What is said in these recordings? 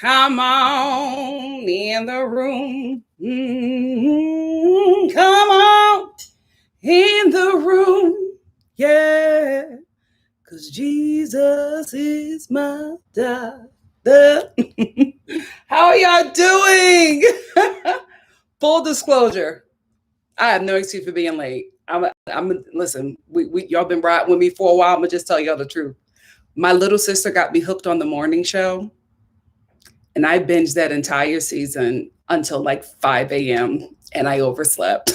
Come on in the room. Come on in the room. Yeah. Because Jesus is my doctor. How are y'all doing? Full disclosure, I have no excuse for being late. Listen, y'all been riding with me for a while. I'm going to just tell y'all the truth. My little sister got me hooked on the morning show. And I binged that entire season until like 5 a.m. and I overslept.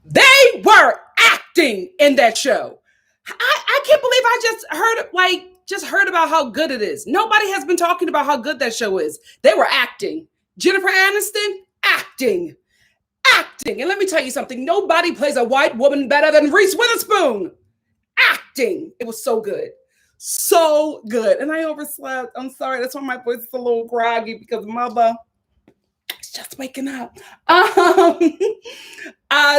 They were acting in that show. I can't believe I just heard about how good it is. Nobody has been talking about how good that show is. They were acting. Jennifer Aniston, acting. And let me tell you something. Nobody plays a white woman better than Reese Witherspoon. Acting. It was so good. So good. And I overslept. I'm sorry. That's why my voice is a little groggy because mother is just waking up.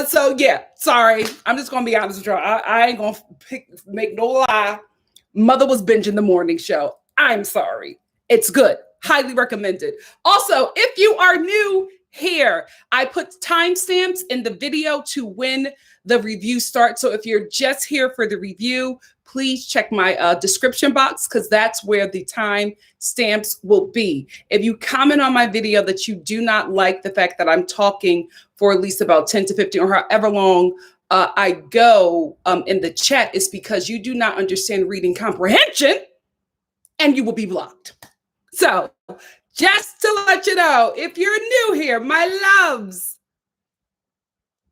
So yeah, sorry. I'm just going to be honest with you. I ain't going to make no lie. Mother was binging the morning show. I'm sorry. It's good. Highly recommended. Also, if you are new here, I put timestamps in the video to when the review starts. So if you're just here for the review, please check my description box because that's where the time stamps will be. If you comment on my video that you do not like the fact that I'm talking for at least about 10 to 15 or however long I go in the chat, it's because you do not understand reading comprehension and you will be blocked. So just to let you know, if you're new here, my loves,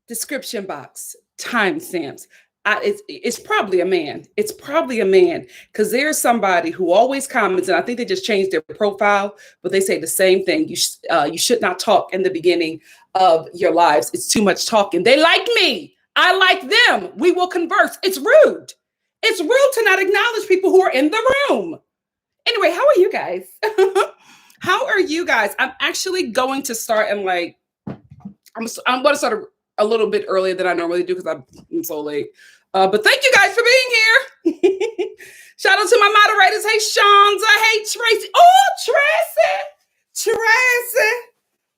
description box, timestamps. It's probably a man. It's probably a man because there's somebody who always comments, and I think they just changed their profile, but they say the same thing. You should not talk in the beginning of your lives. It's too much talking. They like me. I like them. We will converse. It's rude. It's rude to not acknowledge people who are in the room. Anyway, how are you guys? How are you guys? I'm actually going to start and I'm going to start a little bit earlier than I normally do because I'm so late. But thank you guys for being here. Shout out to my moderators. Hey, Shonda. Hey, Tracy. Oh, Tracy.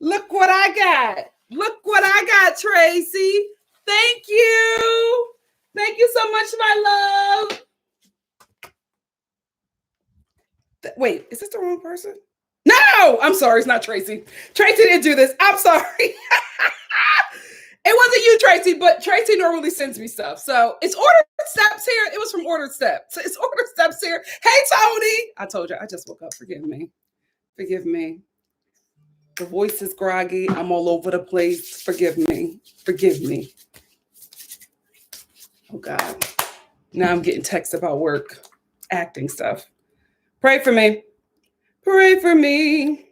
Look what I got. Look what I got, Tracy. Thank you. Thank you so much, my love. Wait, is this the wrong person? No, I'm sorry. It's not Tracy. Tracy didn't do this. I'm sorry. It wasn't you, Tracy, but Tracy normally sends me stuff. So it's Ordered Steps here. It was from Ordered Steps. It's Ordered Steps here. Hey, Tony. I told you, I just woke up. Forgive me. Forgive me. The voice is groggy. I'm all over the place. Forgive me. Forgive me. Oh, God. Now I'm getting texts about work, acting stuff. Pray for me. Pray for me.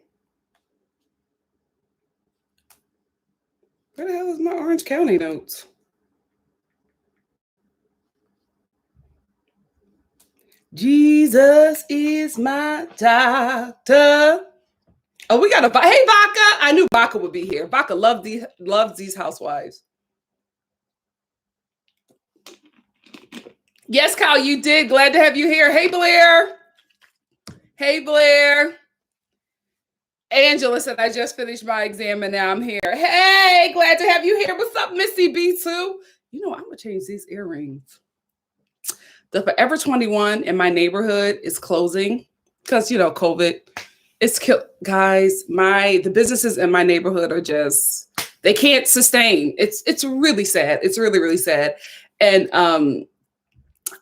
Where the hell is my Orange County notes? Jesus is my doctor. Oh, we got a hey Vaca. I knew Vaca would be here. Vaca loves these housewives. Yes, Kyle, you did. Glad to have you here. Hey, Blair. Hey, Blair. Angela said, I just finished my exam and now I'm here. Hey, glad to have you here. What's up, Missy B2? You know, I'm going to change these earrings. The Forever 21 in my neighborhood is closing because, you know, COVID. It's killed. Guys, the businesses in my neighborhood are just, they can't sustain. It's really sad. It's really, really sad. And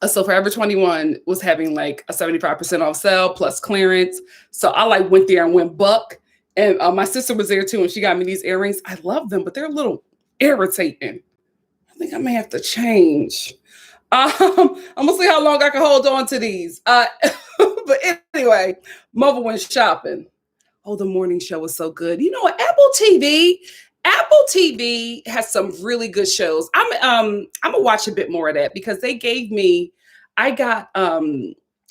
so Forever 21 was having like a 75% off sale plus clearance. So I went there and went buck. And my sister was there too, and she got me these earrings. I love them, but they're a little irritating. I think I may have to change. I'm gonna see how long I can hold on to these. But anyway, Mother went shopping. Oh, the morning show was so good. You know what? Apple TV has some really good shows. I'm gonna watch a bit more of that because they gave me, I got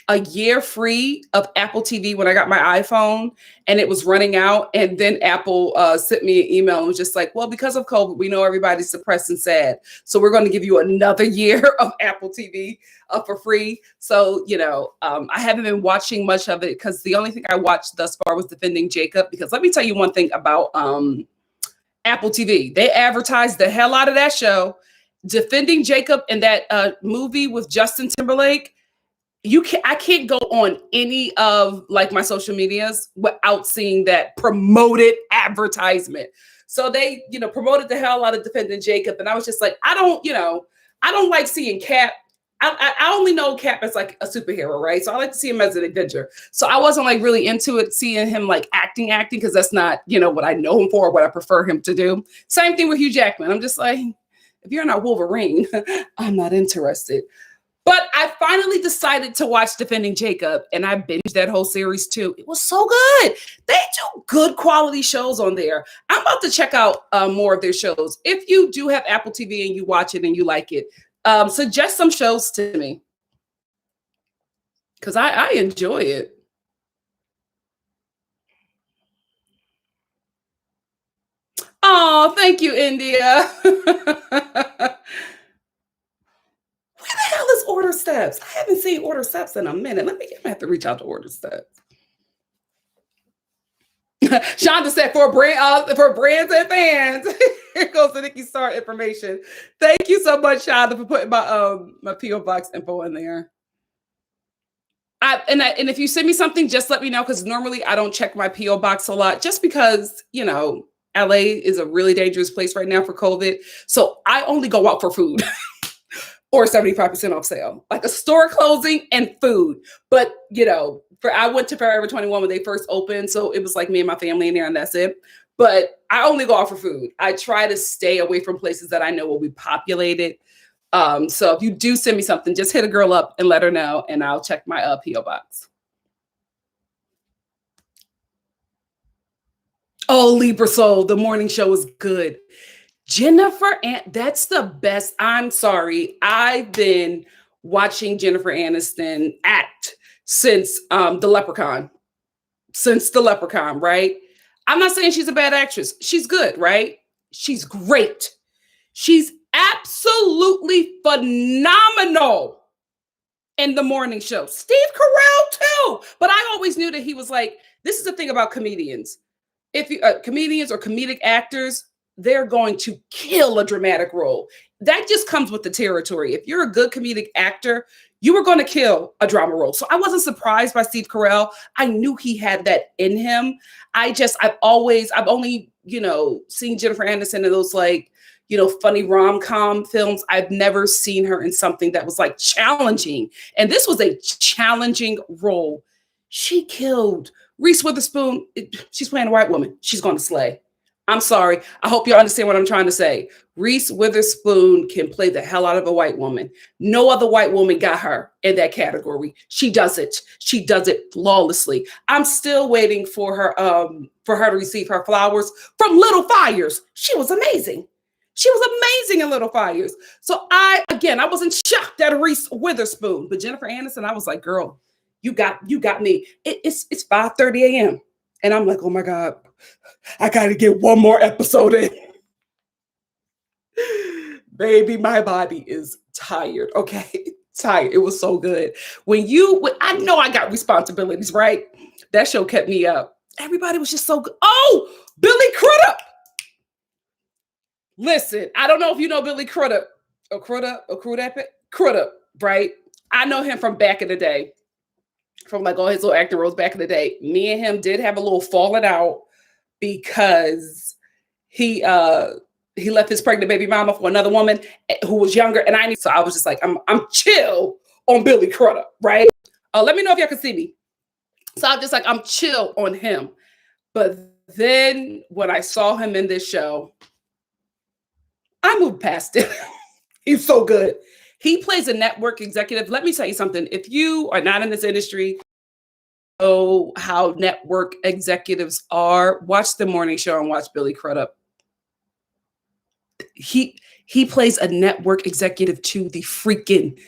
a year free of Apple TV when I got my iPhone, and it was running out. And then Apple sent me an email and was just like, well, because of COVID, we know everybody's depressed and sad. So we're going to give you another year of Apple TV for free. So, I haven't been watching much of it because the only thing I watched thus far was Defending Jacob. Because let me tell you one thing about Apple TV. They advertised the hell out of that show. Defending Jacob and that movie with Justin Timberlake. I can't go on any of like my social medias without seeing that promoted advertisement. So they, promoted the hell out of Defending Jacob. And I was just like, I don't like seeing Cap. I only know Cap as like a superhero, right? So I like to see him as an adventure. So I wasn't like really into it, seeing him like acting, because that's not, what I know him for, or what I prefer him to do. Same thing with Hugh Jackman. I'm just like, if you're not Wolverine, I'm not interested. But I finally decided to watch Defending Jacob, and I binged that whole series too. It was so good. They do good quality shows on there. I'm about to check out more of their shows. If you do have Apple TV and you watch it and you like it, suggest some shows to me, because I enjoy it. Oh, thank you, India. Where the hell is Order Steps? I haven't seen Order Steps in a minute. I'm gonna have to reach out to Order Steps. Shonda said for brands and fans. Here goes the NikkiStar information. Thank you so much, Shonda, for putting my PO box info in there. And if you send me something, just let me know, because normally I don't check my PO box a lot, just because LA is a really dangerous place right now for COVID. So I only go out for food. Or 75% off sale, like a store closing and food. But, I went to Forever 21 when they first opened. So it was like me and my family in there, and that's it. But I only go out for food. I try to stay away from places that I know will be populated. So if you do send me something, just hit a girl up and let her know, and I'll check my PO box. Oh, Libra Soul, the morning show is good. Jennifer, that's the best. I'm sorry. I've been watching Jennifer Aniston act since The Leprechaun. Right? I'm not saying she's a bad actress. She's good, right? She's great. She's absolutely phenomenal in the morning show. Steve Carell too. But I always knew that he was like, this is the thing about comedians. If you comedians or comedic actors, they're going to kill a dramatic role. That just comes with the territory. If you're a good comedic actor, you were going to kill a drama role. So I wasn't surprised by Steve Carell. I knew he had that in him. I've only, seen Jennifer Aniston in those like, funny rom-com films. I've never seen her in something that was like challenging. And this was a challenging role. She killed. Reese Witherspoon, she's playing a white woman. She's going to slay. I'm sorry. I hope you understand what I'm trying to say. Reese Witherspoon can play the hell out of a white woman. No other white woman got her in that category. She does it. She does it flawlessly. I'm still waiting for her to receive her flowers from Little Fires. She was amazing. She was amazing in Little Fires. So I wasn't shocked at Reese Witherspoon, but Jennifer Aniston, I was like, girl, you got me. It's 5:30 a.m. And I'm like, oh my God, I got to get one more episode in. Baby, my body is tired. Okay. Tired. It was so good. I know I got responsibilities, right? That show kept me up. Everybody was just so good. Oh, Billy Crudup. Listen, I don't know if you know Billy Crudup. Crudup, right? I know him from back in the day. From like all his little acting roles back in the day. Me and him did have a little falling out because he left his pregnant baby mama for another woman who was younger, and so I was just like, I'm chill on Billy Crudup, right? Let me know if y'all can see me. So I'm just like, I'm chill on him. But then when I saw him in this show, I moved past it. He's so good. He plays a network executive. Let me tell you something. If you are not in this industry, know how network executives are, watch the morning show and watch Billy Crudup. He plays a network executive to the freaking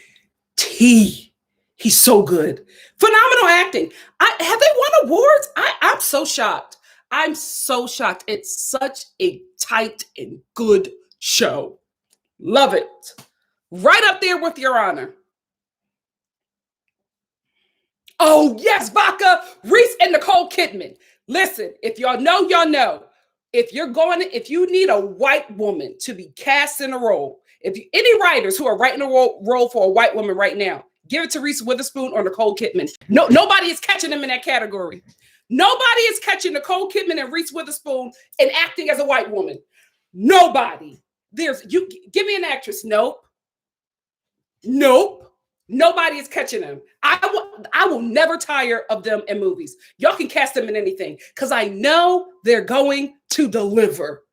T. He's so good. Phenomenal acting. Have they won awards? I'm so shocked. I'm so shocked. It's such a tight and good show. Love it. Right up there with Your Honor. Oh, yes, Vodka, Reese, and Nicole Kidman. Listen, if y'all know, y'all know. If you need a white woman to be cast in a role, any writers who are writing a role for a white woman right now, give it to Reese Witherspoon or Nicole Kidman. No, nobody is catching them in that category. Nobody is catching Nicole Kidman and Reese Witherspoon in acting as a white woman. Nobody. Give me an actress. Nope. Nobody is catching them. I will never tire of them in movies. Y'all can cast them in anything because I know they're going to deliver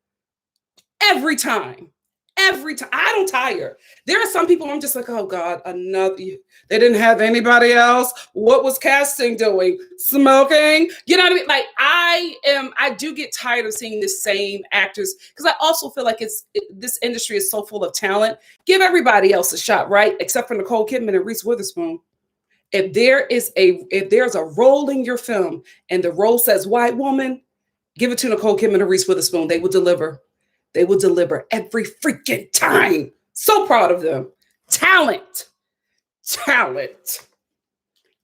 every time. Every time. I don't tire. There are some people I'm just like, oh God, another. They didn't have anybody else. What was casting doing? Smoking? You know what I mean? Like I do get tired of seeing the same actors because I also feel like this industry is so full of talent. Give everybody else a shot, right? Except for Nicole Kidman and Reese Witherspoon. If there's a role in your film and the role says white woman, give it to Nicole Kidman and Reese Witherspoon. They will deliver. They will deliver every freaking time. So proud of them. Talent.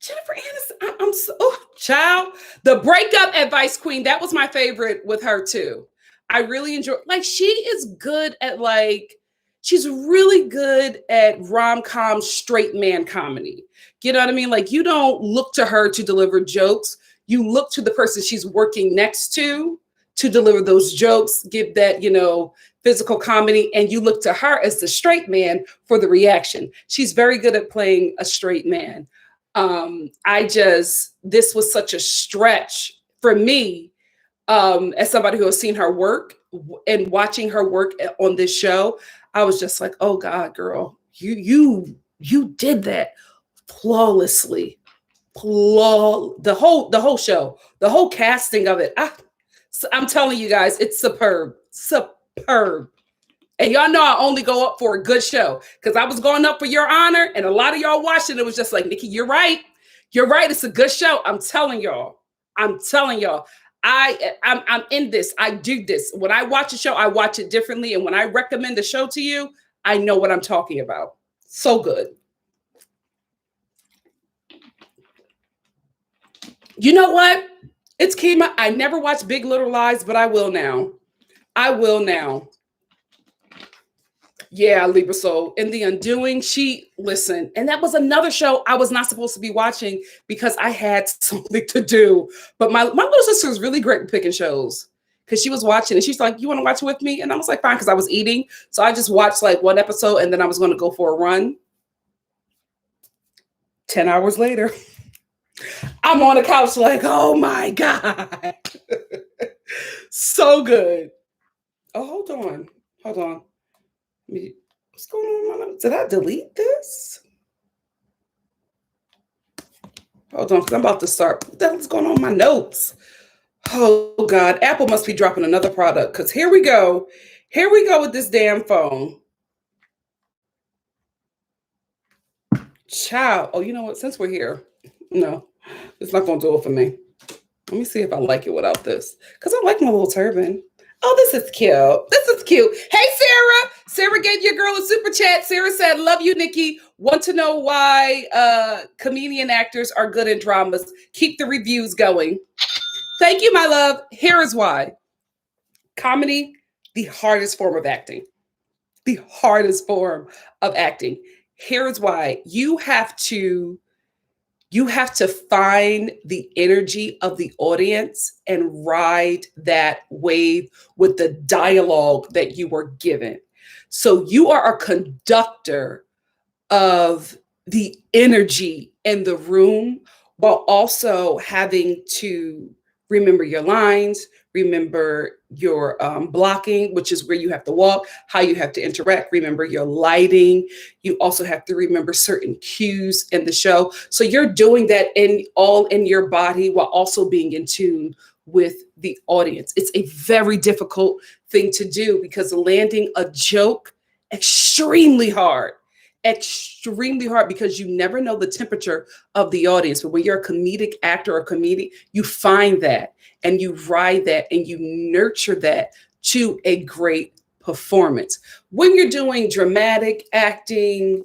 Jennifer Aniston, I'm so, child. The breakup advice queen, that was my favorite with her too. I really enjoy, she is good at she's really good at rom-com straight man comedy. You know what I mean? You don't look to her to deliver jokes. You look to the person she's working next to deliver those jokes, give that, physical comedy, and you look to her as the straight man for the reaction. She's very good at playing a straight man. This was such a stretch for me, as somebody who has seen her work and watching her work on this show. I was just like, oh God, girl, you did that flawlessly. The whole show, the whole casting of it. I'm telling you guys, it's superb. And y'all know I only go up for a good show because I was going up for Your Honor, and a lot of y'all watching it was just like, Nikki, you're right. You're right. It's a good show. I'm telling y'all. I'm in this. I do this. When I watch a show, I watch it differently. And when I recommend a show to you, I know what I'm talking about. So good. You know what? It's Kima. I never watched Big Little Lies, but I will now. Yeah, Libra Soul. In The Undoing, and that was another show I was not supposed to be watching because I had something to do. But my little sister was really great at picking shows because she was watching and she's like, you want to watch it with me? And I was like, fine, because I was eating. So I just watched one episode and then I was going to go for a run. 10 hours later, I'm on the couch oh my God. So good. Oh, hold on. What's going on? Did I delete this? Hold on, because I'm about to start. What the hell's going on with my notes? Oh God, Apple must be dropping another product because here we go. Here we go with this damn phone. Child. Oh, you know what? Since we're here, no, it's not going to do it for me. Let me see if I like it without this because I like my little turban. Oh, this is cute. Hey, Sarah. Sarah gave your girl a super chat. Sarah said, love you, Nikki. Want to know why comedian actors are good in dramas. Keep the reviews going. Thank you, my love. Here is why. Comedy, the hardest form of acting. Here is why. You have to find the energy of the audience and ride that wave with the dialogue that you were given. So you are a conductor of the energy in the room while also having to remember your lines, remember your blocking, which is where you have to walk, how you have to interact, remember your lighting. You also have to remember certain cues in the show. So you're doing that all in your body while also being in tune with the audience. It's a very difficult thing to do because landing a joke, extremely hard. extremely hard because you never know the temperature of the audience. But when you're a comedic actor or comedian, you find that and you ride that and you nurture that to a great performance. When you're doing dramatic acting,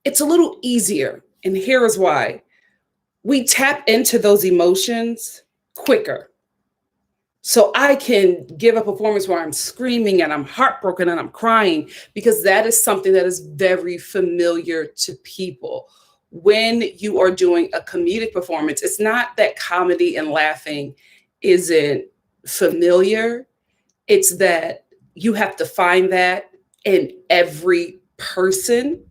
it's a little easier. And here is why. We tap into those emotions quicker. So I can give a performance where I'm screaming and I'm heartbroken and I'm crying because that is something that is very familiar to people. When you are doing a comedic performance, it's not that comedy and laughing isn't familiar. It's that you have to find that in every person,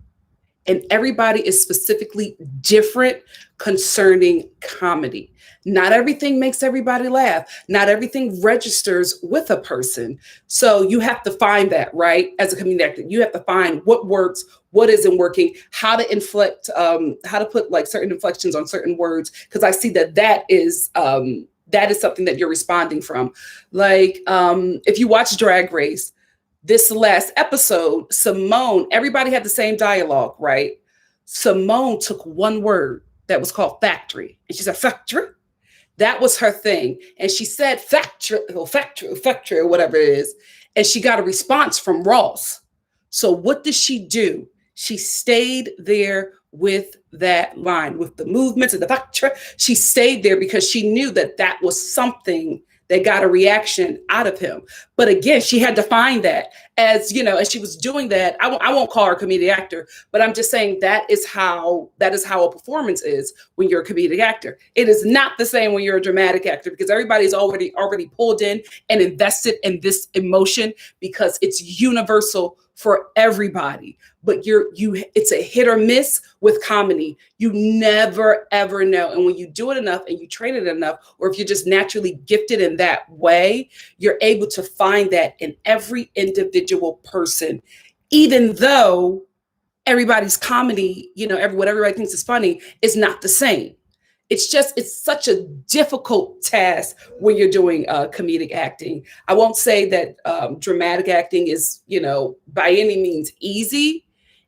and everybody is specifically different concerning comedy. Not everything makes everybody laugh. Not everything registers with a person. So you have to find that, right? As a comedic actor, you have to find what works, what isn't working, how to inflect, how to put like certain inflections on certain words. Because I see that is something that you're responding from. Like if you watch Drag Race, this last episode, Simone, everybody had the same dialogue, right? Simone took one word that was called factory. And she said, factory. That was her thing. And she said factory, or whatever it is. And she got a response from Ross. So what did she do? She stayed there with that line, with the movements and the factory. She stayed there because she knew that was something that got a reaction out of him. But again, she had to find that as she was doing that. I won't call her a comedic actor, but I'm just saying that is how a performance is when you're a comedic actor. It is not the same when you're a dramatic actor because everybody's already pulled in and invested in this emotion because it's universal for everybody. But it's a hit or miss with comedy. You never, ever know. And when you do it enough and you train it enough, or if you're just naturally gifted in that way, you're able to find that in every individual person, even though everybody's comedy, what everybody thinks is funny is not the same. It's such a difficult task when you're doing comedic acting. I won't say that dramatic acting is, by any means easy.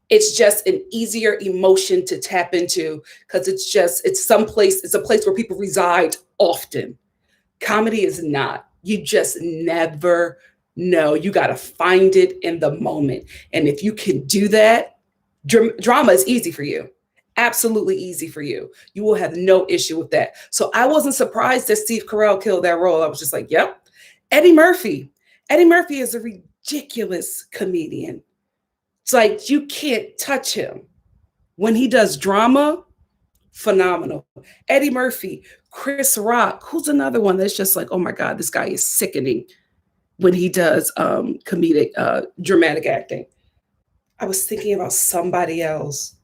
It's just an easier emotion to tap into because it's a place where people reside often. Comedy is not. You just never know. You got to find it in the moment. And if you can do that, drama is easy for you. Absolutely easy for you. You will have no issue with that. So I wasn't surprised that Steve Carell killed that role. I was just like, yep. Eddie Murphy. Eddie Murphy is a ridiculous comedian. It's like you can't touch him. When he does drama, phenomenal. Eddie Murphy, Chris Rock, who's another one that's just like, oh my God, this guy is sickening when he does comedic, dramatic acting. I was thinking about somebody else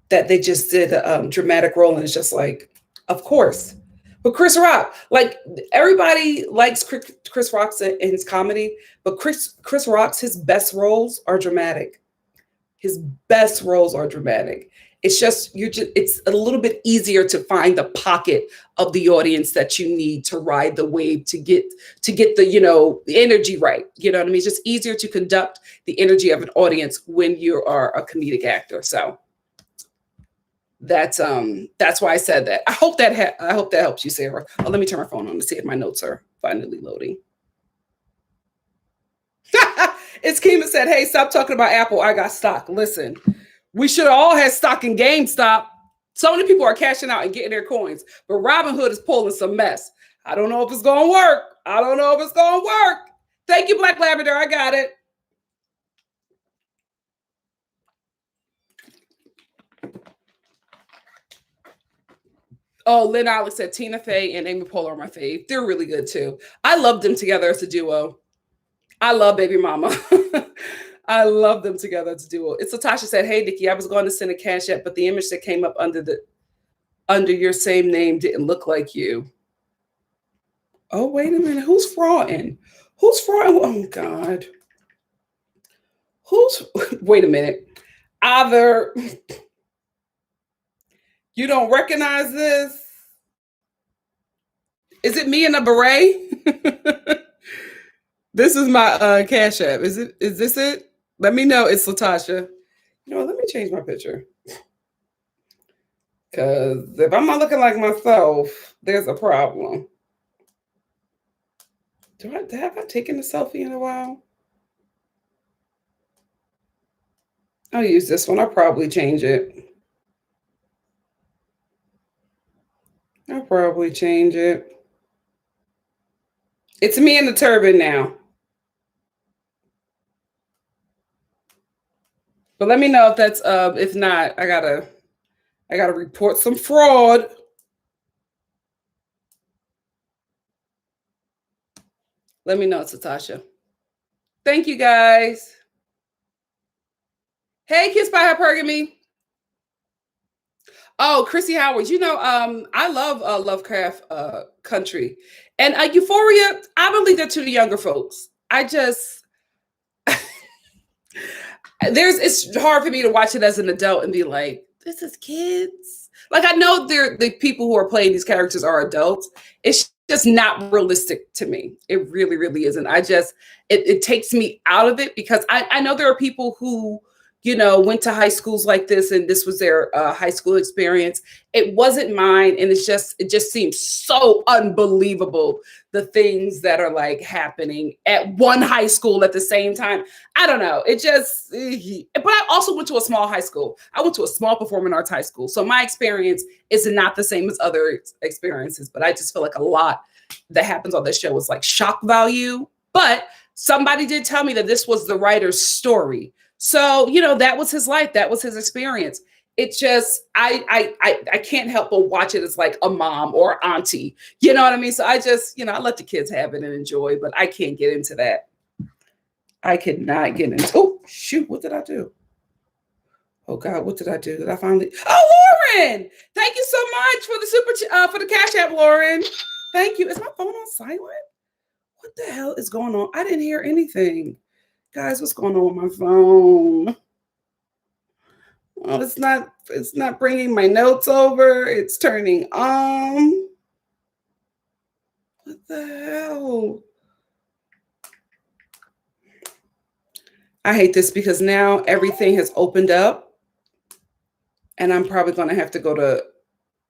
that they just did a dramatic role, and it's just like, of course. But Chris Rock, like everybody likes Chris Rock's in his comedy, but Chris Rock's, his best roles are dramatic. His best roles are dramatic. It's just it's a little bit easier to find the pocket of the audience that you need to ride the wave to get the the energy right. You know what I mean? It's just easier to conduct the energy of an audience when you are a comedic actor. So that's why I said that. I hope that helps you, Sarah. Oh, let me turn my phone on to see if my notes are finally loading. It's Kima said, hey, stop talking about Apple. I got stock. Listen, we should have all had stock in GameStop. So many people are cashing out and getting their coins, but Robinhood is pulling some mess. I don't know if it's going to work. Thank you, Black Lavender. I got it. Oh, Lynn Alex said Tina Fey and Amy Poehler are my fave. They're really good too. I love them together as a duo. I love Baby Mama. I love them together as a duo. It's Latasha said, hey, Nikki, I was going to send a cash app, but the image that came up under your same name didn't look like you. Oh, wait a minute. Who's frauding? Oh, God. Wait a minute. Either you don't recognize this. Is it me in a beret? This is my cash app. Is this it? Let me know it's Latasha. You know, let me change my picture. Because if I'm not looking like myself, there's a problem. Have I taken a selfie in a while? I'll use this one. I'll probably change it. It's me in the turban now. But let me know if that's if not, I gotta report some fraud. Let me know it's Latasha. Thank you guys. Hey, Kiss by Hypergamy. Oh, Chrissy Howard. You know, I love Lovecraft Country. And Euphoria, I don't leave that to the younger folks. It's hard for me to watch it as an adult and be like, this is kids. Like, I know the people who are playing these characters are adults. It's just not realistic to me. It really, really isn't. It takes me out of it because I know there are people who, you know, went to high schools like this and this was their high school experience. It wasn't mine. And it just seems so unbelievable, the things that are like happening at one high school at the same time. I don't know. But I also went to a small high school. I went to a small performing arts high school. So my experience is not the same as other experiences, but I just feel like a lot that happens on this show is like shock value. But somebody did tell me that this was the writer's story. So, you know, that was his life. That was his experience. It just, I can't help but watch it as like a mom or auntie. You know what I mean? So I just, you know, I let the kids have it and enjoy, but I can't get into that. I could not get into, oh, shoot, what did I do? Oh God, what did I do? Did I finally, oh, Lauren, thank you so much for the for the Cash App, Lauren. Thank you. Is my phone on silent? What the hell is going on? I didn't hear anything. Guys, what's going on with my phone? Well, it's not bringing my notes over. It's turning on. What the hell? I hate this because now everything has opened up and I'm probably going to have to go to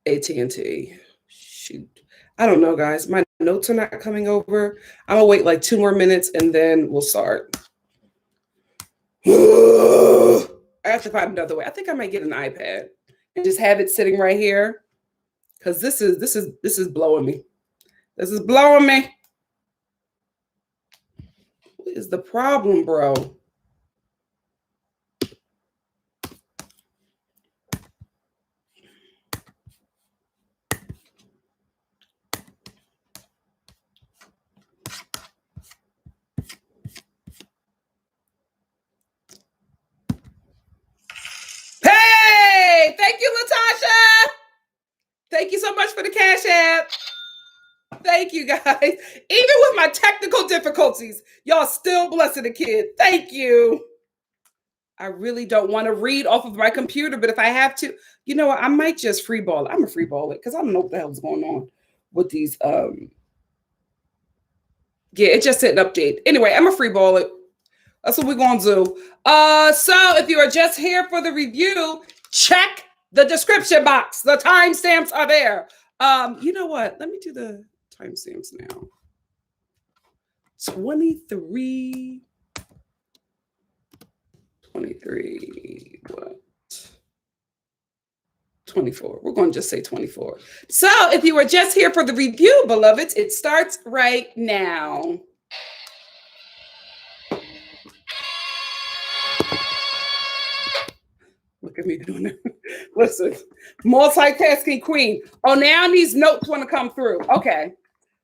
AT&T. Shoot. I don't know, guys. My notes are not coming over. I'm going to wait like 2 more minutes and then we'll start. I have to find another way. I think I might get an iPad and just have it sitting right here because this is blowing me. This is blowing me. What is the problem, bro? Thank you, Latasha. Thank you so much for the Cash App. Thank you, guys. Even with my technical difficulties, y'all still blessing the kid. Thank you. I really don't want to read off of my computer, but if I have to, you know what? I might just freeball it. I'm going to freeball it because I don't know what the hell's going on with these. Yeah, it just said an update. Anyway, I'm going to freeball it. That's what we're going to do. So if you are just here for the review, check the description box. The timestamps are there. You know what? Let me do the timestamps now. 23, what? 24. We're going to just say 24. So if you were just here for the review, beloveds, it starts right now. Look at me doing it. Listen, multitasking queen. Oh, now these notes want to come through. Okay.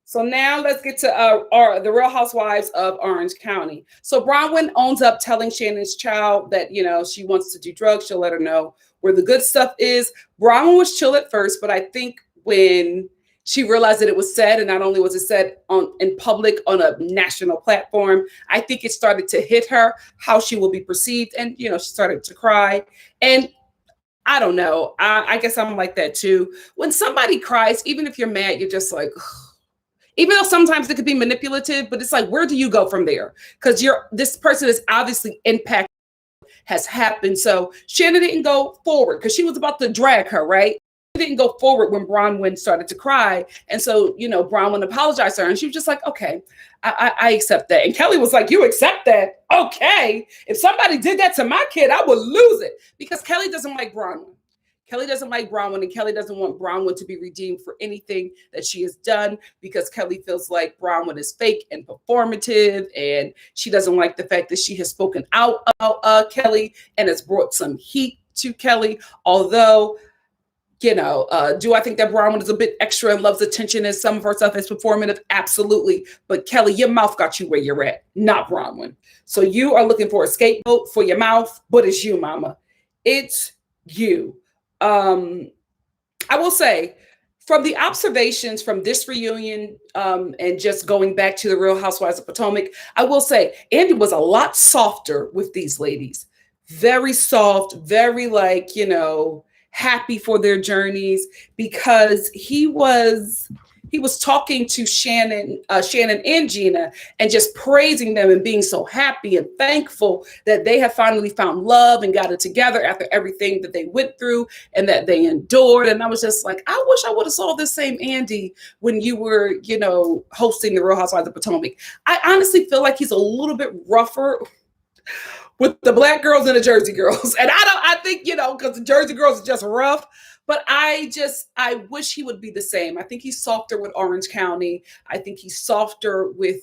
So now let's get to the Real Housewives of Orange County. So Bronwyn owns up telling Shannon's child that, you know, she wants to do drugs. She'll let her know where the good stuff is. Bronwyn was chill at first, but I think when she realized that it was said, and not only was it said in public on a national platform, I think it started to hit her how she will be perceived. And, you know, she started to cry. And I don't know. I guess I'm like that too. When somebody cries, even if you're mad, you're just like, ugh. Even though sometimes it could be manipulative, but it's like, where do you go from there? Because this person is obviously impacted has happened. So Shannon didn't go forward because she was about to drag her, right? She didn't go forward when Bronwyn started to cry. And so, Bronwyn apologized to her and she was just like, okay, I accept that. And Kelly was like, you accept that? Okay. If somebody did that to my kid, I would lose it, because Kelly doesn't like Bronwyn. Kelly doesn't like Bronwyn, and Kelly doesn't want Bronwyn to be redeemed for anything that she has done, because Kelly feels like Bronwyn is fake and performative, and she doesn't like the fact that she has spoken out about Kelly and has brought some heat to Kelly. Although, do I think that Bronwyn is a bit extra and loves attention and some of her stuff is performative? Absolutely. But Kelly, your mouth got you where you're at, not Bronwyn. So you are looking for a scapegoat for your mouth, but it's you, mama. It's you. I will say, from the observations from this reunion, and just going back to the Real Housewives of Potomac, I will say Andy was a lot softer with these ladies. Very soft, very happy for their journeys, because he was talking to Shannon and Gina, and just praising them and being so happy and thankful that they have finally found love and got it together after everything that they went through and that they endured. And I was just like, I wish I would have saw this same Andy when you were, hosting the Real Housewives of Potomac. I honestly feel like he's a little bit rougher with the Black girls and the Jersey girls. And I think, because the Jersey girls are just rough. But I wish he would be the same. I think he's softer with Orange County. I think he's softer with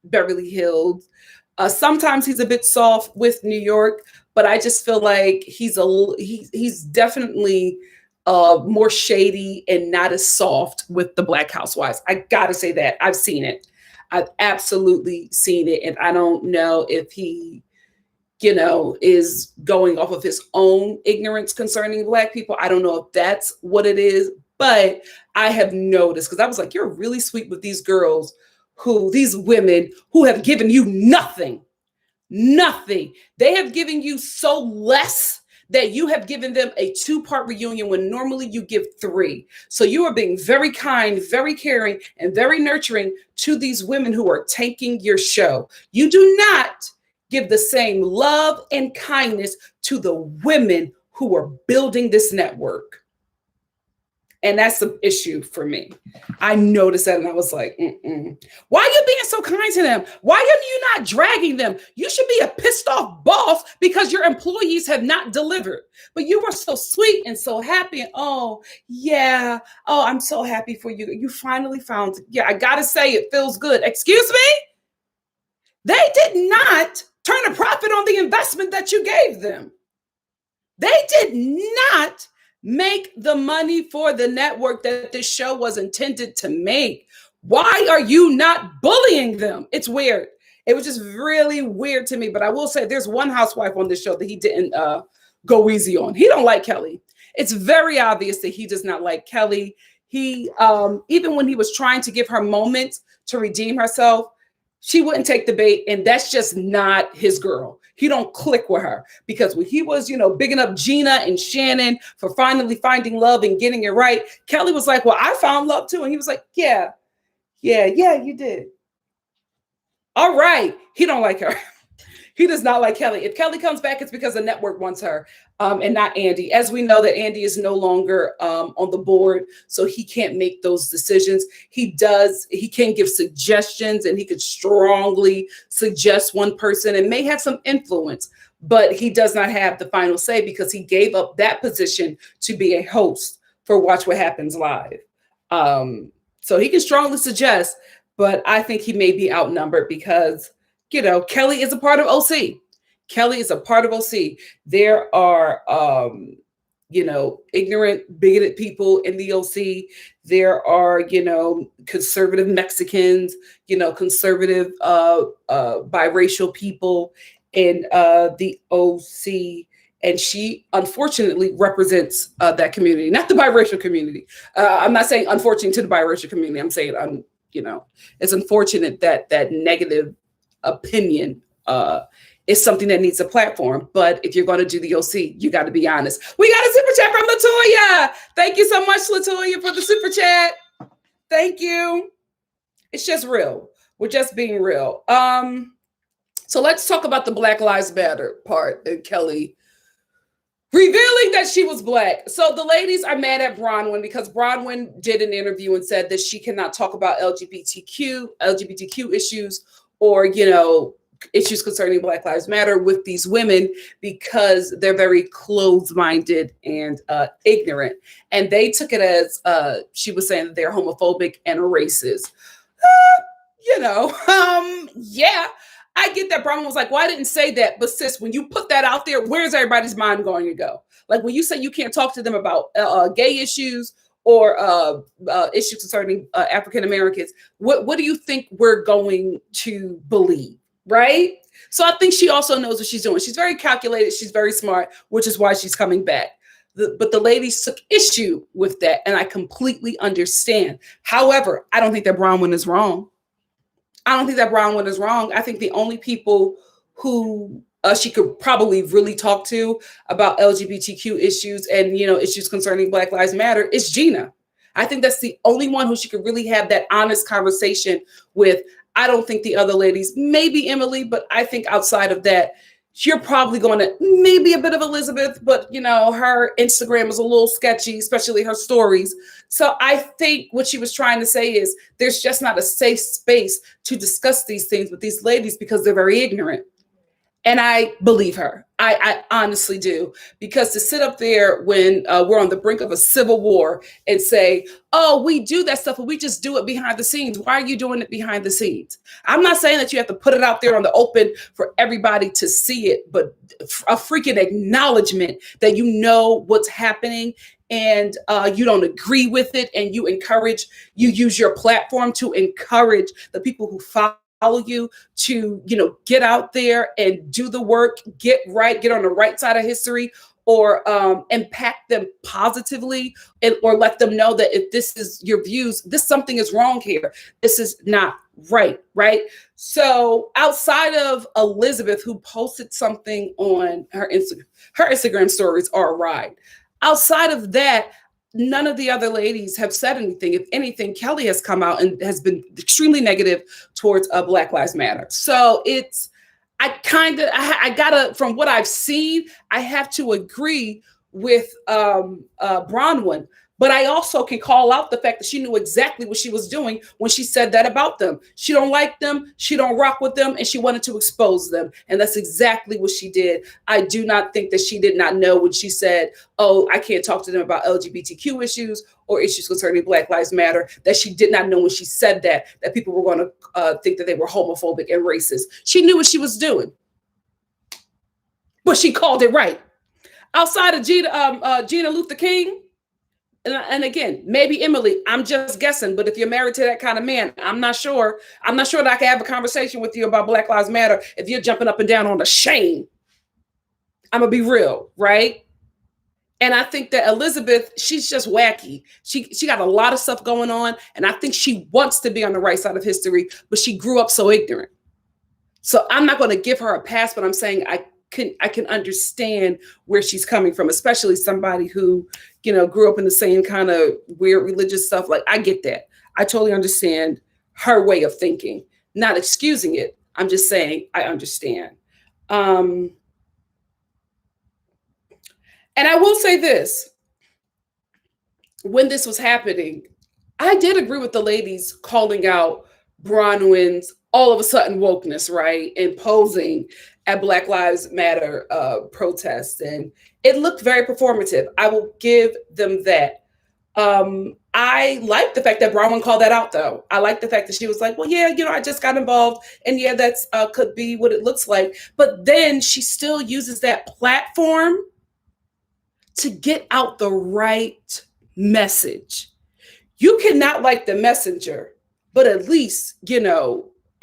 Beverly Hills. Sometimes he's a bit soft with New York, but I just feel like he's definitely more shady and not as soft with the Black housewives. I gotta say that. I've seen it. I've absolutely seen it. And I don't know if he is going off of his own ignorance concerning Black people. I don't know if that's what it is, but I have noticed, because I was like, you're really sweet with these girls, these women who have given you nothing. They have given you so less that you have given them a 2-part reunion when normally you give 3. So you are being very kind, very caring, and very nurturing to these women who are taking your show. You do not give the same love and kindness to the women who are building this network. And that's an issue for me. I noticed that and I was like, why are you being so kind to them? Why are you not dragging them? You should be a pissed off boss because your employees have not delivered. But you were so sweet and so happy. And I'm so happy for you. You finally found it. Yeah, I gotta say, it feels good. Excuse me? They did not turn a profit on the investment that you gave them. They did not make the money for the network that this show was intended to make. Why are you not bullying them? It's weird. It was just really weird to me. But I will say there's one housewife on this show that he didn't go easy on. He don't like Kelly. It's very obvious that he does not like Kelly. He, even when he was trying to give her moments to redeem herself, she wouldn't take the bait, and that's just not his girl. He don't click with her, because when he was, bigging up Gina and Shannon for finally finding love and getting it right, Kelly was like, well, I found love too. And he was like, yeah, you did. All right. He don't like her. He does not like Kelly. If Kelly comes back, it's because the network wants her, and not Andy. As we know that Andy is no longer on the board, so he can't make those decisions. He can give suggestions, and he could strongly suggest one person and may have some influence, but he does not have the final say because he gave up that position to be a host for Watch What Happens Live. So he can strongly suggest, but I think he may be outnumbered because Kelly is a part of OC. Kelly is a part of OC. There are, ignorant, bigoted people in the OC. There are, conservative Mexicans, conservative, biracial people in the OC. And she, unfortunately, represents that community, not the biracial community. I'm not saying unfortunate to the biracial community. I'm saying, it's unfortunate that that negative opinion is something that needs a platform. But if you're going to do the OC, you got to be honest. We got a super chat from Latoya. Thank you so much, Latoya, for the super chat. Thank you. It's just real. We're just being real. So let's talk about the Black Lives Matter part and Kelly revealing that she was Black. So the ladies are mad at Bronwyn because Bronwyn did an interview and said that she cannot talk about LGBTQ issues or, issues concerning Black Lives Matter with these women because they're very closed-minded and ignorant. And they took it as she was saying that they're homophobic and racist. Yeah. I get that. Bronwyn was like, well, I didn't say that. But sis, when you put that out there, where's everybody's mind going to go? Like when you say you can't talk to them about gay issues or issues concerning African Americans, what do you think we're going to believe? Right? So I think she also knows what she's doing. She's very calculated. She's very smart, which is why she's coming back. But the ladies took issue with that. And I completely understand. However, I don't think that Bronwyn is wrong. I think the only people who she could probably really talk to about LGBTQ issues and, issues concerning Black Lives Matter is Gina. I think that's the only one who she could really have that honest conversation with. I don't think the other ladies, maybe Emily, but I think outside of that, you're probably going to maybe a bit of Elizabeth, but her Instagram is a little sketchy, especially her stories. So I think what she was trying to say is there's just not a safe space to discuss these things with these ladies because they're very ignorant. And I believe her. I honestly do. Because to sit up there when we're on the brink of a civil war and say, oh, we do that stuff, but we just do it behind the scenes. Why are you doing it behind the scenes? I'm not saying that you have to put it out there on the open for everybody to see it, but a freaking acknowledgement that you know what's happening and you don't agree with it, and you use your platform to encourage the people who follow you to, get out there and do the work, get on the right side of history, or impact them positively, or let them know that if this is your views, something is wrong here. This is not right. So outside of Elizabeth, who posted something on her Instagram stories are a ride. Outside of that, none of the other ladies have said anything. If anything, Kelly has come out and has been extremely negative towards Black Lives Matter. So from what I've seen, I have to agree with Bronwyn. But I also can call out the fact that she knew exactly what she was doing when she said that about them. She don't like them, she don't rock with them, and she wanted to expose them. And that's exactly what she did. I do not think that she did not know when she said, oh, I can't talk to them about LGBTQ issues or issues concerning Black Lives Matter, that she did not know when she said that people were going to think that they were homophobic and racist. She knew what she was doing, but she called it right. Outside of Gina Luther King, and again, maybe Emily, I'm just guessing, but if you're married to that kind of man, I'm not sure that I can have a conversation with you about Black Lives Matter if you're jumping up and down on the shame. I'm gonna be real, right? And I think that Elizabeth, she's just wacky. She got a lot of stuff going on, and I think she wants to be on the right side of history, but she grew up so ignorant. So I'm not going to give her a pass, but I'm saying I can understand where she's coming from, especially somebody who, grew up in the same kind of weird religious stuff. Like, I get that. I totally understand her way of thinking, not excusing it. I'm just saying I understand. And I will say this, when this was happening, I did agree with the ladies calling out Bronwyn's all of a sudden wokeness, right? And posing at Black Lives Matter protests. And it looked very performative. I will give them that. I like the fact that Bronwyn called that out, though. I like the fact that she was like, well, yeah, I just got involved. And yeah, that's could be what it looks like. But then she still uses that platform to get out the right message. You cannot like the messenger, but at least,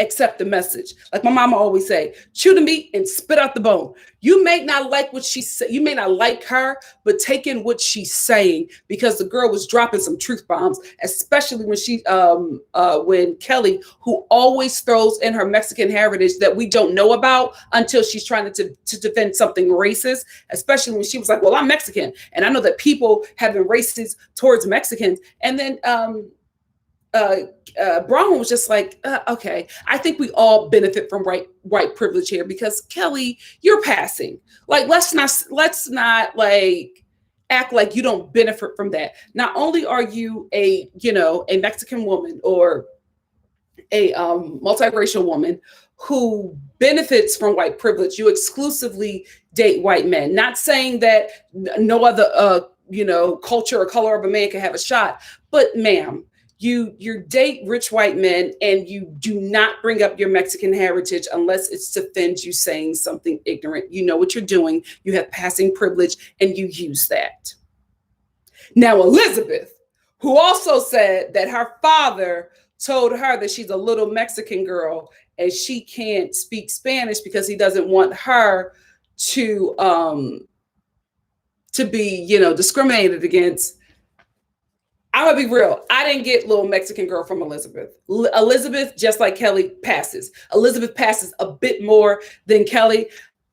accept the message. Like my mama always say, chew the meat and spit out the bone. You may not like what she said. You may not like her, but take in what she's saying, because the girl was dropping some truth bombs, especially when Kelly, who always throws in her Mexican heritage that we don't know about until she's trying to defend something racist, especially when she was like, well, I'm Mexican. And I know that people have been racist towards Mexicans. And then Bronwyn was just like, okay, I think we all benefit from white privilege here because Kelly, you're passing. Like, let's not like act like you don't benefit from that. Not only are you a Mexican woman or a multiracial woman who benefits from white privilege, you exclusively date white men. Not saying that no other culture or color of a man can have a shot, but ma'am, you date rich white men and you do not bring up your Mexican heritage unless it's to offend you saying something ignorant. You know what you're doing. You have passing privilege and you use that. Now, Elizabeth, who also said that her father told her that she's a little Mexican girl and she can't speak Spanish because he doesn't want her to be, discriminated against. I'm gonna be real. I didn't get little Mexican girl from Elizabeth. Elizabeth, just like Kelly, passes. Elizabeth passes a bit more than Kelly.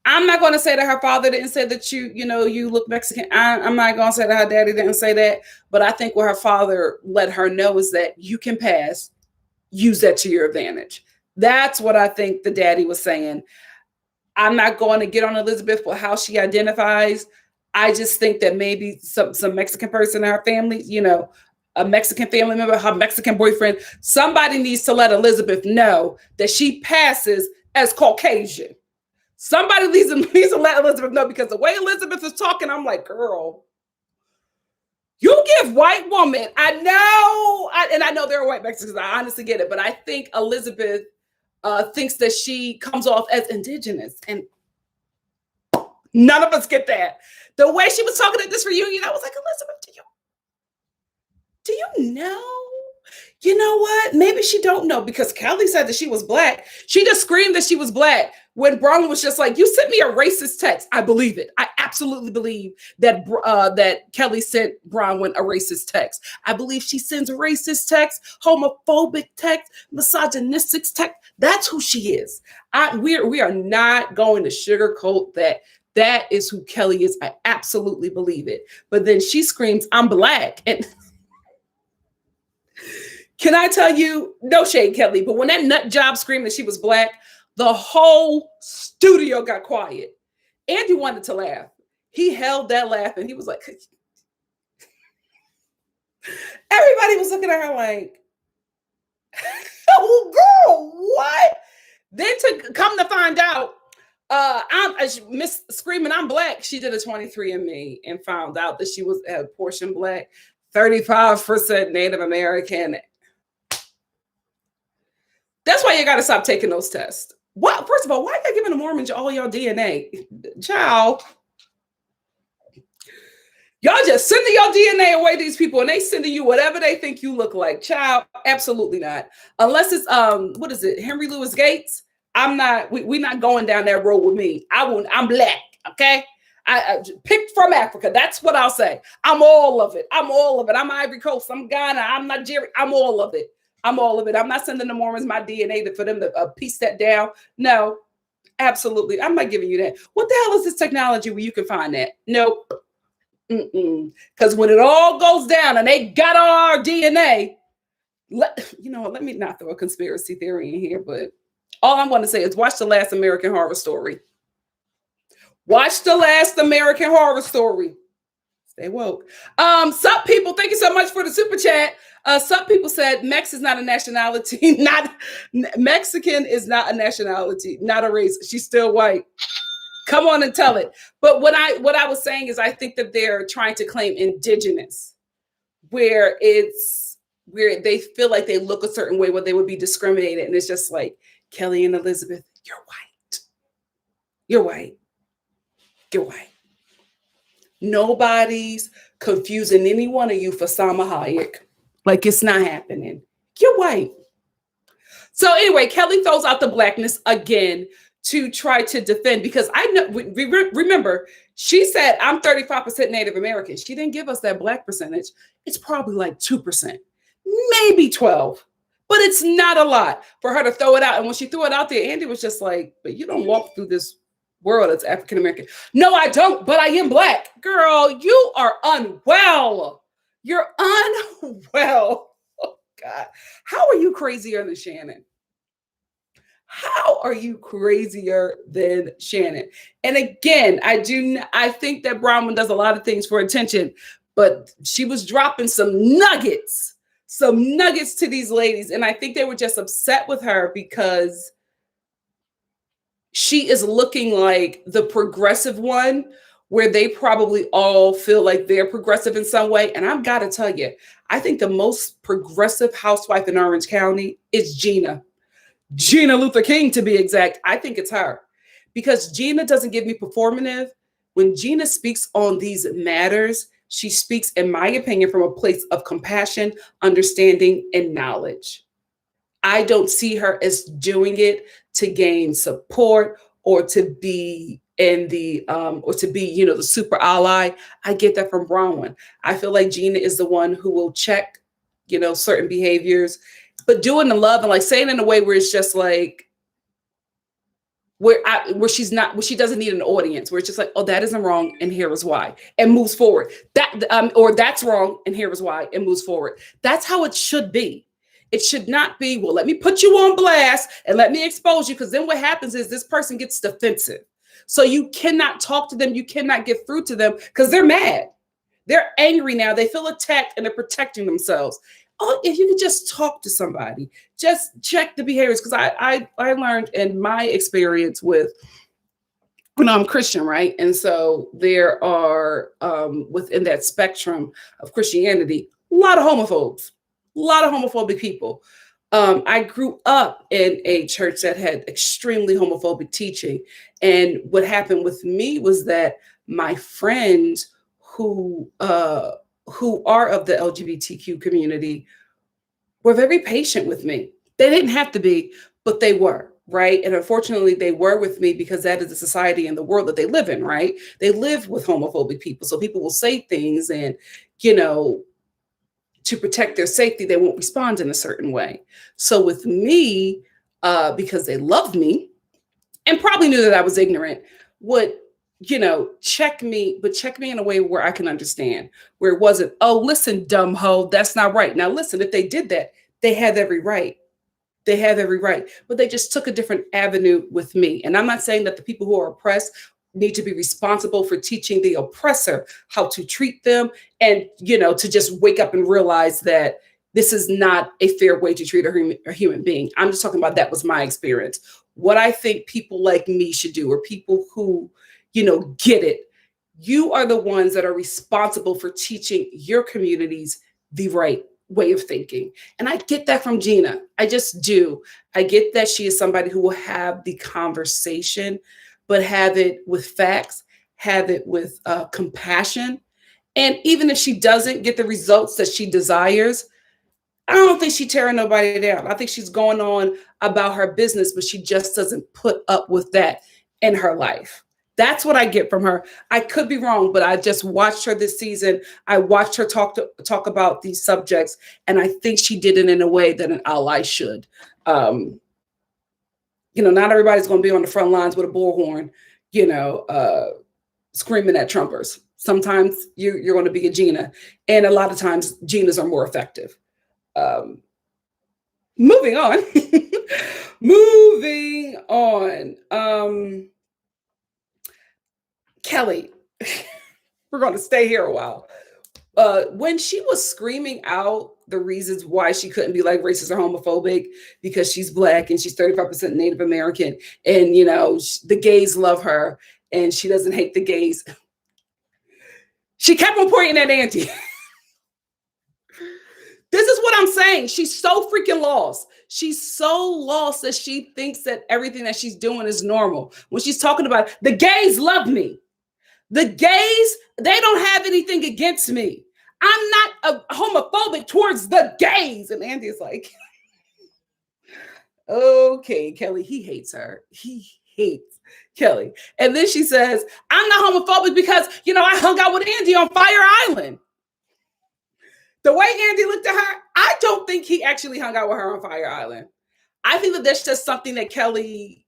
I'm not going to say that her father didn't say that you look Mexican. I'm not going to say that her daddy didn't say that. But I think what her father let her know is that you can pass. Use that to your advantage. That's what I think the daddy was saying. I'm not going to get on Elizabeth for how she identifies. I just think that maybe some Mexican person in her family, a Mexican family member, her Mexican boyfriend, somebody needs to let Elizabeth know that she passes as Caucasian. Somebody needs to let Elizabeth know, because the way Elizabeth is talking, I'm like, girl, you give white woman. I know there are white Mexicans. I honestly get it. But I think Elizabeth thinks that she comes off as indigenous. And none of us get that. The way she was talking at this reunion, I was like, Elizabeth, do you know? You know what? Maybe she don't know, because Kelly said that she was Black. She just screamed that she was Black when Bronwyn was just like, you sent me a racist text. I believe it. I absolutely believe that that Kelly sent Bronwyn a racist text. I believe she sends racist text, homophobic text, misogynistic text. That's who she is. We are not going to sugarcoat that. That is who Kelly is. I absolutely believe it. But then she screams, I'm Black. And can I tell you, no shade, Kelly, but when that nut job screamed that she was Black, the whole studio got quiet. Andy wanted to laugh. He held that laugh and he was like, everybody was looking at her like, oh, girl, what? Then to come to find out, Miss Screaming, I'm Black. She did a 23andMe and found out that she was a portion Black, 35% Native American. That's why you got to stop taking those tests. What? First of all, why are you giving the Mormons all your DNA? Child. Y'all just sending your DNA away to these people and they sending you whatever they think you look like. Child, absolutely not. Unless it's, what is it, Henry Louis Gates? I'm not, we're not going down that road with me. I'm Black, okay? I picked from Africa. That's what I'll say. I'm all of it. I'm Ivory Coast. I'm Ghana. I'm Nigeria. I'm all of it. I'm not sending the Mormons my DNA for them to piece that down. No, absolutely. I'm not giving you that. What the hell is this technology where you can find that? Nope. Because when it all goes down and they got our DNA, let me not throw a conspiracy theory in here, but all I'm going to say is watch the last American Horror Story. Watch the last American Horror Story. Stay woke. Some people, thank you so much for the super chat. Some people said Mex is not a nationality. Mexican is not a nationality, not a race. She's still white. Come on and tell it. But what I was saying is I think that they're trying to claim indigenous, where they feel like they look a certain way, where they would be discriminated. And it's just like, Kelly and Elizabeth, you're white. You're white. You're white. Nobody's confusing any one of you for Salma Hayek. Like, it's not happening. You're white. So anyway, Kelly throws out the Blackness again to try to defend, because I know, remember, she said, I'm 35% Native American. She didn't give us that Black percentage. It's probably like 2%, maybe 12, but it's not a lot for her to throw it out. And when she threw it out there, Andy was just like, but you don't walk through this world as African American. No, I don't, but I am Black. Girl, you are unwell. You're unwell. God. How are you crazier than Shannon? How are you crazier than Shannon? And again, I think that Bronwyn does a lot of things for attention, but she was dropping some nuggets to these ladies. And I think they were just upset with her because she is looking like the progressive one, where they probably all feel like they're progressive in some way. And I've got to tell you, I think the most progressive housewife in Orange County is Gina Luther King, to be exact. I think it's her, because Gina doesn't give me performative. When Gina speaks on these matters, she speaks, in my opinion, from a place of compassion, understanding, and knowledge. I don't see her as doing it to gain support or to be the super ally. I get that from Bronwyn. I feel like Gina is the one who will check, certain behaviors, but doing the love and like saying in a way where it's just like where she doesn't need an audience, where it's just like, oh, that isn't wrong, and here is why, and moves forward. Or that's wrong, and here is why, and moves forward. That's how it should be. It should not be, well, let me put you on blast and let me expose you, because then what happens is this person gets defensive. So you cannot talk to them. You cannot get through to them because they're mad. They're angry now. They feel attacked and they're protecting themselves. Oh, if you could just talk to somebody, just check the behaviors. Because I learned in my experience with, I'm Christian, right? And so there are, within that spectrum of Christianity, a lot of homophobes, a lot of homophobic people. I grew up in a church that had extremely homophobic teaching. And what happened with me was that my friends who are of the LGBTQ community were very patient with me. They didn't have to be, but they were, right? And unfortunately, they were with me because that is the society and the world that they live in, right? They live with homophobic people. So people will say things and, to protect their safety, they won't respond in a certain way. So with me, because they loved me and probably knew that I was ignorant, would, check me in a way where I can understand, where it wasn't, oh, listen, dumb hoe, that's not right. Now, listen, if they did that, they have every right. They have every right, but they just took a different avenue with me. And I'm not saying that the people who are oppressed need to be responsible for teaching the oppressor how to treat them and, to just wake up and realize that this is not a fair way to treat a human being. I'm just talking about that was my experience. What I think people like me should do, or people who, get it. You are the ones that are responsible for teaching your communities the right way of thinking. And I get that from Gina. I just do. I get that she is somebody who will have the conversation, but have it with facts, have it with compassion. And even if she doesn't get the results that she desires, I don't think she's tearing nobody down. I think she's going on about her business, but she just doesn't put up with that in her life. That's what I get from her. I could be wrong, but I just watched her this season. I watched her talk about these subjects, and I think she did it in a way that an ally should. Not everybody's going to be on the front lines with a bullhorn, screaming at Trumpers. Sometimes you're going to be a Gina, and a lot of times Ginas are more effective. Moving on. Moving on. Kelly, we're going to stay here a while. When she was screaming out the reasons why she couldn't be like racist or homophobic, because she's Black and she's 35% Native American, and the gays love her and she doesn't hate the gays, she kept on pointing at Andy. This is what I'm saying. She's so freaking lost. She's so lost that she thinks that everything that she's doing is normal. When she's talking about the gays love me. The gays, they don't have anything against me. I'm not homophobic towards the gays. And Andy is like, okay, Kelly, he hates her. He hates Kelly. And then she says, I'm not homophobic because, I hung out with Andy on Fire Island. The way Andy looked at her, I don't think he actually hung out with her on Fire Island. I think that that's just something that Kelly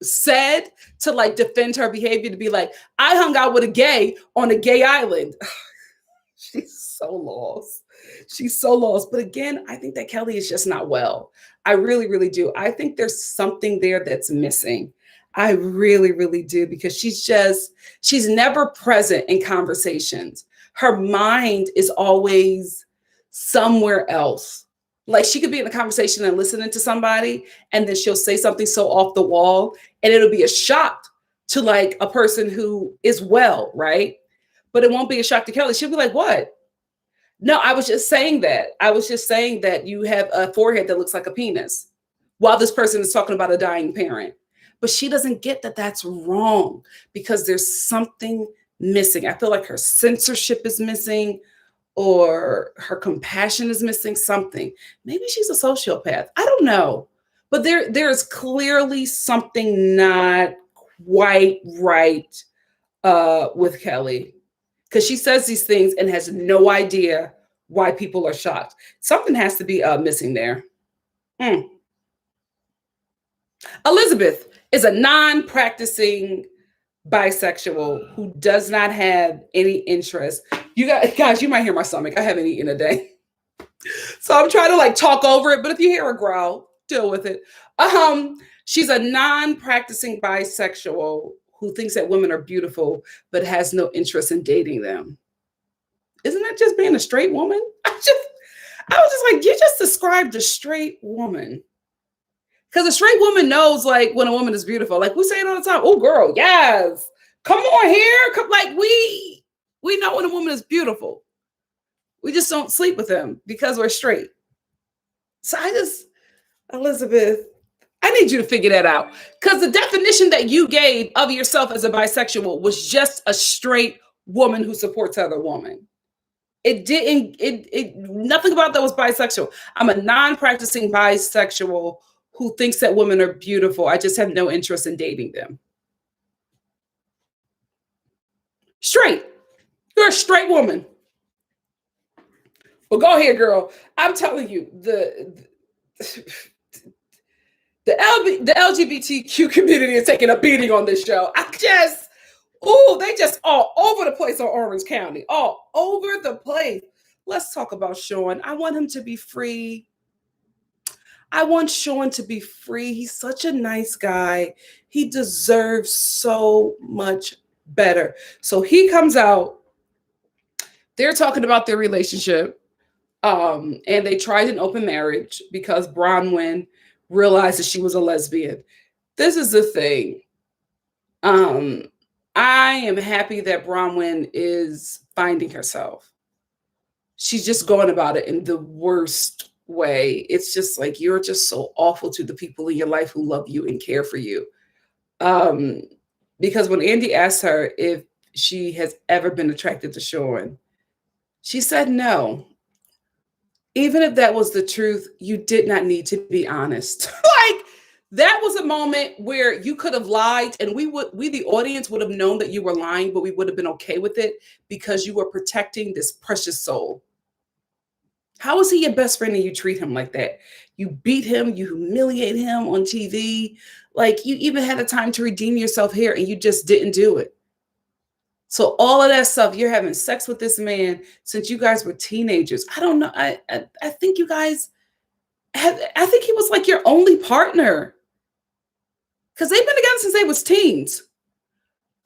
said to defend her behavior, to be like, I hung out with a gay on a gay island. She's so lost. She's so lost. But again, I think that Kelly is just not well. I really, really do. I think there's something there that's missing. I really, really do, because she's never present in conversations. Her mind is always somewhere else. Like she could be in a conversation and listening to somebody, and then she'll say something so off the wall, and it'll be a shock to like a person who is well, right? But it won't be a shock to Kelly. She'll be like, what? No, I was just saying that. I was just saying that you have a forehead that looks like a penis while this person is talking about a dying parent. But she doesn't get that that's wrong, because there's something missing. I feel like her censorship is missing, or her compassion is missing, something. Maybe she's a sociopath. I don't know. But there's clearly something not quite right with Kelly, because she says these things and has no idea why people are shocked. Something has to be missing there. Elizabeth is a non-practicing bisexual who does not have any interest. You guys, you might hear my stomach. I haven't eaten a day. So I'm trying to like talk over it, but if you hear a growl, deal with it. She's a non-practicing bisexual who thinks that women are beautiful, but has no interest in dating them. Isn't that just being a straight woman? I was just like, you just described a straight woman. Because a straight woman knows like when a woman is beautiful. Like we say it all the time. Oh, girl, yes. Come on here. Come, like we know when a woman is beautiful. We just don't sleep with them because we're straight. So Elizabeth, I need you to figure that out. Because the definition that you gave of yourself as a bisexual was just a straight woman who supports other women. Nothing about that was bisexual. I'm a non-practicing bisexual who thinks that women are beautiful. I just have no interest in dating them. Straight. You're a straight woman. Well, go ahead, girl. I'm telling you, the LGBTQ community is taking a beating on this show. They just all over the place on Orange County, all over the place. Let's talk about Sean. I want him to be free. I want Sean to be free. He's such a nice guy. He deserves so much better. So he comes out. They're talking about their relationship. And they tried an open marriage because Bronwyn realized that she was a lesbian. This is the thing. I am happy that Bronwyn is finding herself. She's just going about it in the worst way. It's just like, you're just so awful to the people in your life who love you and care for you. Because when Andy asked her if she has ever been attracted to Sean, she said no. Even if that was the truth, you did not need to be honest. Like, that was a moment where you could have lied, and we, the audience, would have known that you were lying, but we would have been okay with it because you were protecting this precious soul. How is he your best friend and you treat him like that? You beat him, you humiliate him on TV. Like, you even had a time to redeem yourself here and you just didn't do it. So all of that stuff, you're having sex with this man since you guys were teenagers. I don't know. I think you guys I think he was like your only partner. Because they've been together since they was teens.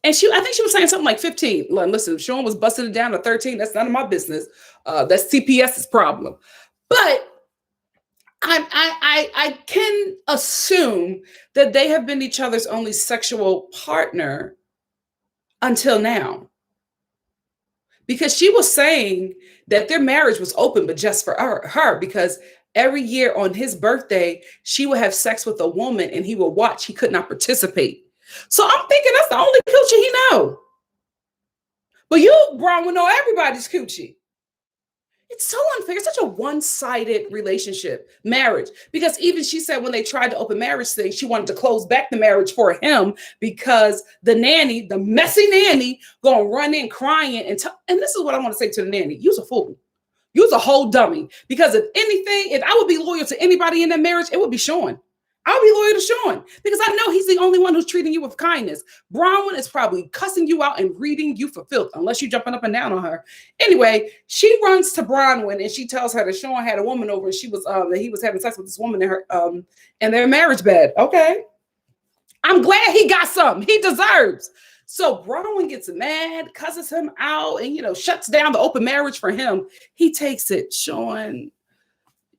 And I think she was saying something like 15. Listen, Sean was busting it down to 13. That's none of my business. That's CPS's problem. But I can assume that they have been each other's only sexual partner until now. Because she was saying that their marriage was open, but just for her, because every year on his birthday, she would have sex with a woman and he would watch. He could not participate. So I'm thinking that's the only coochie he know. But you, Brown, would know everybody's coochie. It's so unfair. It's such a one-sided relationship, marriage. Because even she said when they tried to open marriage thing, she wanted to close back the marriage for him because the nanny, the messy nanny, gonna run in crying and this is what I want to say to the nanny. You's a fool. You's a whole dummy. Because if anything, if I would be loyal to anybody in that marriage, it would be Sean. I'll be loyal to Sean because I know he's the only one who's treating you with kindness. Bronwyn is probably cussing you out and reading you for filth, unless you're jumping up and down on her. Anyway, she runs to Bronwyn and she tells her that Sean had a woman over and she was that he was having sex with this woman in her in their marriage bed. Okay. I'm glad he got some. He deserves. So Bronwyn gets mad, cusses him out, and shuts down the open marriage for him. He takes it. Sean,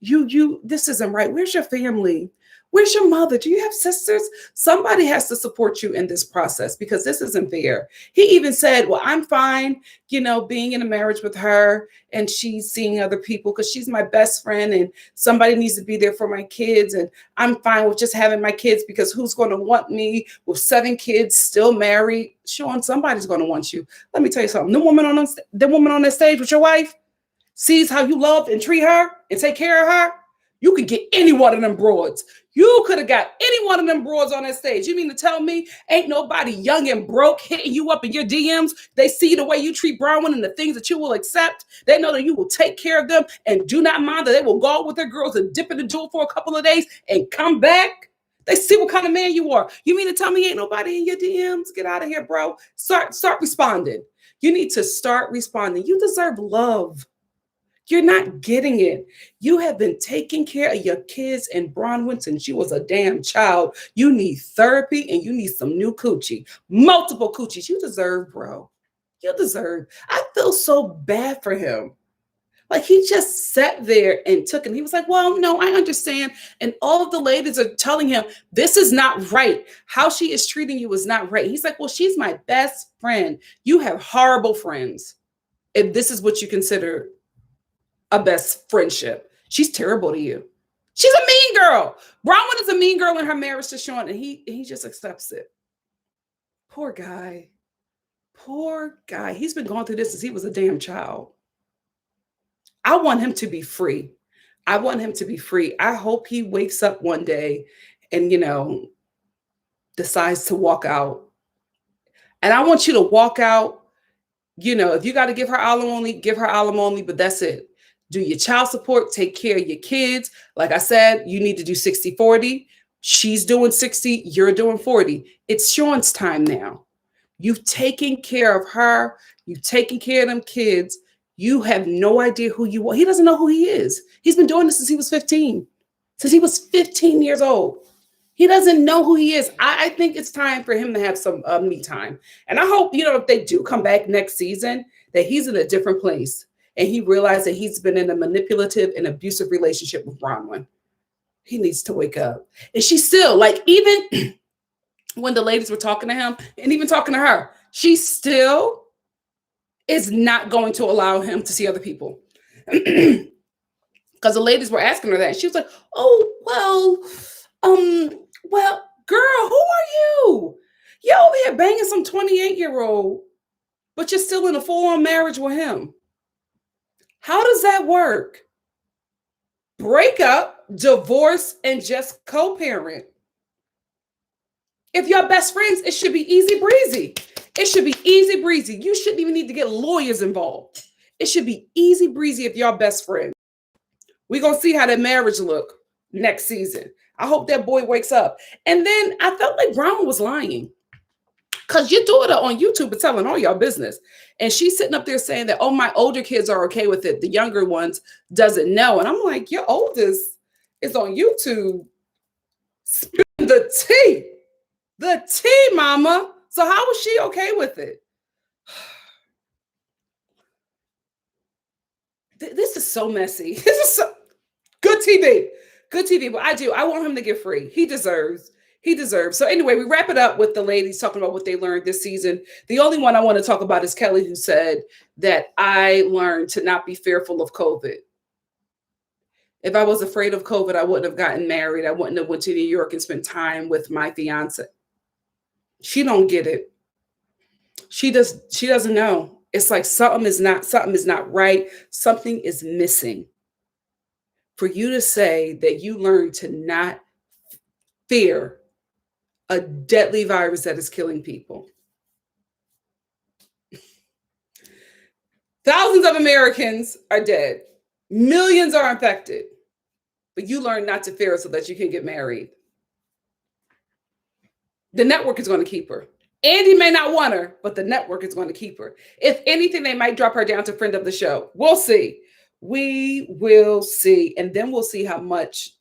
this isn't right. Where's your family? Where's your mother? Do you have sisters? Somebody has to support you in this process because this isn't fair. He even said, well, I'm fine, being in a marriage with her and she's seeing other people because she's my best friend and somebody needs to be there for my kids. And I'm fine with just having my kids because who's going to want me with 7 kids, still married? Sean, somebody's going to want you. Let me tell you something. The woman on that stage with your wife sees how you love and treat her and take care of her. You could get any one of them broads. You could have got any one of them broads on that stage. You mean to tell me ain't nobody young and broke hitting you up in your DMs? They see the way you treat Bronwyn and the things that you will accept. They know that you will take care of them and do not mind that they will go out with their girls and dip in the jewel for a couple of days and come back. They see what kind of man you are. You mean to tell me ain't nobody in your DMs? Get out of here, bro. Start responding. You need to start responding. You deserve love. You're not getting it. You have been taking care of your kids and Bronwyn since you was a damn child. You need therapy and you need some new coochie. Multiple coochies. You deserve, bro. You deserve. I feel so bad for him. Like he just sat there and took it. He was like, well, no, I understand. And all of the ladies are telling him, this is not right. How she is treating you is not right. He's like, well, she's my best friend. You have horrible friends. If this is what you consider a best friendship. She's terrible to you. She's a mean girl. Bronwyn is a mean girl in her marriage to Sean, and he just accepts it. Poor guy. Poor guy. He's been going through this since he was a damn child. I want him to be free. I want him to be free. I hope he wakes up one day and, decides to walk out. And I want you to walk out, if you got to give her alimony, give her alimony, but that's it. Do your child support, take care of your kids. Like I said, you need to do 60-40. She's doing 60, you're doing 40. It's Sean's time now. You've taken care of her. You've taken care of them kids. You have no idea who you are. He doesn't know who he is. He's been doing this since he was 15. Since he was 15 years old. He doesn't know who he is. I think it's time for him to have some me time. And I hope, if they do come back next season, that he's in a different place. And he realized that he's been in a manipulative and abusive relationship with Bronwyn. He needs to wake up. And she's still, even when the ladies were talking to him and even talking to her, she still is not going to allow him to see other people. Because the ladies were asking her that. And she was like, oh, well, girl, who are you? You're over here banging some 28-year-old, but you're still in a full-on marriage with him. How does that work? Break up, divorce, and just co-parent. If you're best friends, it should be easy breezy. It should be easy breezy. You shouldn't even need to get lawyers involved. It should be easy breezy if y'all best friends. We're going to see how that marriage look next season. I hope that boy wakes up. And then I felt like Brown was lying. Because your daughter on YouTube is telling all y'all business. And she's sitting up there saying that, my older kids are okay with it. The younger ones doesn't know. And I'm like, your oldest is on YouTube. Spilling the tea. The tea, mama. So how was she okay with it? This is so messy. This is so good TV. Good TV. But I want him to get free. He deserves. So anyway, we wrap it up with the ladies talking about what they learned this season. The only one I want to talk about is Kelly, who said that I learned to not be fearful of COVID. If I was afraid of COVID, I wouldn't have gotten married. I wouldn't have went to New York and spent time with my fiance. She don't get it. She doesn't know. It's like something is not right. Something is missing. For you to say that you learned to not fear a deadly virus that is killing people. Thousands of Americans are dead. Millions are infected. But you learn not to fear so that you can get married. The network is going to keep her. Andy may not want her, but the network is going to keep her. If anything, they might drop her down to friend of the show. We'll see. We will see. And then we'll see how much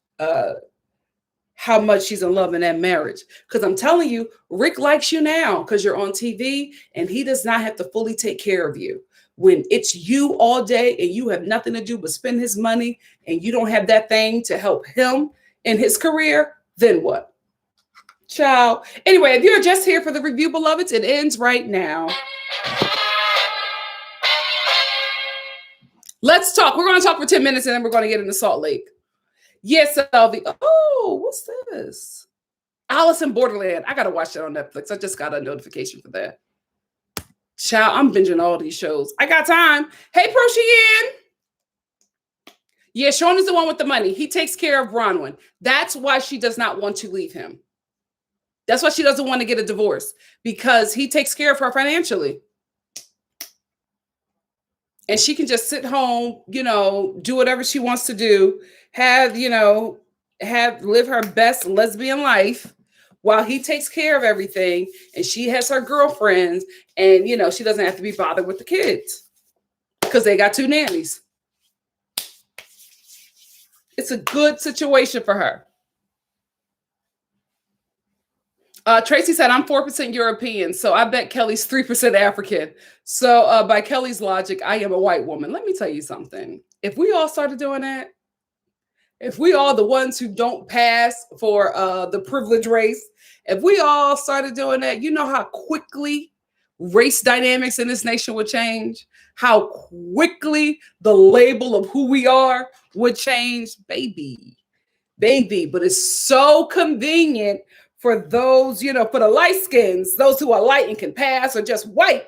she's in love in that marriage. Because I'm telling you, Rick likes you now because you're on TV, and he does not have to fully take care of you. When it's you all day and you have nothing to do but spend his money, and you don't have that thing to help him in his career, then what? Ciao. Anyway, if you're just here for the review, beloveds, it ends right now. Let's talk. We're going to talk for 10 minutes and then we're going to get into Salt Lake. Yes, Elvie. Oh, what's this? Alice in Borderland. I got to watch that on Netflix. I just got a notification for that. Child, I'm binging all these shows. I got time. Hey, Proshian. Yeah, Sean is the one with the money. He takes care of Bronwyn. That's why she does not want to leave him. That's why she doesn't want to get a divorce, because he takes care of her financially. And she can just sit home, do whatever she wants to do, live her best lesbian life while he takes care of everything. And she has her girlfriends, and, she doesn't have to be bothered with the kids because they got 2 nannies. It's a good situation for her. Tracy said, I'm 4% European, so I bet Kelly's 3% African. So by Kelly's logic, I am a white woman. Let me tell you something. If we all started doing that, if we all, the ones who don't pass for the privileged race, if we all started doing that, you know how quickly race dynamics in this nation would change? How quickly the label of who we are would change? Baby. But it's so convenient for those, for the light skins, those who are light and can pass, or just white.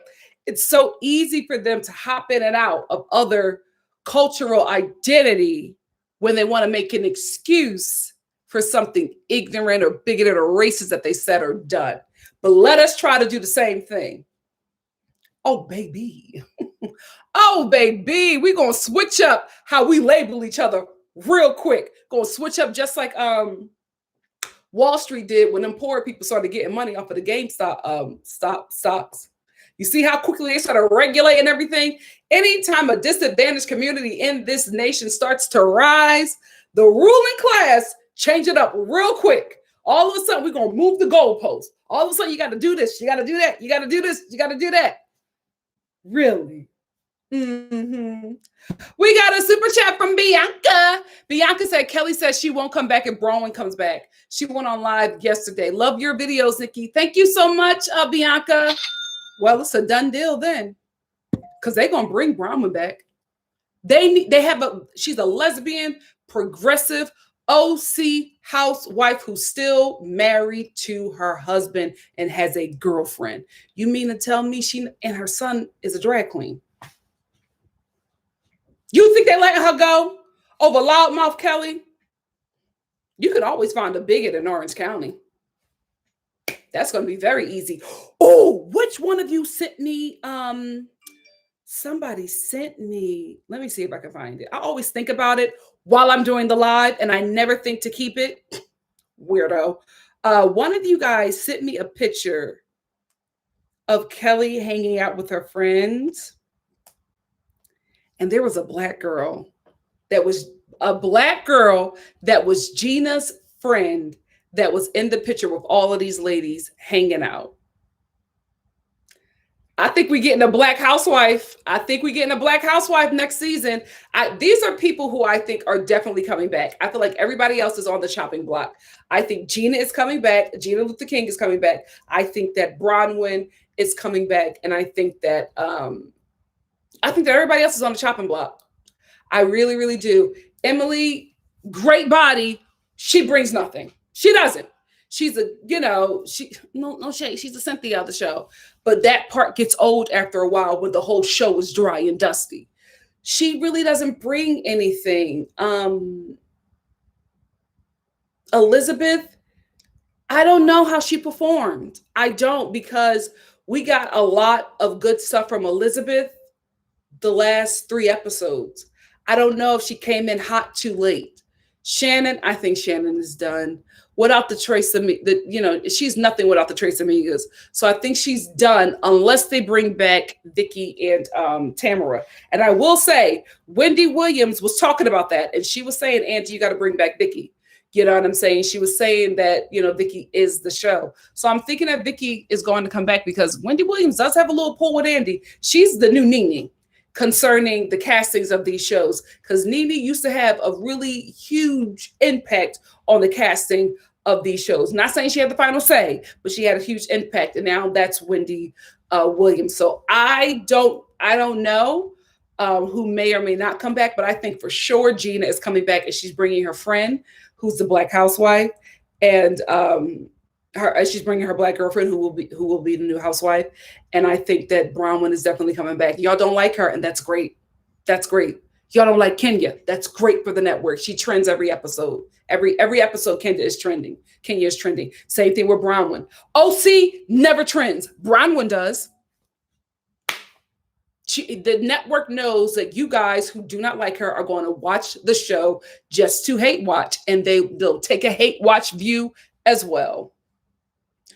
It's so easy for them to hop in and out of other cultural identity when they want to make an excuse for something ignorant or bigoted or racist that they said or done. But let us try to do the same thing. Oh, baby. Oh, baby. We're going to switch up how we label each other real quick. Going to switch up just like Wall Street did when them poor people started getting money off of the GameStop stocks. You see how quickly they started regulating everything? Anytime a disadvantaged community in this nation starts to rise, the ruling class change it up real quick. All of a sudden, we're going to move the goalposts. All of a sudden, you got to do this. You got to do that. You got to do this. You got to do that. Really? Mm-hmm. We got a super chat from Bianca. Bianca said, Kelly says she won't come back if Bronwyn comes back. She went on live yesterday. Love your videos, Nikki. Thank you so much, Bianca. Well, it's a done deal then, because they're going to bring Bronwyn back. She's a lesbian, progressive, OC housewife who's still married to her husband and has a girlfriend. You mean to tell me she and her son is a drag queen? You think they letting her go over loudmouth Kelly? You could always find a bigot in Orange County. That's going to be very easy. Oh, which one of you sent me? Somebody sent me. Let me see if I can find it. I always think about it while I'm doing the live, and I never think to keep it. Weirdo. One of you guys sent me a picture of Kelly hanging out with her friends. And there was a black girl that was Gina's friend that was in the picture with all of these ladies hanging out. I think we're getting a black housewife. Next season. These are people who I think are definitely coming back. I feel like everybody else is on the chopping block. I think Gina is coming back. Gina Luther King is coming back. I think that Bronwyn is coming back. And I think that everybody else is on the chopping block. I really, really do. Emily, great body. She brings nothing. She doesn't. She's no shade. She's a Cynthia of the show. But that part gets old after a while when the whole show is dry and dusty. She really doesn't bring anything. Elizabeth, I don't know how she performed. I don't, because we got a lot of good stuff from Elizabeth the last 3 episodes. I don't know if she came in hot too late. Shannon, I think Shannon is done. without the trace of me. She's nothing without the trace amigas. So I think she's done unless they bring back Vicki and Tamara. And I will say, Wendy Williams was talking about that, and she was saying, Auntie, you got to bring back Vicki. You know what I'm saying? She was saying that, Vicki is the show. So I'm thinking that Vicki is going to come back because Wendy Williams does have a little pull with Andy. She's the new Nene concerning the castings of these shows, because Nene used to have a really huge impact on the casting of these shows. Not saying she had the final say, but she had a huge impact. And now that's Wendy Williams. So I don't know who may or may not come back, but I think for sure Gina is coming back, and she's bringing her friend, who's the Black housewife, and she's bringing her Black girlfriend who will be the new housewife. And I think that Bronwyn is definitely coming back. Y'all don't like her, and that's great. That's great. Y'all don't like Kenya. That's great for the network. She trends every episode. Every episode, Kenya is trending. Same thing with Bronwyn. OC never trends. Bronwyn does. The network knows that you guys who do not like her are going to watch the show just to hate watch, and they'll take a hate watch view as well.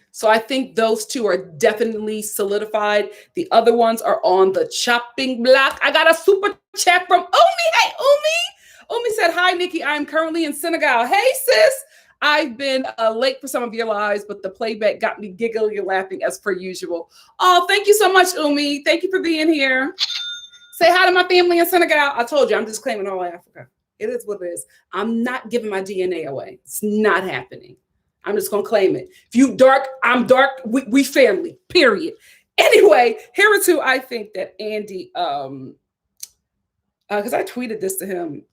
So I think those two are definitely solidified. The other ones are on the chopping block. I got a super chat from Umi. Hey, Umi. Umi said, hi, Nikki. I'm currently in Senegal. Hey, sis. I've been late for some of your lives, but the playback got me giggling and laughing as per usual. Oh, thank you so much, Umi. Thank you for being here. Say hi to my family in Senegal. I told you, I'm just claiming all Africa. It is what it is. I'm not giving my DNA away. It's not happening. I'm just going to claim it. If you dark, I'm dark. We family, period. Anyway, here are two I think that Andy, because I tweeted this to him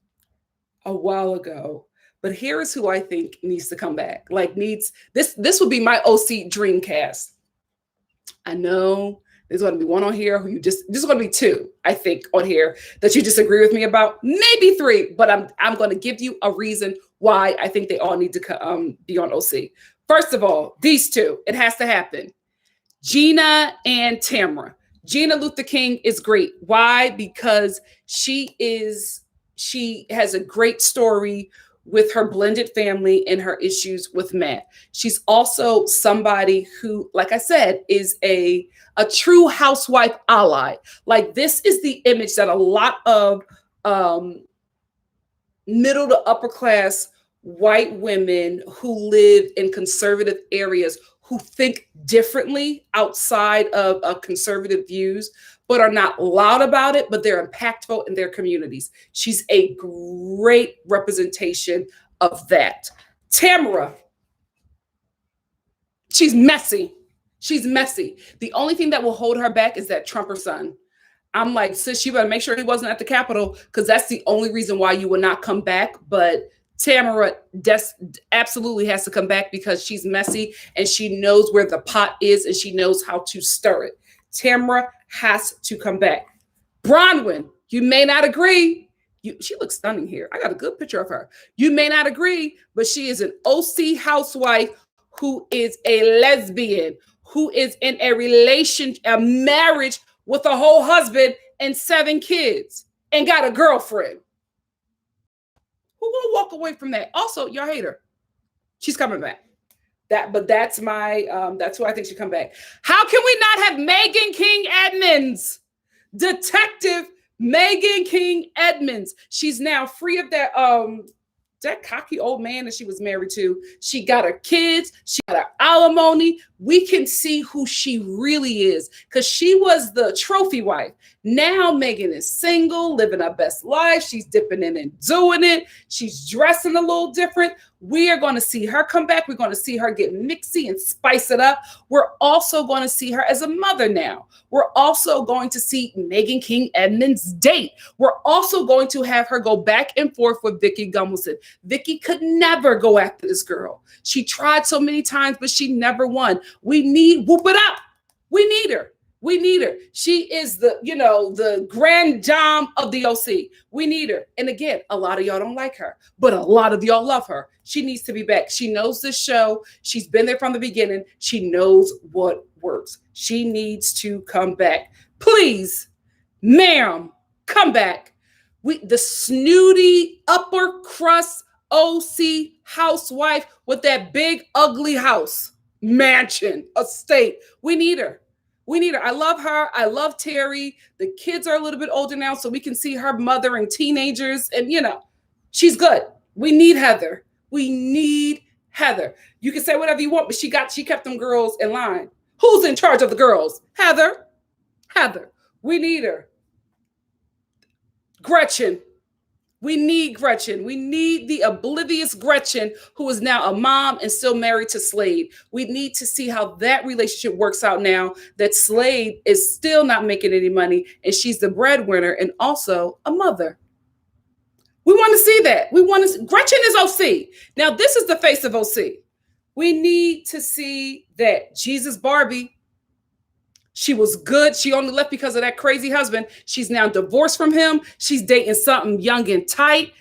a while ago. But here is who I think needs to come back. This would be my OC dream cast. I know there's going to be one on here this is going to be two, I think, on here that you disagree with me about. Maybe three, but I'm going to give you a reason why I think they all need to be on OC. First of all, these two, it has to happen. Gina and Tamara. Gina Luther King is great. Why? Because she has a great story with her blended family and her issues with Matt. She's also somebody who, like I said, is a true housewife ally. Like, this is the image that a lot of middle to upper class white women who live in conservative areas, who think differently outside of conservative views, but are not loud about it, but they're impactful in their communities. She's a great representation of that. Tamara, she's messy. She's messy. The only thing that will hold her back is that Trump, her son. I'm like, sis, you better make sure he wasn't at the Capitol, because that's the only reason why you will not come back. But Tamara absolutely has to come back, because she's messy and she knows where the pot is and she knows how to stir it. Tamara has to come back. Bronwyn, you may not agree. She looks stunning here. I got a good picture of her. You may not agree, but she is an OC housewife who is a lesbian, who is in a marriage with a whole husband and 7 kids and got a girlfriend. Who will walk away from that? Also, y'all hate her. She's coming back. That's who I think should come back. How can we not have Megan King Edmonds? Detective Megan King Edmonds. She's now free of that cocky old man that she was married to. She got her kids. She got her alimony. We can see who she really is, because she was the trophy wife. Now Megan is single, living her best life. She's dipping in and doing it. She's dressing a little different. We are going to see her come back. We're going to see her get mixy and spice it up. We're also going to see her as a mother now. We're also going to see Megan King Edmonds date. We're also going to have her go back and forth with Vicki Gunvalson. Vicki could never go after this girl. She tried so many times, but she never won. We need whoop it up. We need her. We need her. She is the grand dame of the OC. We need her. And again, a lot of y'all don't like her, but a lot of y'all love her. She needs to be back. She knows this show. She's been there from the beginning. She knows what works. She needs to come back. Please, ma'am, come back. The snooty upper crust OC housewife with that big, ugly house, mansion, estate. We need her. We need her. I love her. I love Terry. The kids are a little bit older now, so we can see her mothering teenagers. And, she's good. We need Heather. We need Heather. You can say whatever you want, but she kept them girls in line. Who's in charge of the girls? Heather. Heather. We need her. Gretchen. We need Gretchen. We need the oblivious Gretchen who is now a mom and still married to Slade. We need to see how that relationship works out now that Slade is still not making any money and she's the breadwinner and also a mother. We want to see that. Gretchen is OC. Now, this is the face of OC. We need to see that Jesus Barbie, she was good. She only left because of that crazy husband. She's now divorced from him. She's dating something young and tight.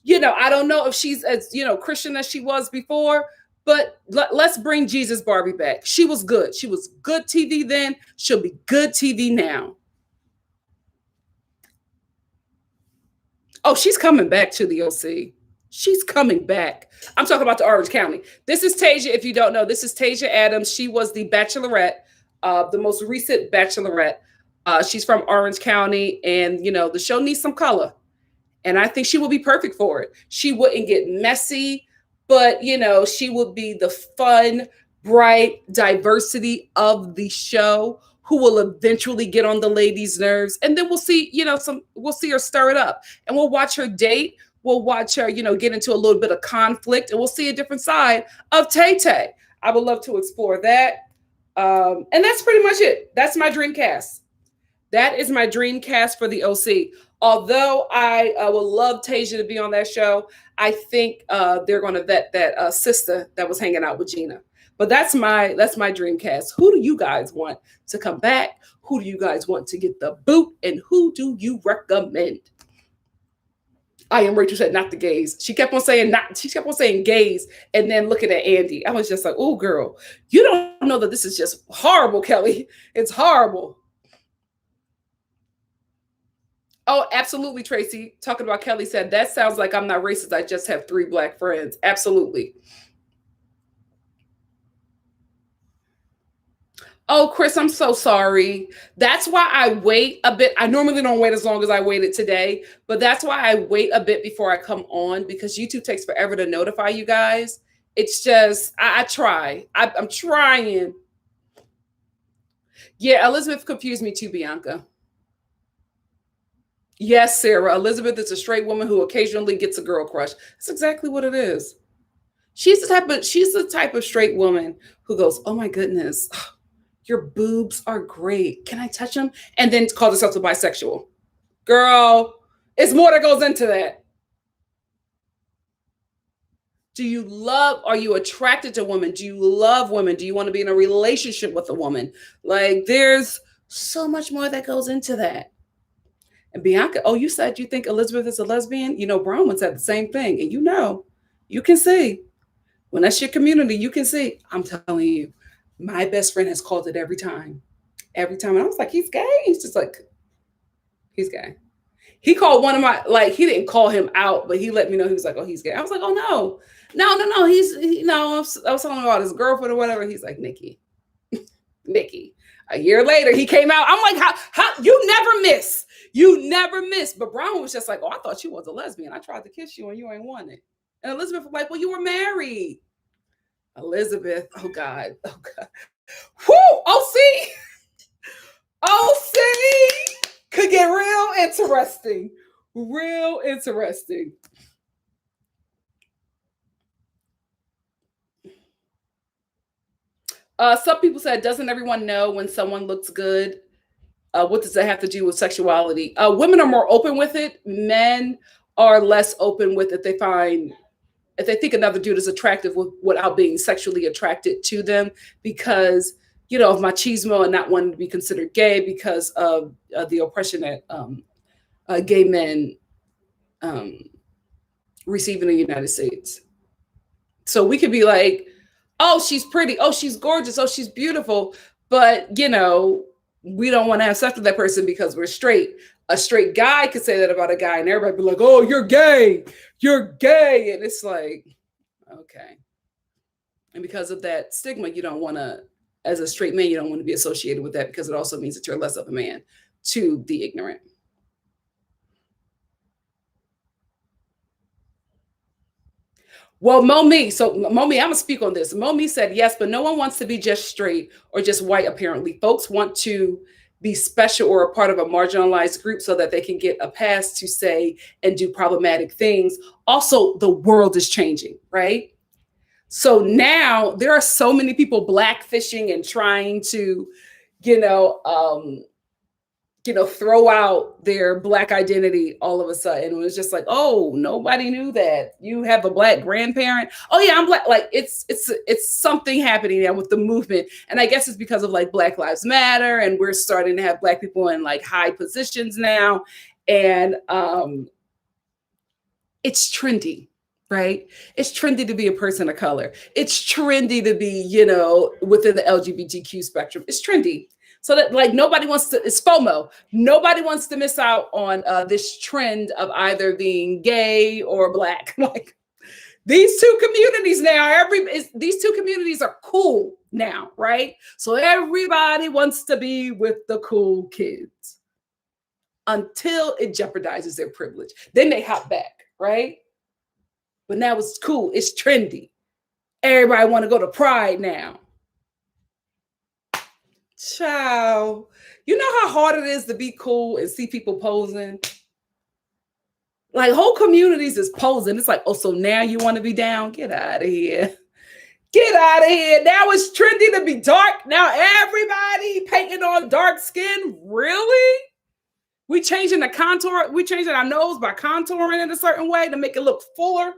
I don't know if she's as, Christian as she was before, but let's bring Jesus Barbie back. She was good. She was good TV then. She'll be good TV now. Oh, she's coming back to the OC. She's coming back. I'm talking about the Orange County. This is Tasia. If you don't know, this is Tasia Adams. She was the Bachelorette, the most recent Bachelorette. She's from Orange County, and the show needs some color, and I think she will be perfect for it. She wouldn't get messy, but she would be the fun, bright diversity of the show who will eventually get on the ladies' nerves, and then we'll see we'll see her stir it up, and we'll watch her date. We'll watch her get into a little bit of conflict, and we'll see a different side of Tay Tay. I would love to explore that. And that's pretty much it. That's my dream cast. That is my dream cast for the OC. Although I would love Tasia to be on that show, I think they're going to vet that sister that was hanging out with Gina. But that's my dream cast. Who do you guys want to come back? Who do you guys want to get the boot? And who do you recommend? I am Rachel said not the gays. She kept on saying gays and then looking at Andy. I was just like, oh girl, you don't know that this is just horrible, Kelly. It's horrible. Oh, absolutely, Tracy. Talking about Kelly said, that sounds like I'm not racist. I just have 3 Black friends. Absolutely. Oh, Chris, I'm so sorry. That's why I wait a bit. I normally don't wait as long as I waited today, but that's why I wait a bit before I come on because YouTube takes forever to notify you guys. It's just, I try. I'm trying. Yeah, Elizabeth confused me too, Bianca. Yes, Sarah. Elizabeth is a straight woman who occasionally gets a girl crush. That's exactly what it is. She's the type of straight woman who goes, oh my goodness, your boobs are great. Can I touch them? And then call herself a bisexual. Girl, it's more that goes into that. Are you attracted to women? Do you love women? Do you want to be in a relationship with a woman? Like there's so much more that goes into that. And Bianca, oh, you said you think Elizabeth is a lesbian? Bronwyn said the same thing. And you can see when that's your community, you can see, I'm telling you, my best friend has called it every time. Every time. And I was like, he's gay. He's just like, he's gay. He called one of my, he didn't call him out, but he let me know. He was like, oh, he's gay. I was like, oh, no. I was talking about his girlfriend or whatever. He's like, Nikki. A year later, he came out. I'm like, how you never miss. You never miss. But Brown was just like, oh, I thought you was a lesbian. I tried to kiss you and you ain't want it. And Elizabeth was like, well, you were married. Elizabeth, oh God. Whoo, OC could get real interesting. Some people said, doesn't everyone know when someone looks good? What does that have to do with sexuality? Women are more open with it. Men are less open with it. If they think another dude is attractive without being sexually attracted to them because, of machismo and not wanting to be considered gay because of the oppression that gay men receive in the United States. So we could be like, oh, she's pretty. Oh, she's gorgeous. Oh, she's beautiful. But, we don't want to have sex with that person because we're straight. A straight guy could say that about a guy and everybody be like, oh, you're gay. You're gay. And it's like, okay. And because of that stigma, you don't want to, as a straight man, you don't want to be associated with that because it also means that you're less of a man to the ignorant. Well, Momi, so Momi, I'm gonna speak on this. Momi said yes, but no one wants to be just straight or just white, apparently. Folks want to be special or a part of a marginalized group so that they can get a pass to say and do problematic things. Also, the world is changing, right? So now there are so many people blackfishing and trying to, you know, throw out their Black identity all of a sudden. It was just like, oh, nobody knew that. You have a Black grandparent. Oh yeah, I'm Black. Like it's something happening now with the movement. And I guess it's because of like Black Lives Matter, and we're starting to have Black people in like high positions now. And it's trendy, right? It's trendy to be a person of color. It's trendy to be, within the LGBTQ spectrum. It's trendy. So that like nobody wants to, it's FOMO. Nobody wants to miss out on this trend of either being gay or Black. Like these two communities now, these two communities are cool now, right? So everybody wants to be with the cool kids until it jeopardizes their privilege. Then they hop back, right? But now it's cool. It's trendy. Everybody want to go to Pride now. Ciao. You know how hard it is to be cool and see people posing? Like whole communities is posing. It's like, oh, so now you want to be down? Get out of here. Get out of here. Now it's trendy to be dark. Now everybody painting on dark skin. Really? We changing the contour. We changing our nose by contouring it a certain way to make it look fuller.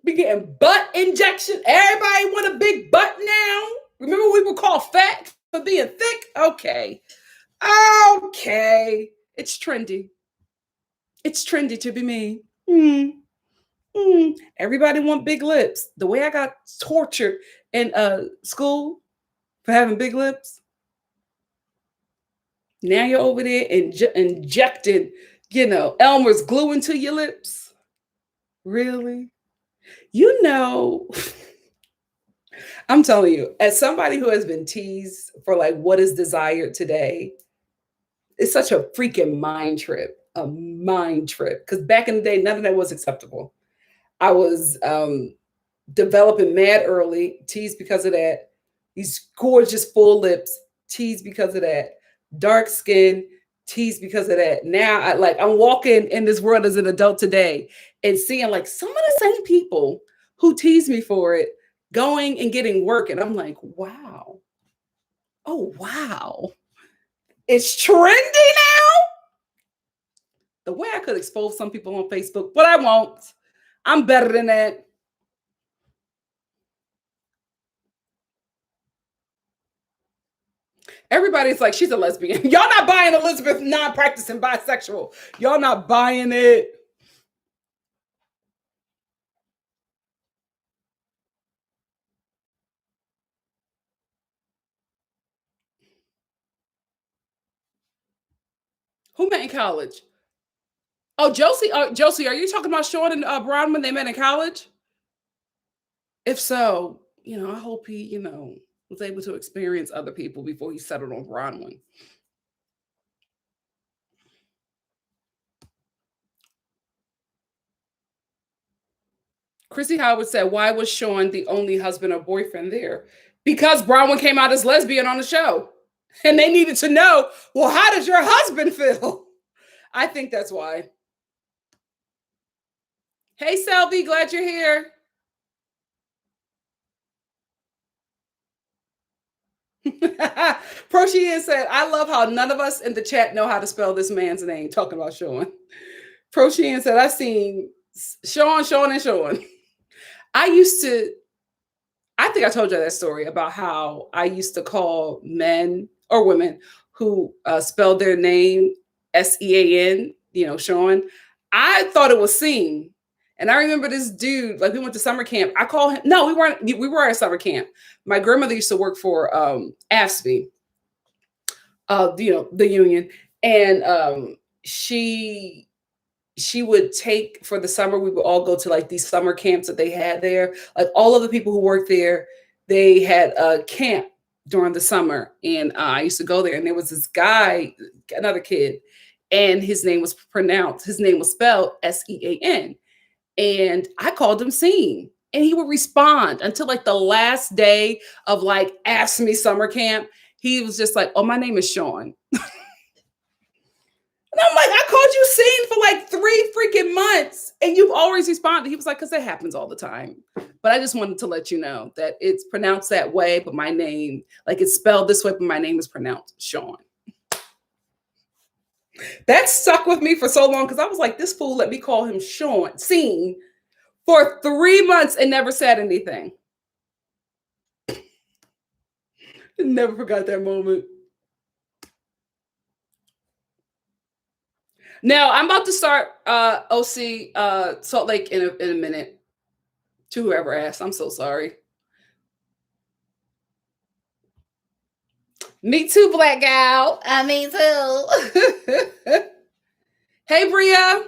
We getting butt injection. Everybody want a big butt now. Remember we were called fat for being thick? Okay. It's trendy. It's trendy to be me. Everybody want big lips. The way I got tortured in school for having big lips. Now you're over there injecting, Elmer's glue into your lips. Really? I'm telling you, as somebody who has been teased for like what is desired today, it's such a freaking mind trip, Because back in the day, none of that was acceptable. I was developing mad early, teased because of that. These gorgeous full lips, teased because of that. Dark skin, teased because of that. Now I'm walking in this world as an adult today and seeing like some of the same people who teased me for it going and getting work. And I'm like, wow. Oh, wow. It's trendy now. The way I could expose some people on Facebook, but I won't. I'm better than that. Everybody's like, she's a lesbian. Y'all not buying Elizabeth non-practicing bisexual. Y'all not buying it. Who met in college? Oh, Josie, are you talking about Sean and Brown when they met in college? If so, I hope he, was able to experience other people before he settled on Bronwyn. Chrissy Howard said, why was Sean the only husband or boyfriend there? Because Bronwyn came out as lesbian on the show. And they needed to know, well, how does your husband feel? I think that's why. Hey, Selby, glad you're here. Proshian said, I love how none of us in the chat know how to spell this man's name, talking about Sean. Proshian said, I've seen Sean, and Sean. I think I told you that story about how I used to call men or women who spelled their name Sean, Sean. I thought it was seen. And I remember this dude, like we went to summer camp. We were at summer camp. My grandmother used to work for AFSCME. the union. And she would take, for the summer, we would all go to like these summer camps that they had there. Like all of the people who worked there, they had a camp during the summer. And I used to go there, and there was this guy, another kid, and his name was spelled Sean. And I called him Scene. And he would respond until like the last day of like Ask Me Summer Camp. He was just like, oh, my name is Sean. And I'm like, I called you Scene for like 3 freaking months, and you've always responded. He was like, because it happens all the time. But I just wanted to let you know that it's pronounced that way, but my name, like it's spelled this way, but my name is pronounced Sean. That stuck with me for so long, because I was like, this fool let me call him Scene for 3 months and never said anything. Never forgot that moment. Now, I'm about to start OC Salt Lake in a minute. To whoever asked, I'm so sorry. Me too, black gal. Me too. Hey, Bria.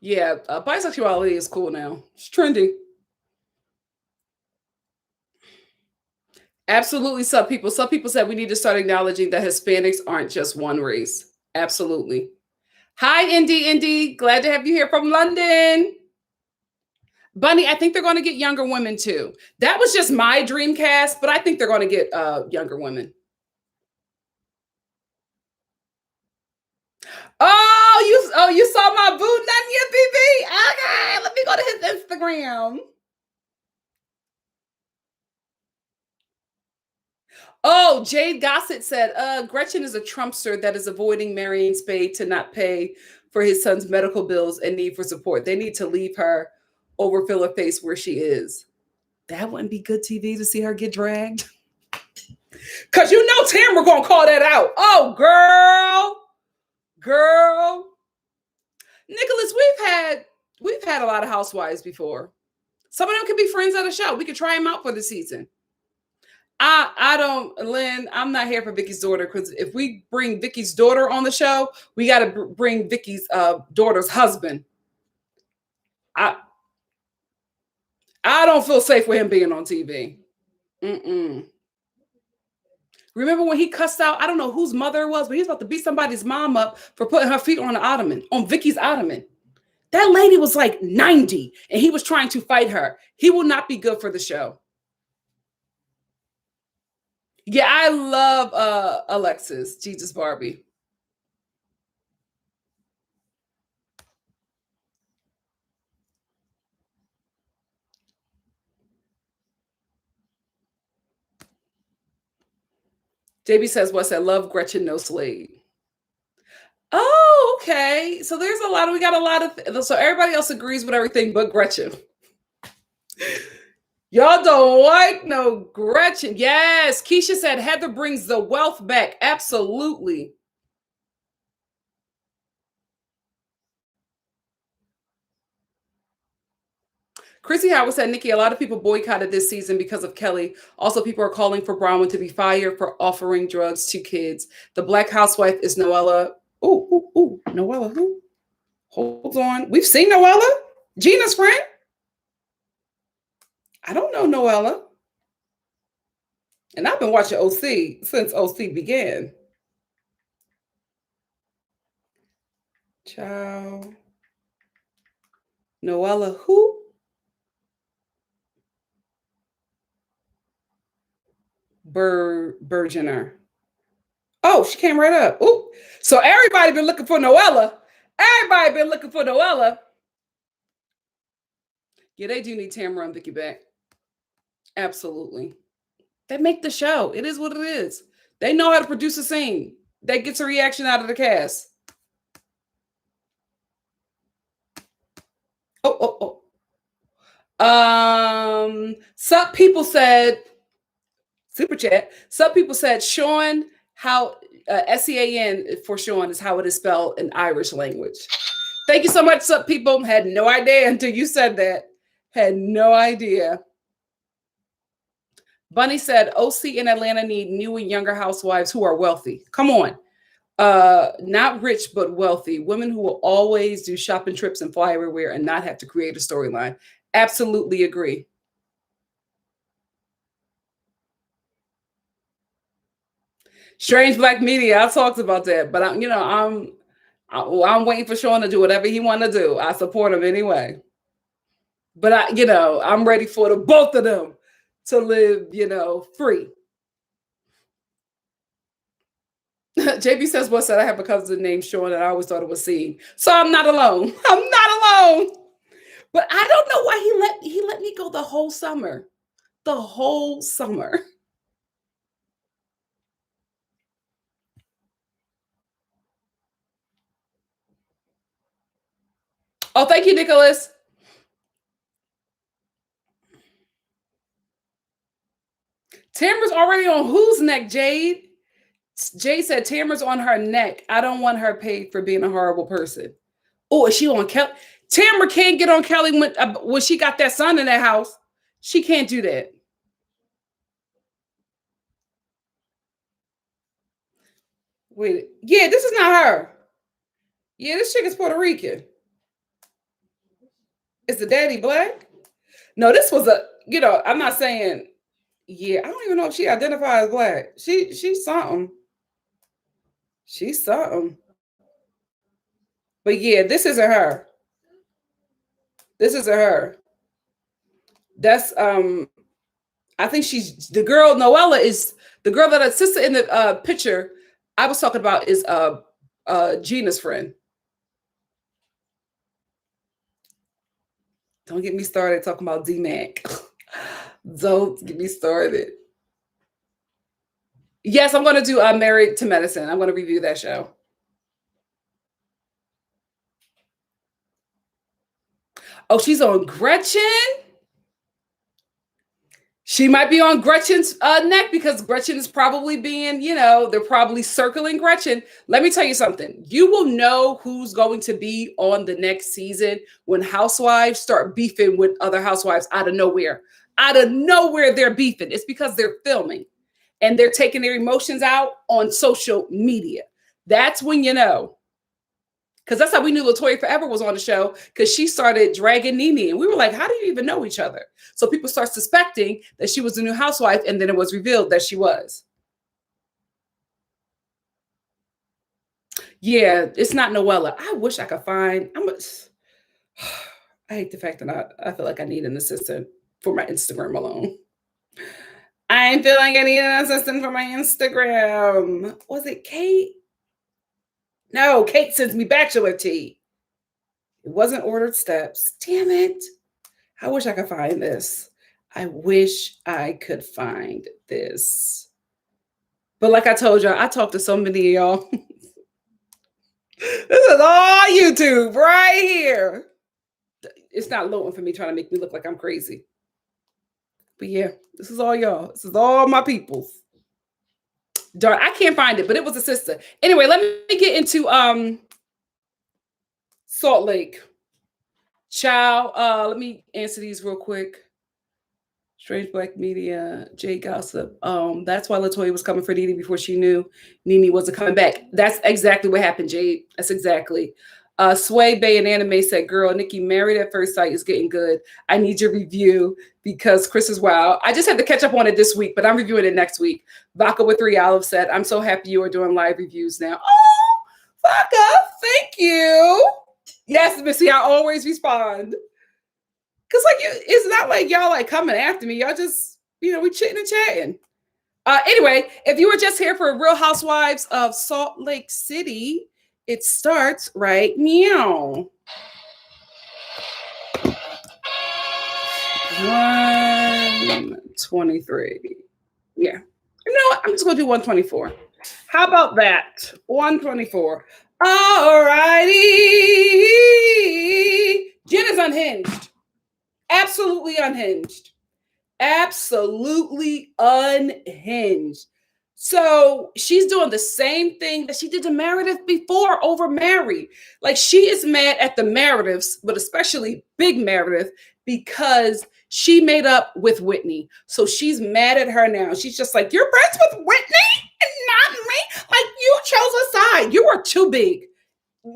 Yeah, bisexuality is cool now. It's trendy. Absolutely. Some people said we need to start acknowledging that Hispanics aren't just one race. Absolutely. Hi, Indy. Glad to have you here from London. Bunny, I think they're going to get younger women too. That was just my dream cast, but I think they're going to get younger women. Oh, you saw my boo Nanya BB? Okay, let me go to his Instagram. Oh, Jade Gossett said, Gretchen is a Trumpster that is avoiding marrying Spade to not pay for his son's medical bills and need for support. They need to leave her over fill her face where she is. That wouldn't be good TV to see her get dragged. Because you know Tamara going to call that out. Oh, girl. Nicholas, we've had a lot of housewives before. Some of them could be friends of the show. We could try them out for the season. I don't, Lynn, I'm not here for Vicky's daughter, because if we bring Vicky's daughter on the show, we got to bring Vicky's daughter's husband. I don't feel safe with him being on TV. Remember when he cussed out, I don't know whose mother it was, but he was about to beat somebody's mom up for putting her feet on the ottoman, on Vicky's ottoman. That lady was like 90, and he was trying to fight her. He will not be good for the show. Yeah, I love Alexis, Jesus Barbie. JB says, what's that? Love Gretchen, no Slade. Oh, okay. So there's a lot. We got a lot of. So everybody else agrees with everything but Gretchen. Y'all don't like no Gretchen. Yes. Keisha said Heather brings the wealth back. Absolutely. Chrissy Howard said, Nikki, a lot of people boycotted this season because of Kelly. Also, people are calling for Bronwyn to be fired for offering drugs to kids. The Black housewife is Noella. Ooh. Noella who? Hold on. We've seen Noella? Gina's friend? I don't know Noella. And I've been watching OC since OC began. Ciao. Noella who? Bergener. Oh, she came right up. Ooh. So everybody been looking for Noella. Yeah, they do need Tamara and Vicky back. Absolutely. They make the show. It is what it is. They know how to produce a scene that gets a reaction out of the cast. Some people said, super chat, some people said Sean, how SEAN for Sean is how it is spelled in Irish language. Thank you so much, some people. Had no idea until you said that. Had no idea. Bunny said OC in Atlanta need new and younger housewives who are wealthy. Come on. Not rich, but wealthy. Women who will always do shopping trips and fly everywhere and not have to create a storyline. Absolutely agree. Strange Black Media. I talked about that, but I'm waiting for Sean to do whatever he want to do. I support him anyway. But I'm ready for the both of them to live, free. JB says, "What's that? I have a cousin named Sean, and I always thought it was C. So I'm not alone. I'm not alone. But I don't know why he let me go the whole summer. The whole summer." Oh, thank you, Nicholas. Tamara's already on whose neck, Jade? Jade said Tamara's on her neck. I don't want her paid for being a horrible person. Oh, is she on Kelly? Tamara can't get on Kelly when she got that son in that house. She can't do that. Wait, yeah, this is not her. Yeah, this chick is Puerto Rican. Is the daddy black? No, this was I'm not saying, yeah, I don't even know if she identifies as black. She's something. She's something. But yeah, this isn't her. This isn't her. That's I think she's the girl. Noella is the girl that her sister in the picture I was talking about is Gina's friend. Don't get me started talking about D-Mac. Don't get me started. Yes, I'm going to do Married to Medicine. I'm going to review that show. Oh, she's on Gretchen? She might be on Gretchen's neck because Gretchen is probably being, they're probably circling Gretchen. Let me tell you something. You will know who's going to be on the next season when housewives start beefing with other housewives out of nowhere. Out of nowhere, they're beefing. It's because they're filming and they're taking their emotions out on social media. That's when you know. Because that's how we knew LaToya Forever was on the show, because she started dragging Nene. And we were like, how do you even know each other? So people start suspecting that she was the new housewife, and then it was revealed that she was. Yeah, it's not Noella. I wish I could find, I hate the fact that I feel like I need an assistant for my Instagram alone. I feel like I need an assistant for my Instagram. Was it Kate? No, Kate sends me bachelor tea. It wasn't Ordered Steps. Damn it. I wish I could find this. I wish I could find this. But like I told y'all, I talked to so many of y'all. This is all YouTube right here. It's not loading for me trying to make me look like I'm crazy. But yeah, this is all y'all. This is all my peoples. Darn, I can't find it, but it was a sister. Anyway, let me get into Salt Lake. Ciao. Let me answer these real quick. Strange Black Media, Jay Gossip. That's why LaToya was coming for Nene before she knew Nene wasn't coming back. That's exactly what happened, Jade. That's exactly. Sway Bay and Anime said, girl, Nikki, Married at First Sight is getting good. I need your review because Chris is wild. I just had to catch up on it this week, but I'm reviewing it next week. Vodka with 3 Olives said, I'm so happy you are doing live reviews now. Oh, Vodka, thank you. Yes, Missy, I always respond. Because it's not like y'all like coming after me. Y'all just, we chitting and chatting. Anyway, if you were just here for Real Housewives of Salt Lake City, it starts right now. 123. Yeah. You know what? I'm just going to do 124. How about that? 124. All righty. Jenn is unhinged. Absolutely unhinged. Absolutely unhinged. So she's doing the same thing that she did to Meredith before over Mary. Like, she is mad at the Merediths, but especially Big Meredith, because she made up with Whitney. So she's mad at her now. She's just like, you're friends with Whitney and not me? Like, you chose a side. You are too big.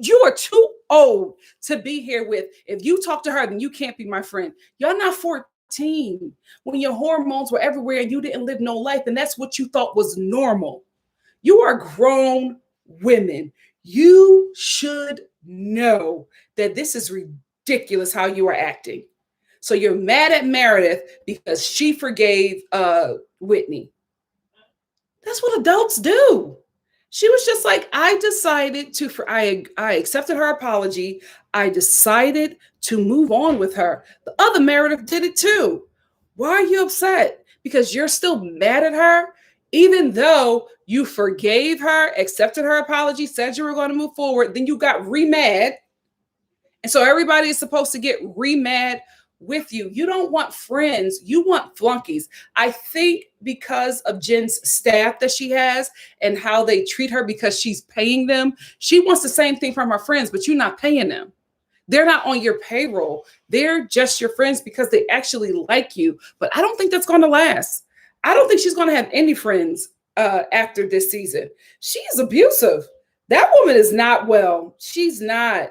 You are too old to be here with. If you talk to her, then you can't be my friend. Y'all not 14 when your hormones were everywhere and you didn't live no life, and that's what you thought was normal. You are grown women. You should know that this is ridiculous how you are acting. So you're mad at Meredith because she forgave Whitney. That's what adults do. She was just like, I decided to, I accepted her apology. I decided to move on with her. The other Meredith did it too. Why are you upset? Because you're still mad at her, even though you forgave her, accepted her apology, said you were going to move forward, then you got re-mad. And so everybody is supposed to get re-mad with you. You don't want friends, you want flunkies. I think because of Jenn's staff that she has and how they treat her because she's paying them, she wants the same thing from her friends, but you're not paying them. They're not on your payroll. They're just your friends because they actually like you. But I don't think that's going to last. I don't think she's going to have any friends after this season. She is abusive. That woman is not well. She's not.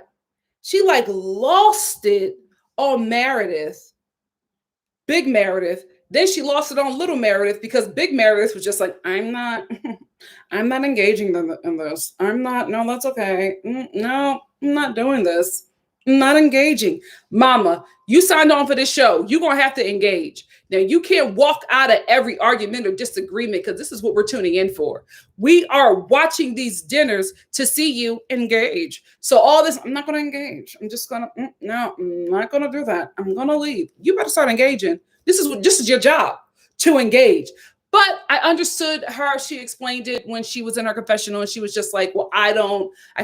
She like lost it on Meredith, Big Meredith. Then she lost it on Little Meredith because Big Meredith was just like, I'm not engaging in this. No, that's okay. No, I'm not doing this. I'm not engaging. Mama, you signed on for this show. You're going to have to engage. Now, you can't walk out of every argument or disagreement because this is what we're tuning in for. We are watching these dinners to see you engage. So all this, I'm not going to engage. I'm just going to, no, I'm not going to do that. I'm going to leave. You better start engaging. This is your job, to engage. But I understood her. She explained it when she was in her confessional, and she was just like, well, I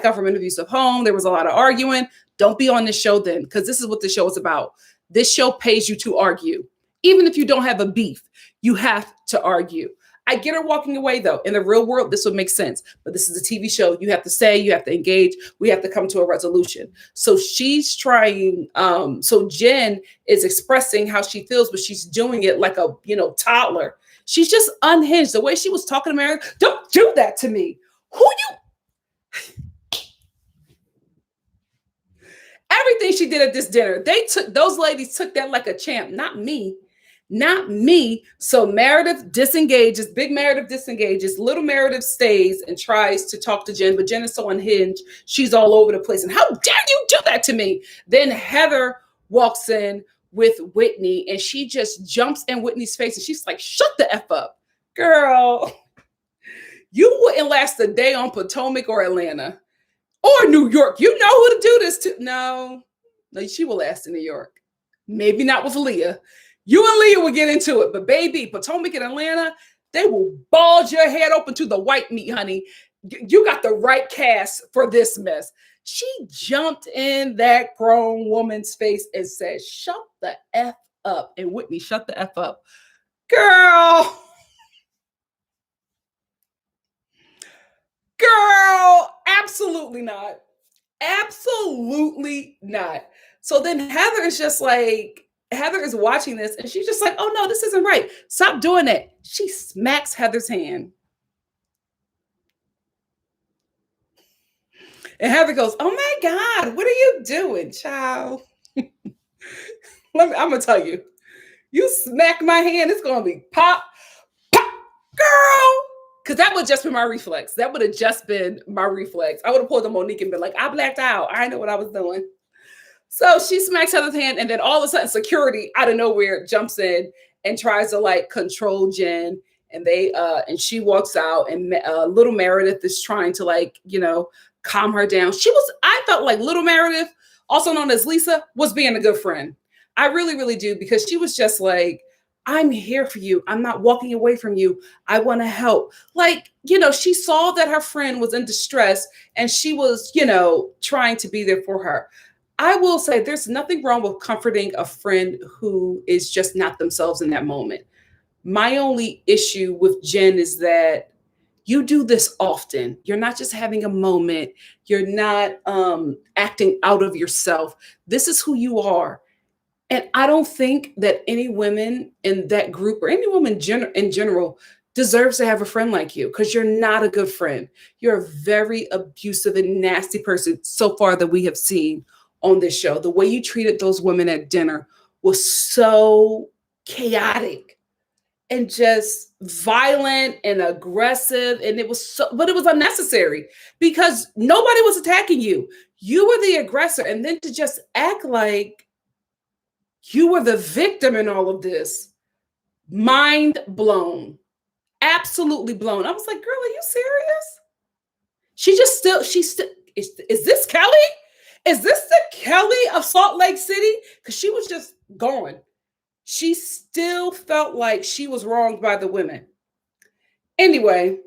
come from an abusive home. There was a lot of arguing. Don't be on this show then, because this is what the show is about. This show pays you to argue. Even if you don't have a beef, you have to argue. I get her walking away, though. In the real world, this would make sense. But this is a TV show. You have to say, you have to engage. We have to come to a resolution. So she's trying. So Jenn is expressing how she feels, but she's doing it like a toddler. She's just unhinged. The way she was talking to Mary, don't do that to me. Who you? Everything she did at this dinner, those ladies took that like a champ. Not me. Not me. So Meredith disengages, Big Meredith disengages, Little Meredith stays and tries to talk to Jenn, but Jenn is so unhinged, she's all over the place. And how dare you do that to me? Then Heather walks in with Whitney and she just jumps in Whitney's face and she's like, shut the F up. Girl, you wouldn't last a day on Potomac or Atlanta or New York. You know who to do this to. No, she will last in New York. Maybe not with Leah. You and Leah will get into it, but baby, Potomac and Atlanta, they will bulge your head open to the white meat, honey. You got the right cast for this mess. She jumped in that grown woman's face and said, shut the F up. And Whitney, shut the F up. Girl, absolutely not. Absolutely not. So then Heather is just like, Heather is watching this and she's just like, oh no, this isn't right. Stop doing that. She smacks Heather's hand. And Heather goes, oh my God, what are you doing, child? I'm going to tell you, you smack my hand, it's going to be pop, pop, girl. Because that would have just been my reflex. That would have just been my reflex. I would have pulled the Monique and been like, I blacked out. I know what I was doing. So she smacks Heather's hand, and then all of a sudden, security out of nowhere jumps in and tries to like control Jenn. And and she walks out, and Little Meredith is trying to like calm her down. I felt like Little Meredith, also known as Lisa, was being a good friend. I really, really do, because she was just like, I'm here for you. I'm not walking away from you. I want to help. Like, she saw that her friend was in distress, and she was, trying to be there for her. I will say there's nothing wrong with comforting a friend who is just not themselves in that moment. My only issue with Jenn is that you do this often. You're not just having a moment. You're not acting out of yourself. This is who you are. And I don't think that any women in that group or any woman in general deserves to have a friend like you, because you're not a good friend. You're a very abusive and nasty person so far that we have seen on this show. The way you treated those women at dinner was so chaotic and just violent and aggressive. And it was so, but it was unnecessary because nobody was attacking you. You were the aggressor. And then to just act like you were the victim in all of this, mind blown, absolutely blown. I was like, girl, are you serious? Is this Kelly? Is this the Kelly of Salt Lake City? Because she was just gone. She still felt like she was wronged by the women. Anyway,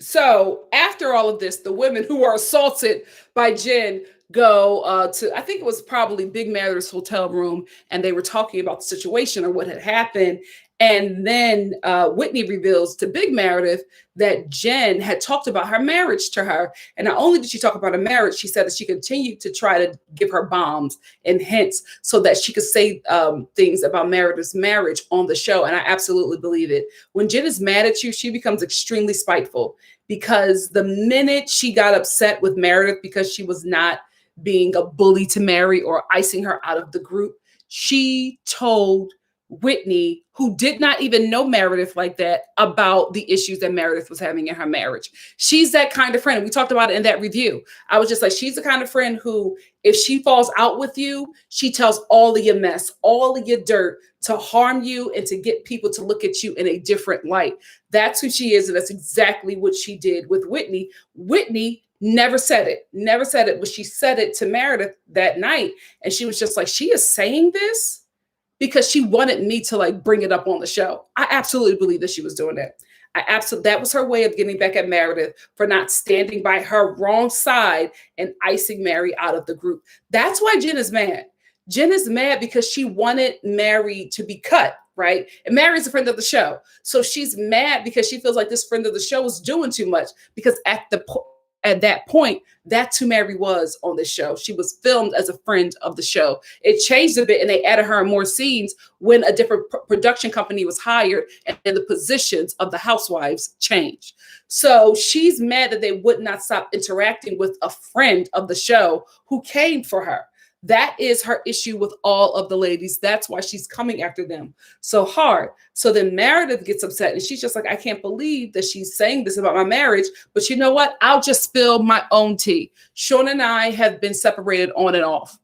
so after all of this, the women who are assaulted by Jenn go to, I think it was probably Big Mother's hotel room, and they were talking about the situation or what had happened. And then Whitney reveals to Big Meredith that Jenn had talked about her marriage to her. And not only did she talk about a marriage, she said that she continued to try to give her bombs and hints so that she could say things about Meredith's marriage on the show. And I absolutely believe it. When Jenn is mad at you, she becomes extremely spiteful, because the minute she got upset with Meredith because she was not being a bully to Mary or icing her out of the group, she told Whitney, who did not even know Meredith like that, about the issues that Meredith was having in her marriage. She's that kind of friend. We talked about it in that review. I was just like, she's the kind of friend who, if she falls out with you, she tells all of your mess, all of your dirt, to harm you and to get people to look at you in a different light. That's who she is. And that's exactly what she did with Whitney. Whitney never said it, but she said it to Meredith that night. And she was just like, she is saying this because she wanted me to like bring it up on the show. I absolutely believe that she was doing that. That was her way of getting back at Meredith for not standing by her wrong side and icing Mary out of the group. That's why Jenn is mad. Jenn is mad because she wanted Mary to be cut, right? And Mary's a friend of the show. So she's mad because she feels like this friend of the show is doing too much, because at that point, that's who Mary was on the show. She was filmed as a friend of the show. It changed a bit, and they added her in more scenes when a different production company was hired and the positions of the housewives changed. So she's mad that they would not stop interacting with a friend of the show who came for her. That is her issue with all of the ladies. That's why she's coming after them so hard. So then Meredith gets upset, and she's just like, I can't believe that she's saying this about my marriage. But you know what? I'll just spill my own tea. Sean and I have been separated on and off,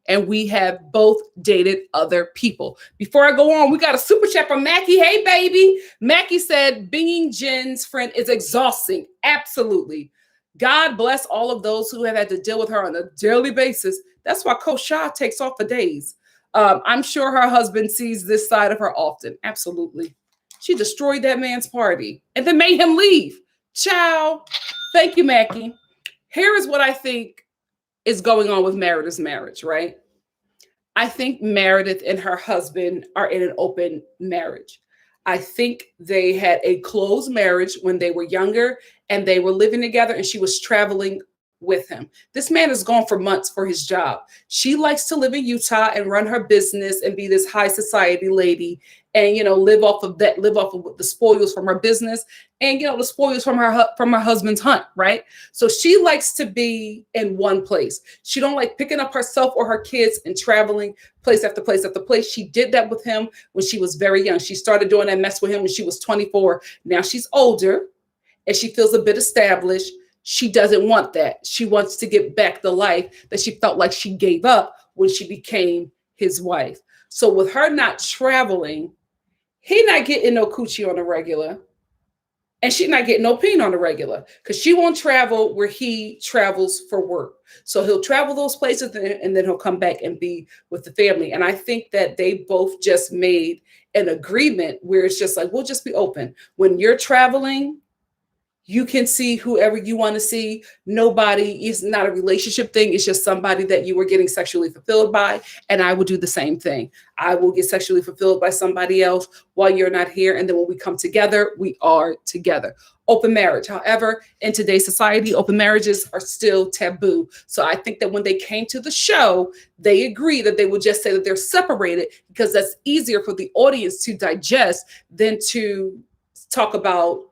and we have both dated other people. Before I go on, we got a super chat from Mackie. Hey, baby. Mackie said, being Jenn's friend is exhausting. Absolutely. God bless all of those who have had to deal with her on a daily basis. That's why Coach Shaw takes off for days. I'm sure her husband sees this side of her often. Absolutely. She destroyed that man's party and then made him leave. Ciao. Thank you, Mackie. Here is what I think is going on with Meredith's marriage, right? I think Meredith and her husband are in an open marriage. I think they had a closed marriage when they were younger and they were living together, and she was traveling with him. This man is gone for months for his job. She likes to live in Utah and run her business and be this high society lady and, you know, live off of the spoils from her business and, you know, the spoils from her husband's hunt, right? So she likes to be in one place. She don't like picking up herself or her kids and traveling place after place after place. She did that with him when she was very young. She started doing that mess with him when she was 24. Now she's older and she feels a bit established. She doesn't want that. She wants to get back the life that she felt like she gave up when she became his wife. So with her not traveling, he not getting no coochie on the regular, and she not getting no peen on the regular, because she won't travel where he travels for work. So he'll travel those places and then he'll come back and be with the family. And I think that they both just made an agreement where it's just like, we'll just be open. When you're traveling, you can see whoever you want to see. Nobody is not a relationship thing. It's just somebody that you were getting sexually fulfilled by. And I will do the same thing. I will get sexually fulfilled by somebody else while you're not here. And then when we come together, we are together. open marriage. However, in today's society, open marriages are still taboo. So I think that when they came to the show, they agreed that they would just say that they're separated because that's easier for the audience to digest than to talk about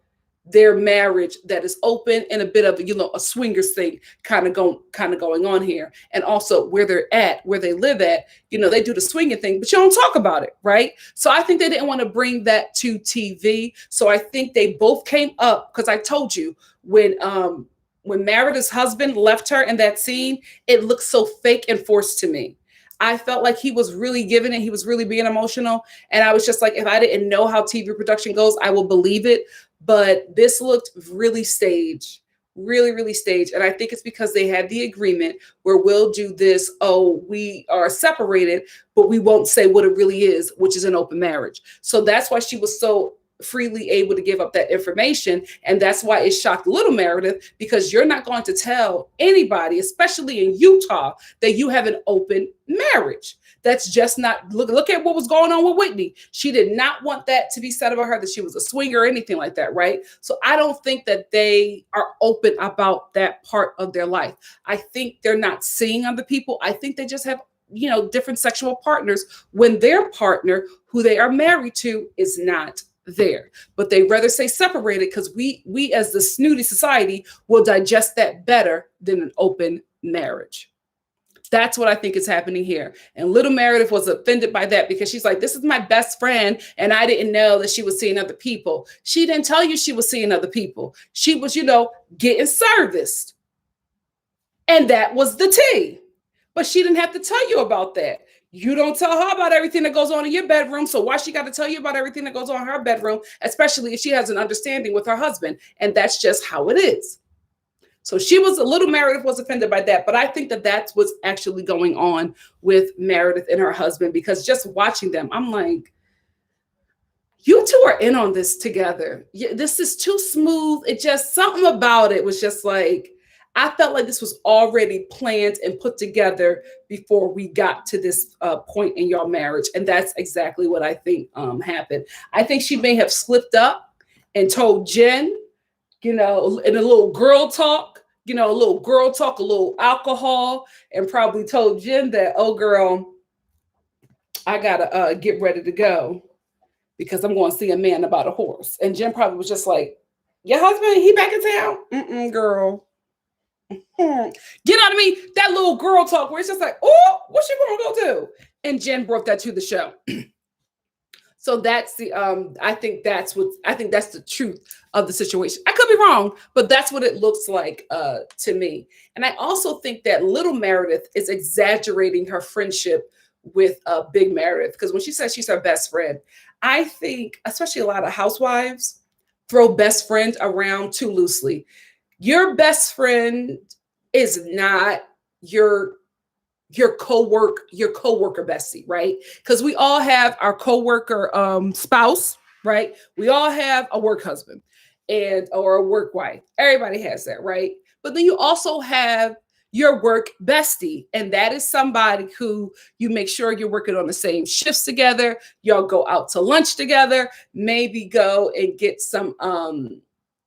their marriage that is open and a bit of a swingers thing kind of going on here. And also where they're at, where they live at, they do the swinging thing, but you don't talk about it, right? So I think they didn't want to bring that to TV. So I think they both came up, because I told you when Meredith's husband left her in that scene, it looked so fake and forced to me. I felt like he was really giving it. He was really being emotional. And I was just like, if I didn't know how TV production goes, I will believe it. But this looked really staged, really, really staged. And I think it's because they had the agreement where we'll do this. Oh, we are separated, but we won't say what it really is, which is an open marriage. So that's why she was so freely able to give up that information. And that's why it shocked little Meredith, because you're not going to tell anybody, especially in Utah, that you have an open marriage. That's just not, look at what was going on with Whitney. She did not want that to be said about her, that she was a swinger or anything like that, right? So I don't think that they are open about that part of their life. I think they're not seeing other people. I think they just have, different sexual partners when their partner, who they are married to, is not there. But they rather say separated because we as the snooty society will digest that better than an open marriage. That's what I think is happening here. And little Meredith was offended by that because she's like, this is my best friend. And I didn't know that she was seeing other people. She didn't tell you she was seeing other people. She was, getting serviced. And that was the tea. But she didn't have to tell you about that. You don't tell her about everything that goes on in your bedroom. So why she got to tell you about everything that goes on in her bedroom, especially if she has an understanding with her husband. And that's just how it is. So little Meredith was offended by that. But I think that that's what's actually going on with Meredith and her husband, because just watching them, I'm like, you two are in on this together. This is too smooth. It just, something about it was just like, I felt like this was already planned and put together before we got to this point in your marriage. And that's exactly what I think happened. I think she may have slipped up and told Jenn, in a little girl talk, a little alcohol, and probably told Jenn that, oh, girl, I got to get ready to go because I'm going to see a man about a horse. And Jenn probably was just like, your husband, he back in town? Girl. You know what I mean? That little girl talk where it's just like, oh, what she going to go do? And Jenn brought that to the show. So that's the, I think that's the truth of the situation. I could be wrong, but that's what it looks like to me. And I also think that little Meredith is exaggerating her friendship with big Meredith, because when she says she's her best friend, I think, especially a lot of housewives, throw best friend around too loosely. Your best friend is not your coworker bestie, right? Because we all have our coworker spouse, right? We all have a work husband or a work wife. Everybody has that, right? But then you also have your work bestie, and that is somebody who you make sure you're working on the same shifts together. Y'all go out to lunch together, maybe go and get some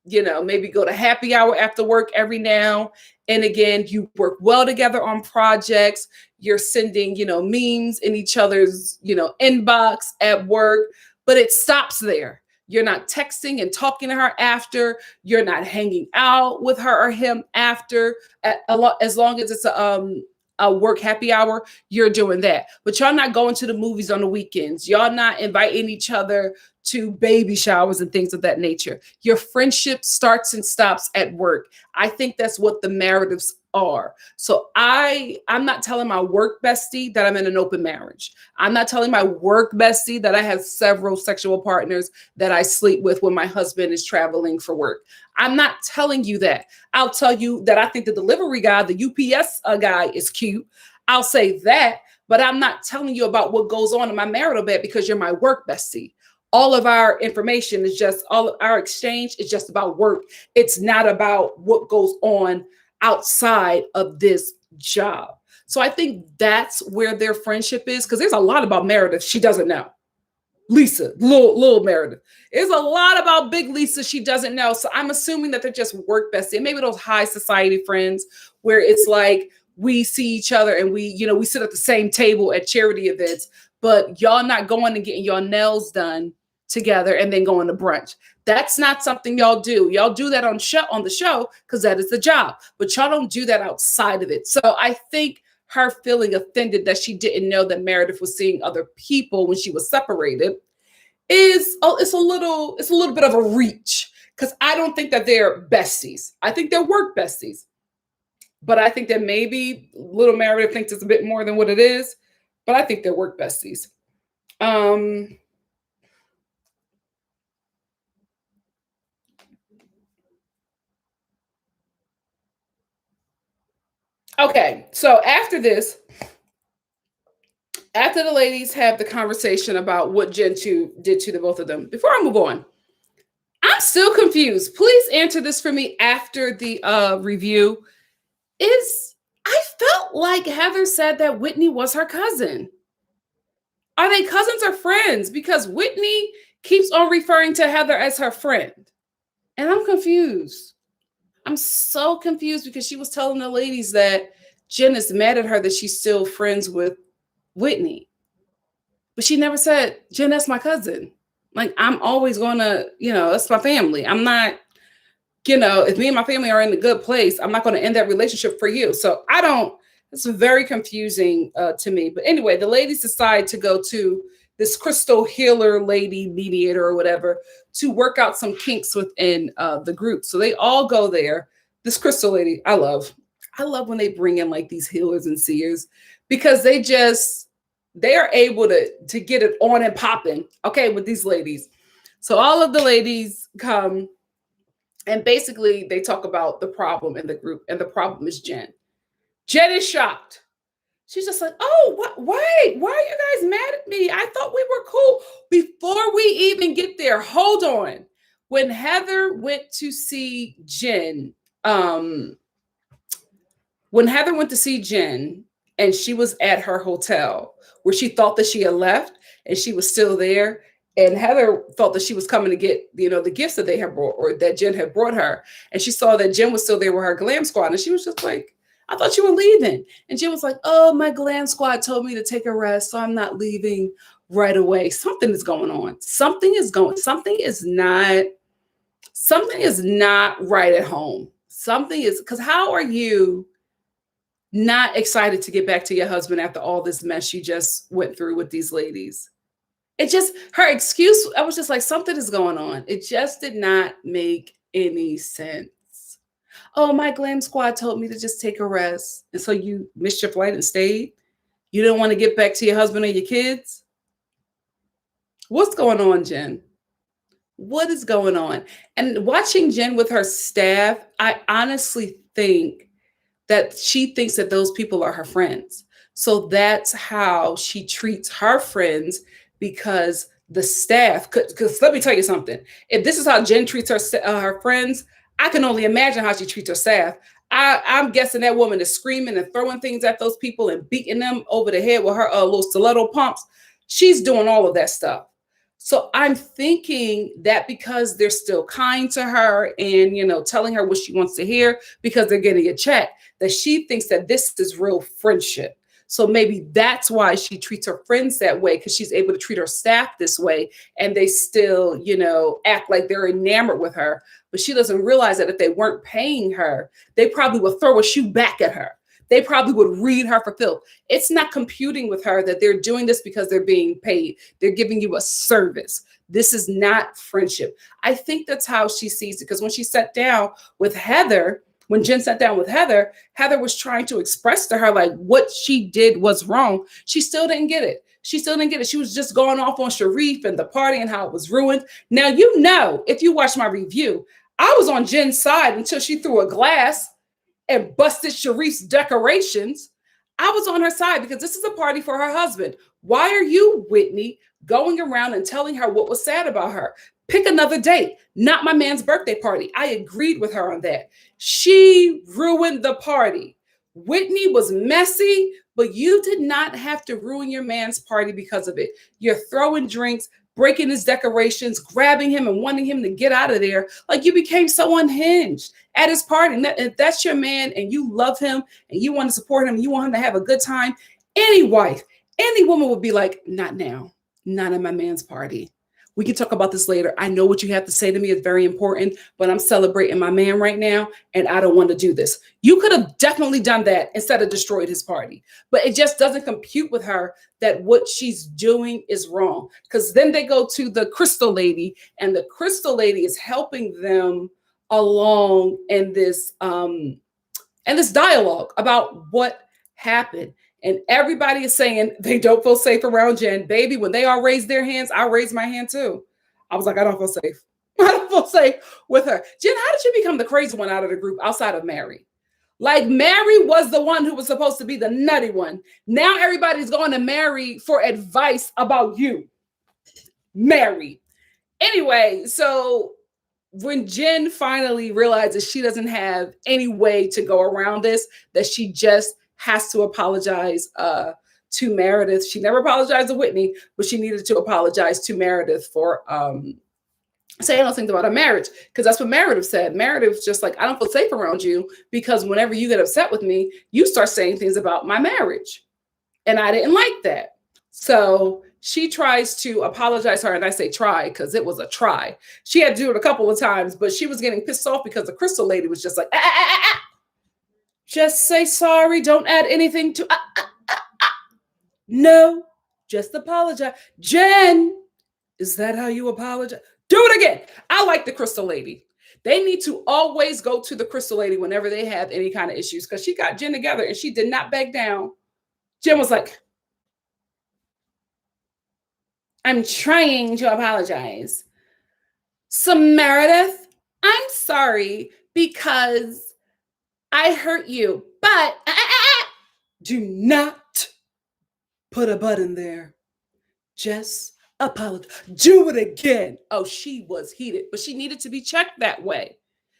maybe go to happy hour after work every now and again. You work well together on projects. You're sending, memes in each other's, inbox at work, but it stops there. You're not texting and talking to her after. You're not hanging out with her or him after. As long as it's a work happy hour, you're doing that. But y'all not going to the movies on the weekends. Y'all not inviting each other to baby showers and things of that nature. Your friendship starts and stops at work. I think that's what the Merediths are. So I'm not telling my work bestie that I'm in an open marriage. I'm not telling my work bestie that I have several sexual partners that I sleep with when my husband is traveling for work. I'm not telling you that. I'll tell you that I think the delivery guy, the UPS guy, is cute. I'll say that, but I'm not telling you about what goes on in my marital bed because you're my work bestie. All of our information is all of our exchange is just about work. It's not about what goes on outside of this job. So I think that's where their friendship is, because there's a lot about Meredith she doesn't know. Lisa, little Meredith. It's a lot about big Lisa she doesn't know. So I'm assuming that they're just work besties. And maybe those high society friends where it's like we see each other and we sit at the same table at charity events, but y'all not going and getting your nails done together and then going to brunch. That's not something y'all do. Y'all do that on the show because that is the job, but y'all don't do that outside of it. So I think her feeling offended that she didn't know that Meredith was seeing other people when she was separated it's a little bit of a reach, because I don't think that they're besties. I think they're work besties, but I think that maybe little Meredith thinks it's a bit more than what it is. But I think they're work besties. Okay, so after this, after the ladies have the conversation about what Jenn did to the both of them, before I move on, I'm still confused. Please answer this for me after the review. I felt like Heather said that Whitney was her cousin. Are they cousins or friends? Because Whitney keeps on referring to Heather as her friend. And I'm confused. I'm so confused because she was telling the ladies that Jenn is mad at her that she's still friends with Whitney. But she never said, Jenn, that's my cousin. Like, I'm always going to, that's my family. I'm not, if me and my family are in a good place, I'm not going to end that relationship for you. So it's very confusing to me. But anyway, the ladies decide to go to this crystal healer lady mediator or whatever to work out some kinks within the group. So they all go there. This crystal lady, I love when they bring in like these healers and seers, because they are able to get it on and popping, okay, with these ladies. So all of the ladies come and basically they talk about the problem in the group, and the problem is Jenn. Jenn is shocked. She's just like, oh, why are you guys mad at me? I thought we were cool. Before we even get there, hold on. When Heather went to see Jenn, and she was at her hotel where she thought that she had left and she was still there, and Heather thought that she was coming to get, the gifts that they had brought, or that Jenn had brought her. And she saw that Jenn was still there with her glam squad. And she was just like, I thought you were leaving. And Jenn was like, oh, my glam squad told me to take a rest, so I'm not leaving right away. Something is going on. Something is not right at home. Something is, because how are you not excited to get back to your husband after all this mess you just went through with these ladies? Her excuse, I was just like, something is going on. It just did not make any sense. Oh, my glam squad told me to just take a rest. And so you missed your flight and stayed? You didn't want to get back to your husband or your kids? What's going on, Jenn? What is going on? And watching Jenn with her staff, I honestly think that she thinks that those people are her friends. So that's how she treats her friends, because the staff, because let me tell you something. If this is how Jenn treats her friends, I can only imagine how she treats her staff. I'm guessing that woman is screaming and throwing things at those people and beating them over the head with her little stiletto pumps. She's doing all of that stuff. So I'm thinking that because they're still kind to her and, telling her what she wants to hear because they're getting a check, that she thinks that this is real friendship. So maybe that's why she treats her friends that way, because she's able to treat her staff this way, and they still, act like they're enamored with her. But she doesn't realize that if they weren't paying her, they probably would throw a shoe back at her. They probably would read her for filth. It's not computing with her that they're doing this because they're being paid. They're giving you a service. This is not friendship. I think that's how she sees it, because when she sat down with Heather, when Jenn sat down with Heather, Heather was trying to express to her like what she did was wrong. She still didn't get it. She was just going off on Sharif and the party and how it was ruined. Now, if you watch my review, I was on Jenn's side until she threw a glass and busted Sharif's decorations. I was on her side because this is a party for her husband. Why are you, Whitney, going around and telling her what was sad about her? Pick another date, not my man's birthday party. I agreed with her on that. She ruined the party. Whitney was messy, but you did not have to ruin your man's party because of it. You're throwing drinks, breaking his decorations, grabbing him and wanting him to get out of there. Like, you became so unhinged at his party. And if that's your man and you love him and you want to support him, and you want him to have a good time, any wife, any woman would be like, not now, not at my man's party. We can talk about this later. I know what you have to say to me is very important, but I'm celebrating my man right now, and I don't want to do this. You could have definitely done that instead of destroyed his party. But it just doesn't compute with her that what she's doing is wrong. Because then they go to the crystal lady, and the crystal lady is helping them along in this dialogue about what happened. And everybody is saying they don't feel safe around Jenn. Baby, when they all raise their hands, I raised my hand too. I was like, I don't feel safe. I don't feel safe with her. Jenn, how did you become the crazy one out of the group outside of Mary? Like, Mary was the one who was supposed to be the nutty one. Now everybody's going to Mary for advice about you. Mary. Anyway, so when Jenn finally realizes she doesn't have any way to go around this, that she just has to apologize to Meredith. She never apologized to Whitney, but she needed to apologize to Meredith for saying those things about her marriage, because that's what Meredith said. Meredith's just like, I don't feel safe around you because whenever you get upset with me, you start saying things about my marriage. And I didn't like that. So she tries to apologize to her, and I say try because it was a try. She had to do it a couple of times, but she was getting pissed off because the crystal lady was just like, just say sorry. Don't add anything to. No, just apologize. Jenn, is that how you apologize? Do it again. I like the crystal lady. They need to always go to the crystal lady whenever they have any kind of issues, because she got Jenn together and she did not back down. Jenn was like, I'm trying to apologize. So Meredith, I'm sorry because I hurt you, but do not put a but in there. Just apologize. Do it again. Oh, she was heated, but she needed to be checked that way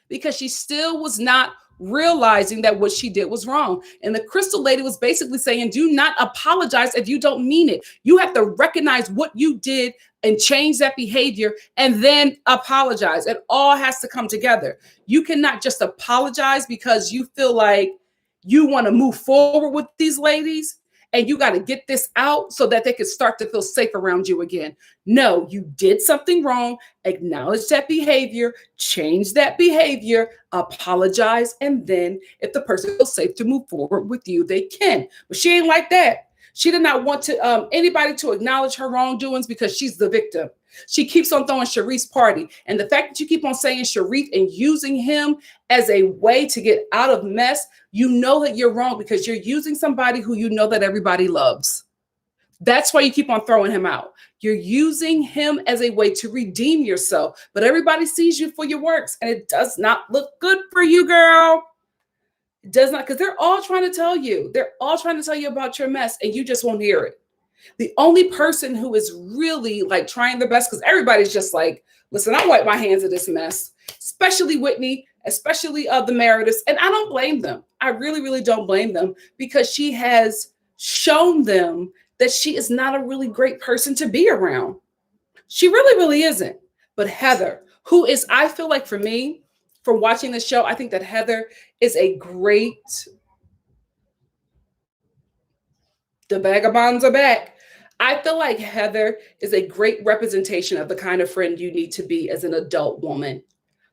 because she still was not realizing that what she did was wrong. And the crystal lady was basically saying, do not apologize if you don't mean it. You have to recognize what you did and change that behavior and then apologize. It all has to come together. You cannot just apologize because you feel like you want to move forward with these ladies and you got to get this out so that they can start to feel safe around you again. No, you did something wrong. Acknowledge that behavior, change that behavior, apologize, and then if the person feels safe to move forward with you, they can. But she ain't like that. She did not want to anybody to acknowledge her wrongdoings because she's the victim. She keeps on throwing Sharif's party. And the fact that you keep on saying Sharif and using him as a way to get out of mess, you know that you're wrong because you're using somebody who you know that everybody loves. That's why you keep on throwing him out. You're using him as a way to redeem yourself, but everybody sees you for your works and it does not look good for you, girl. It does not, because they're all trying to tell you. They're all trying to tell you about your mess and you just won't hear it. The only person who is really like trying their best, because everybody's just like, listen, I wipe my hands of this mess, especially Whitney, especially the Merediths. And I don't blame them. I really, really don't blame them because she has shown them that she is not a really great person to be around. She really, really isn't. But Heather, who is, I feel like for me, from watching this show, I think that Heather is a great, the vagabonds are back. I feel like Heather is a great representation of the kind of friend you need to be as an adult woman.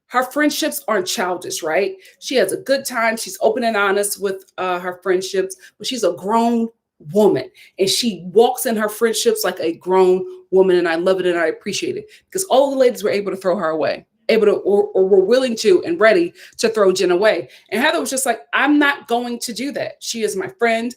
Her friendships aren't childish, right? She has a good time. She's open and honest with her friendships, but she's a grown woman and she walks in her friendships like a grown woman. And I love it and I appreciate it because all the ladies were able to throw her away, able to, or were willing to and ready to throw Jenn away. And Heather was just like, I'm not going to do that. She is my friend.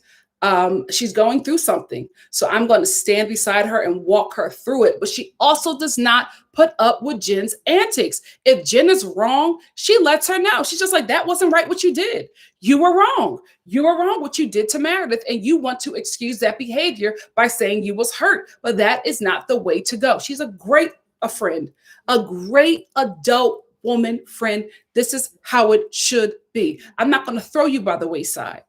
She's going through something. So I'm going to stand beside her and walk her through it. But she also does not put up with Jenn's antics. If Jenn is wrong, she lets her know. She's just like, that wasn't right what you did. You were wrong. You were wrong what you did to Meredith. And you want to excuse that behavior by saying you was hurt. But that is not the way to go. She's a great friend, a great adult woman friend. This is how it should be. I'm not going to throw you by the wayside.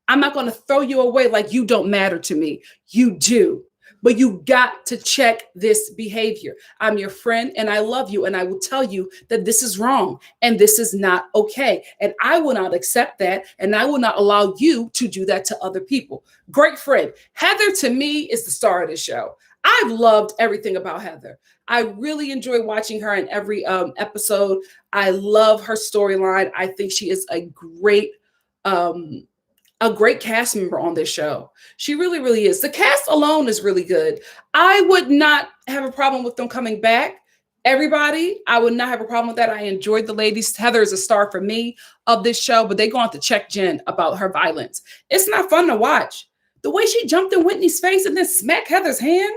I'm not going to throw you away like you don't matter to me. You do. but you got to check this behavior. I'm your friend and I love you, and I will tell you that this is wrong and this is not okay. And I will not accept that, and I will not allow you to do that to other people. Great friend. Heather, to me, is the star of this show. I've loved everything about Heather. I really enjoy watching her in every episode. I love her storyline. I think she is a great cast member on this show. She really, really is. The cast alone is really good. I would not have a problem with them coming back. Everybody, I would not have a problem with that. I enjoyed the ladies. Heather is a star for me of this show, but they're going to check Jenn about her violence. It's not fun to watch. The way she jumped in Whitney's face and then smacked Heather's hand.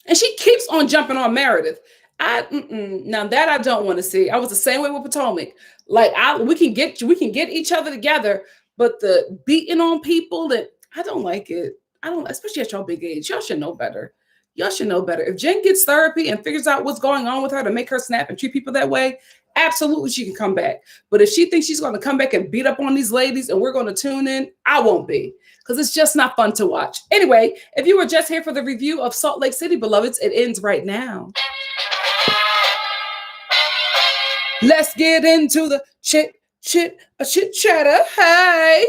And she keeps on jumping on Meredith. Now that I don't want to see. I was the same way with Potomac. Like we can get each other together, but the beating on people, that I don't like it. I don't, especially at y'all big age. Y'all should know better. Y'all should know better. If Jenn gets therapy and figures out what's going on with her to make her snap and treat people that way, absolutely she can come back. But if she thinks she's going to come back and beat up on these ladies and we're going to tune in, I won't be, because it's just not fun to watch. Anyway, if you were just here for the review of Salt Lake City, beloveds, it ends right now. Let's get into the chit chatter. Hey.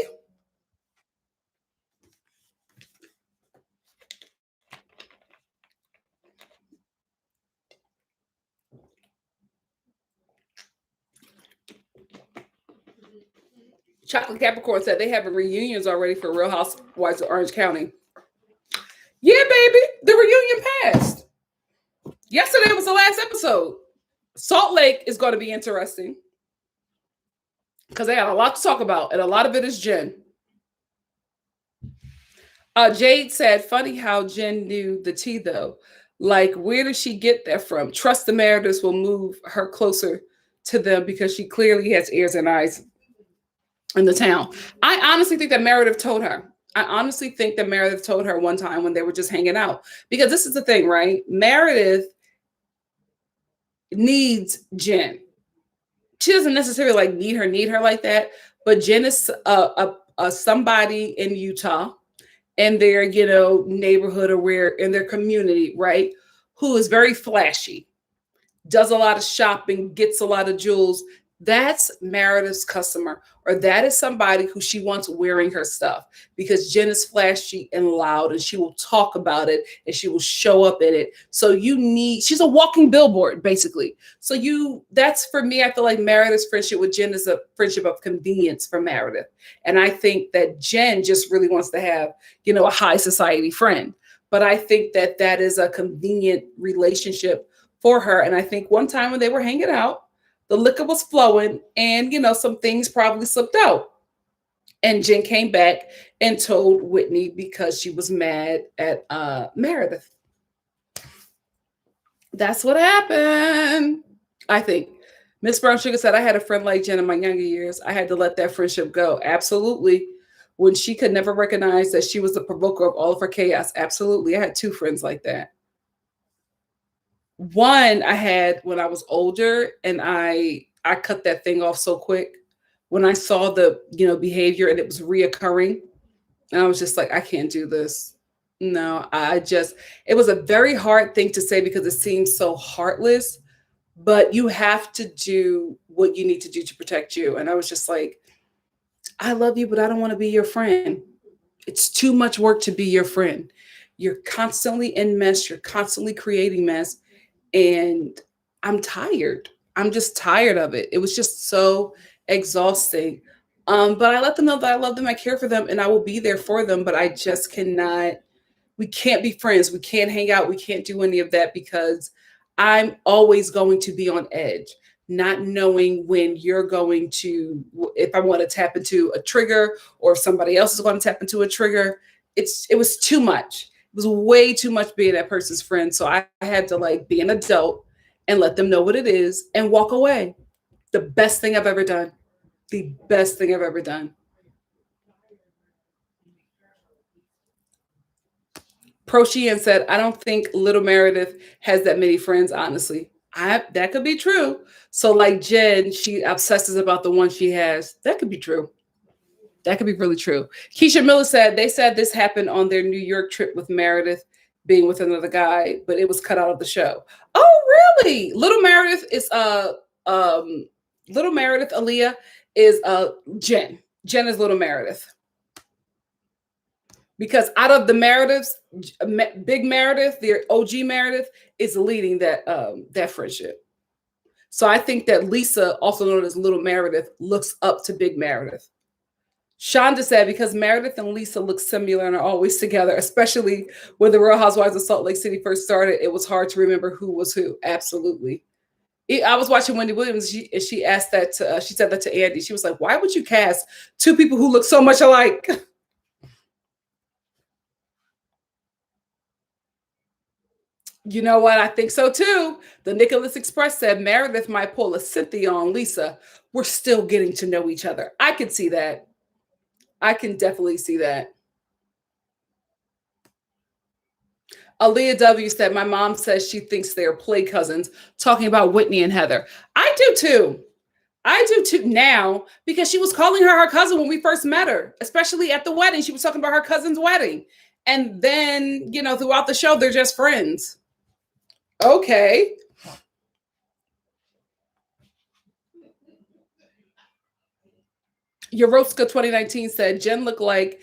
Chocolate Capricorn said they have reunions already for Real Housewives of Orange County. Yeah, baby. The reunion passed. Yesterday was the last episode. Salt Lake is going to be interesting because they have a lot to talk about, and a lot of it is Jenn. Jade said, funny how Jenn knew the tea, though. Like, where did she get that from? Trust the Merediths will move her closer to them because she clearly has ears and eyes in the town. I honestly think that Meredith told her. I honestly think that Meredith told her one time when they were just hanging out. Because this is the thing, right? Meredith needs Jenn. She doesn't necessarily need her like that, but Jenn is somebody in Utah, in their neighborhood, or where in their community, right, who is very flashy, does a lot of shopping, gets a lot of jewels. That's Meredith's customer, or that is somebody who she wants wearing her stuff, because Jenn is flashy and loud, and she will talk about it and she will show up in it. So she's a walking billboard, basically. So that's, for me, I feel like Meredith's friendship with Jenn is a friendship of convenience for Meredith. And I think that Jenn just really wants to have, a high society friend. But I think that that is a convenient relationship for her. And I think one time when they were hanging out, the liquor was flowing, and, some things probably slipped out. And Jenn came back and told Whitney because she was mad at Meredith. That's what happened, I think. Miss Brown Sugar said, I had a friend like Jenn in my younger years. I had to let that friendship go. Absolutely. When she could never recognize that she was the provoker of all of her chaos. Absolutely. I had two friends like that. One I had when I was older, and I cut that thing off so quick when I saw the behavior and it was reoccurring, and I was just like, I can't do this. No, it was a very hard thing to say because it seems so heartless, but you have to do what you need to do to protect you. And I was just like, I love you, but I don't want to be your friend. It's too much work to be your friend. You're constantly in mess. You're constantly creating mess. And I'm tired. I'm just tired of it. It was just so exhausting. But I let them know that I love them. I care for them, and I will be there for them. But I just cannot. We can't be friends. We can't hang out. We can't do any of that because I'm always going to be on edge, not knowing when you're going to, if I want to tap into a trigger or if somebody else is going to tap into a trigger. It was too much. It was way too much being that person's friend. So I had to be an adult and let them know what it is and walk away. The best thing I've ever done. The best thing I've ever done. Pro Sheehan said, I don't think little Meredith has that many friends, honestly. That could be true. So like Jenn, she obsesses about the one she has. That could be true. That could be really true. Keisha Miller said they said this happened on their New York trip with Meredith being with another guy, but it was cut out of the show. Oh, really? Little Meredith is Little Meredith, Aaliyah is Jenn. Jenn is Little Meredith. Because out of the Merediths, Big Meredith, the OG Meredith, is leading that friendship. So I think that Lisa, also known as Little Meredith, looks up to Big Meredith. Shonda said, because Meredith and Lisa look similar and are always together, especially when the Real Housewives of Salt Lake City first started, it was hard to remember who was who. Absolutely. I was watching Wendy Williams. She asked that she said that to Andy. She was like, why would you cast two people who look so much alike? You know what? I think so too. The Nicholas Express said Meredith might pull a Cynthia on Lisa. We're still getting to know each other. I can see that. I can definitely see that. Aaliyah W said, my mom says she thinks they're play cousins, talking about Whitney and Heather. I do too. I do too now, because she was calling her cousin when we first met her, especially at the wedding. She was talking about her cousin's wedding. And then, throughout the show, they're just friends. Okay. Yoroska 2019 said, Jenn looked like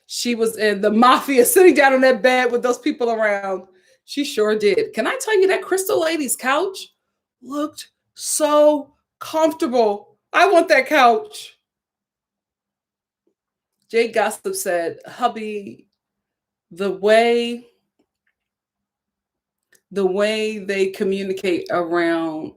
she was in the mafia sitting down on that bed with those people around. She sure did. Can I tell you that Crystal Lady's couch looked so comfortable? I want that couch. Jay Gossip said, hubby, the way they communicate around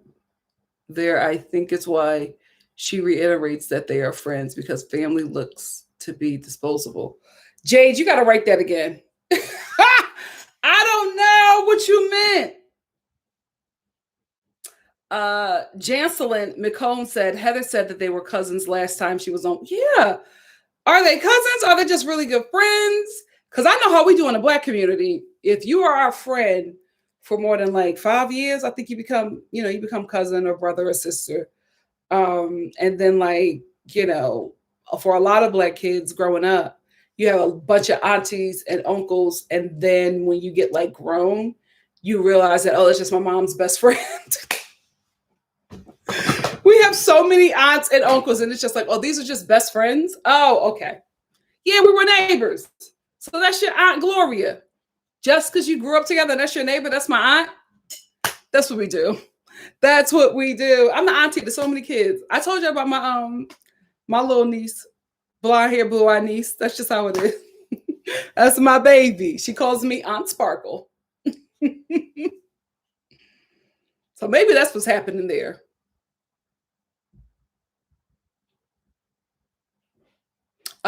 there, I think is why she reiterates that they are friends, because family looks to be disposable. Jade, you got to write that again. I don't know what you meant. Jancelyn McComb said, Heather said that they were cousins last time she was on. Yeah. Are they cousins? Are they just really good friends? Because I know how we do in the Black community. If you are our friend for more than like 5 years, I think you become cousin or brother or sister. And then for a lot of Black kids growing up, you have a bunch of aunties and uncles. And then when you get grown, you realize that, oh, it's just my mom's best friend. We have so many aunts and uncles, and it's just like, oh, these are just best friends. Oh, okay. Yeah, we were neighbors. So that's your Aunt Gloria. Just because you grew up together and that's your neighbor, that's my aunt. That's what we do. That's what we do. I'm the auntie to so many kids. I told you about my little niece, blonde hair, blue-eyed niece. That's just how it is. That's my baby. She calls me Aunt Sparkle. So maybe that's what's happening there.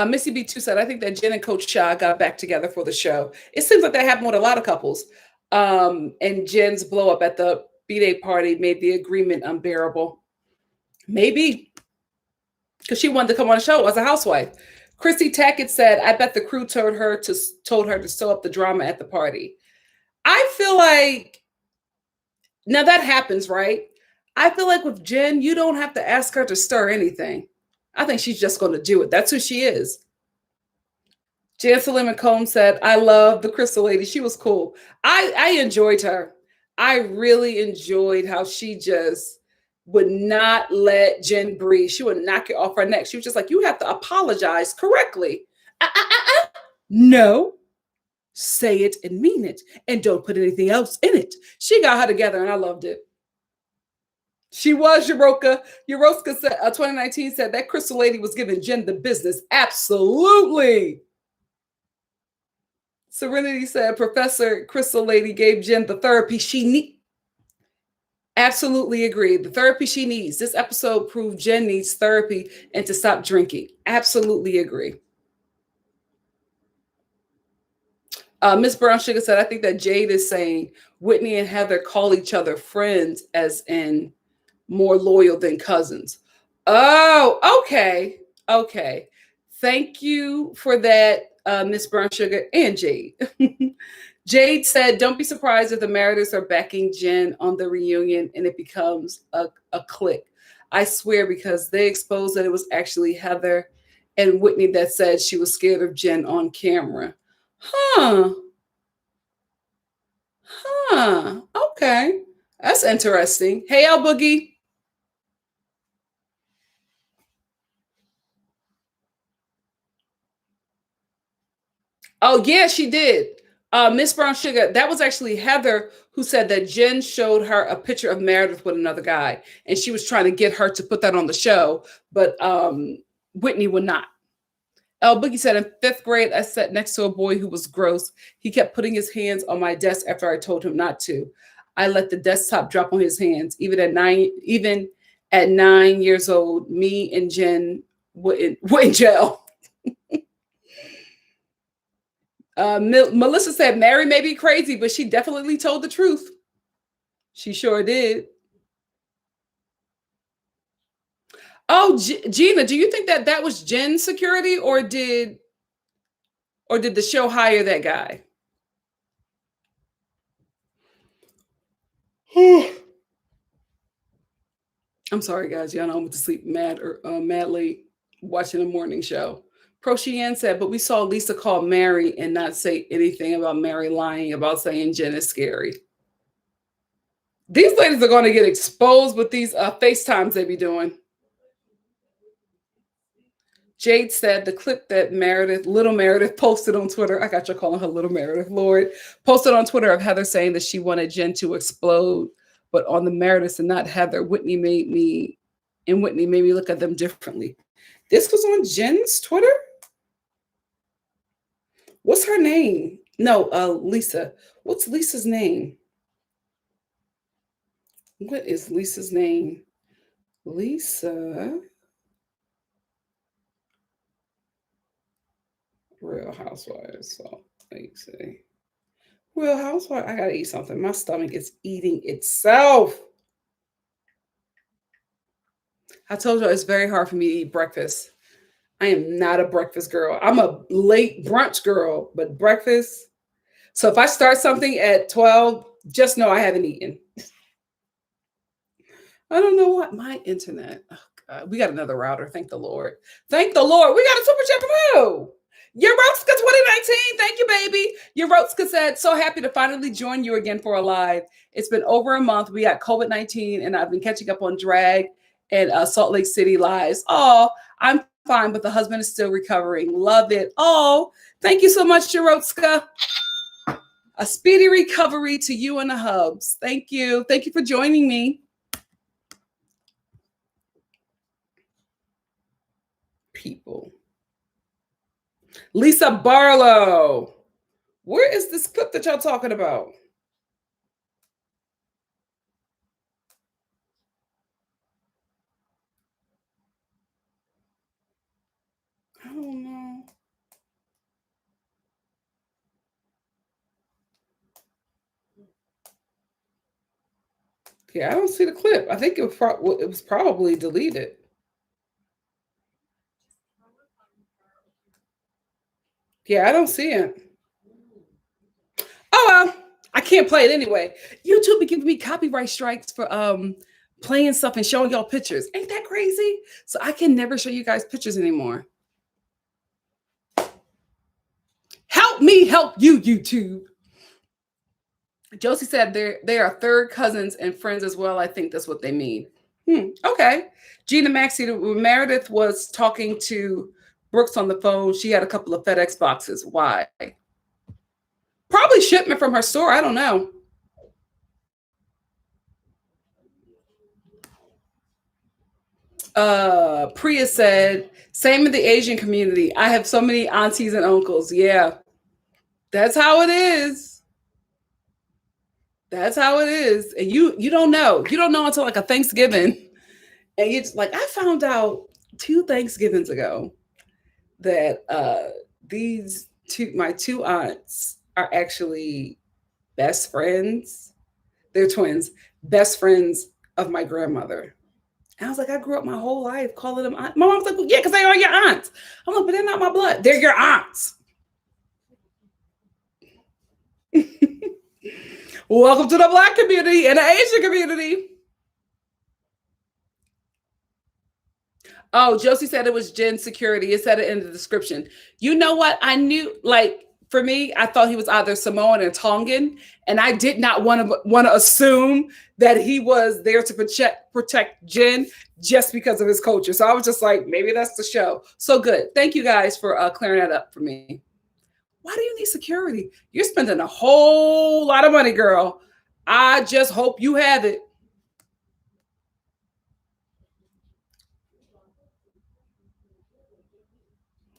Missy B2 said, I think that Jenn and Coach Shah got back together for the show. It seems like that happened with a lot of couples. And Jen's blow up at the B-Day party made the agreement unbearable. Maybe. Because she wanted to come on the show as a housewife. Chrissy Tackett said, I bet the crew told her to sew up the drama at the party. I feel like, now that happens, right? I feel like with Jenn, you don't have to ask her to stir anything. I think she's just going to do it. That's who she is. Jancelyn McComb said, I love the Crystal Lady. She was cool. I enjoyed her. I really enjoyed how she just would not let Jenn breathe. She would knock it off her neck. She was just like, you have to apologize correctly. No. Say it and mean it. And don't put anything else in it. She got her together and I loved it. She was Yoroska. Yoroska said, 2019 said that Crystal Lady was giving Jenn the business. Absolutely. Serenity said, Professor Crystal Lady gave Jenn the therapy she needs. Absolutely agree. The therapy she needs. This episode proved Jenn needs therapy and to stop drinking. Absolutely agree. Miss Brown Sugar said, I think that Jade is saying Whitney and Heather call each other friends, as in more loyal than cousins. Oh, okay. Okay. Thank you for that, Miss Brown Sugar and Jade. Jade said, don't be surprised if the Merediths are backing Jenn on the reunion and it becomes a clique. I swear, because they exposed that it was actually Heather and Whitney that said she was scared of Jenn on camera. Huh. Okay. That's interesting. Hey, L Boogie. Oh, yeah, she did. Miss Brown Sugar, that was actually Heather who said that Jenn showed her a picture of Meredith with another guy, and she was trying to get her to put that on the show, but Whitney would not. El Boogie said, in 5th grade, I sat next to a boy who was gross. He kept putting his hands on my desk after I told him not to. I let the desktop drop on his hands. Even at 9 years old, me and Jenn wouldn't gel. Melissa said, Mary may be crazy, but she definitely told the truth. She sure did. Oh, Gina, do you think that was Jenn's security, or did the show hire that guy? I'm sorry, guys. Y'all know I went to sleep mad late watching the morning show. Pro Sheehan said, but we saw Lisa call Mary and not say anything about Mary lying about saying Jenn is scary. These ladies are going to get exposed with these FaceTimes they be doing. Jade said the clip that Little Meredith posted on Twitter, I got you calling her Little Meredith, Lord, posted on Twitter of Heather saying that she wanted Jenn to explode, but on the Merediths and not Heather. Whitney made me look at them differently. This was on Jenn's Twitter? What's her name? No, Lisa. What's Lisa's name? What is Lisa's name? Lisa. Real Housewives. So let me see. Real Housewives. I gotta eat something. My stomach is eating itself. I told you it's very hard for me to eat breakfast. I am not a breakfast girl. I'm a late brunch girl, but breakfast. So if I start something at 12, just know I haven't eaten. I don't know what my internet. Oh God, we got another router. Thank the Lord. Thank the Lord. We got a super chat from who? RHOC 2019. Thank you, baby. RHOC said, so happy to finally join you again for a live. It's been over a month. We got COVID-19 and I've been catching up on drag and Salt Lake City lives. Oh, I'm fine, but the husband is still recovering. Love it. Oh, thank you so much, RHOC. A speedy recovery to you and the hubs. Thank you. Thank you for joining me. People. Lisa Barlow. Where is this clip that y'all talking about? I don't know. Yeah, I don't see the clip. I think it was probably deleted. Yeah, I don't see it. Oh well, I can't play it anyway. YouTube be giving me copyright strikes for playing stuff and showing y'all pictures. Ain't that crazy? So I can never show you guys pictures anymore. Help me help you, YouTube. Josie said they are third cousins and friends as well. I think that's what they mean. Okay. Gina Maxey, Meredith was talking to Brooks on the phone. She had a couple of FedEx boxes. Why? Probably shipment from her store. I don't know. Priya said, same in the Asian community. I have so many aunties and uncles. Yeah. That's how it is. That's how it is. And you don't know. You don't know until like a Thanksgiving. And it's like, I found out 2 Thanksgivings ago that my 2 aunts are actually best friends. They're twins, best friends of my grandmother. And I was like, I grew up my whole life calling them aunts. My mom's like, well, yeah, because they are your aunts. I'm like, but they're not my blood. They're your aunts. Welcome to the Black community and the Asian community. Oh, Josie said it was Jenn Security. It said it in the description. You know what? I knew, like, for me, I thought he was either Samoan or Tongan, and I did not want to assume that he was there to protect Jenn just because of his culture. So I was just like, maybe that's the show. So good. Thank you guys for clearing that up for me. Why do you need security? You're spending a whole lot of money, girl. I just hope you have it.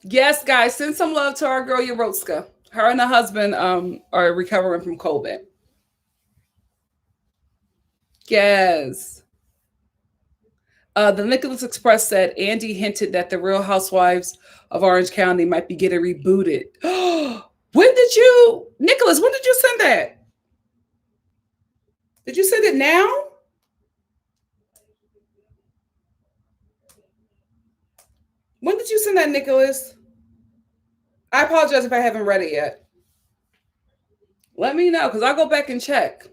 Yes, guys, send some love to our girl RHOSC. Her and her husband are recovering from COVID. Yes. The Nicholas Express said Andy hinted that the Real Housewives of Orange County might be getting rebooted. When did you, Nicholas, when did you send that? Did you send it now? When did you send that, Nicholas? I apologize if I haven't read it yet. Let me know, because I'll go back and check.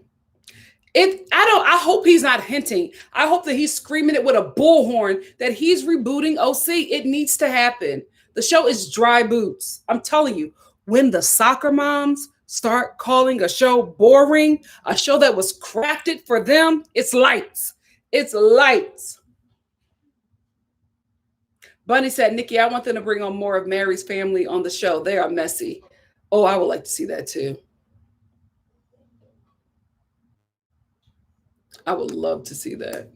I hope he's not hinting. I hope that he's screaming it with a bullhorn that he's rebooting OC. It needs to happen. The show is dry boots. I'm telling you, when the soccer moms start calling a show boring, a show that was crafted for them, it's lights. It's lights. Bunny said, Nikki, I want them to bring on more of Mary's family on the show. They are messy. Oh, I would like to see that too. I would love to see that.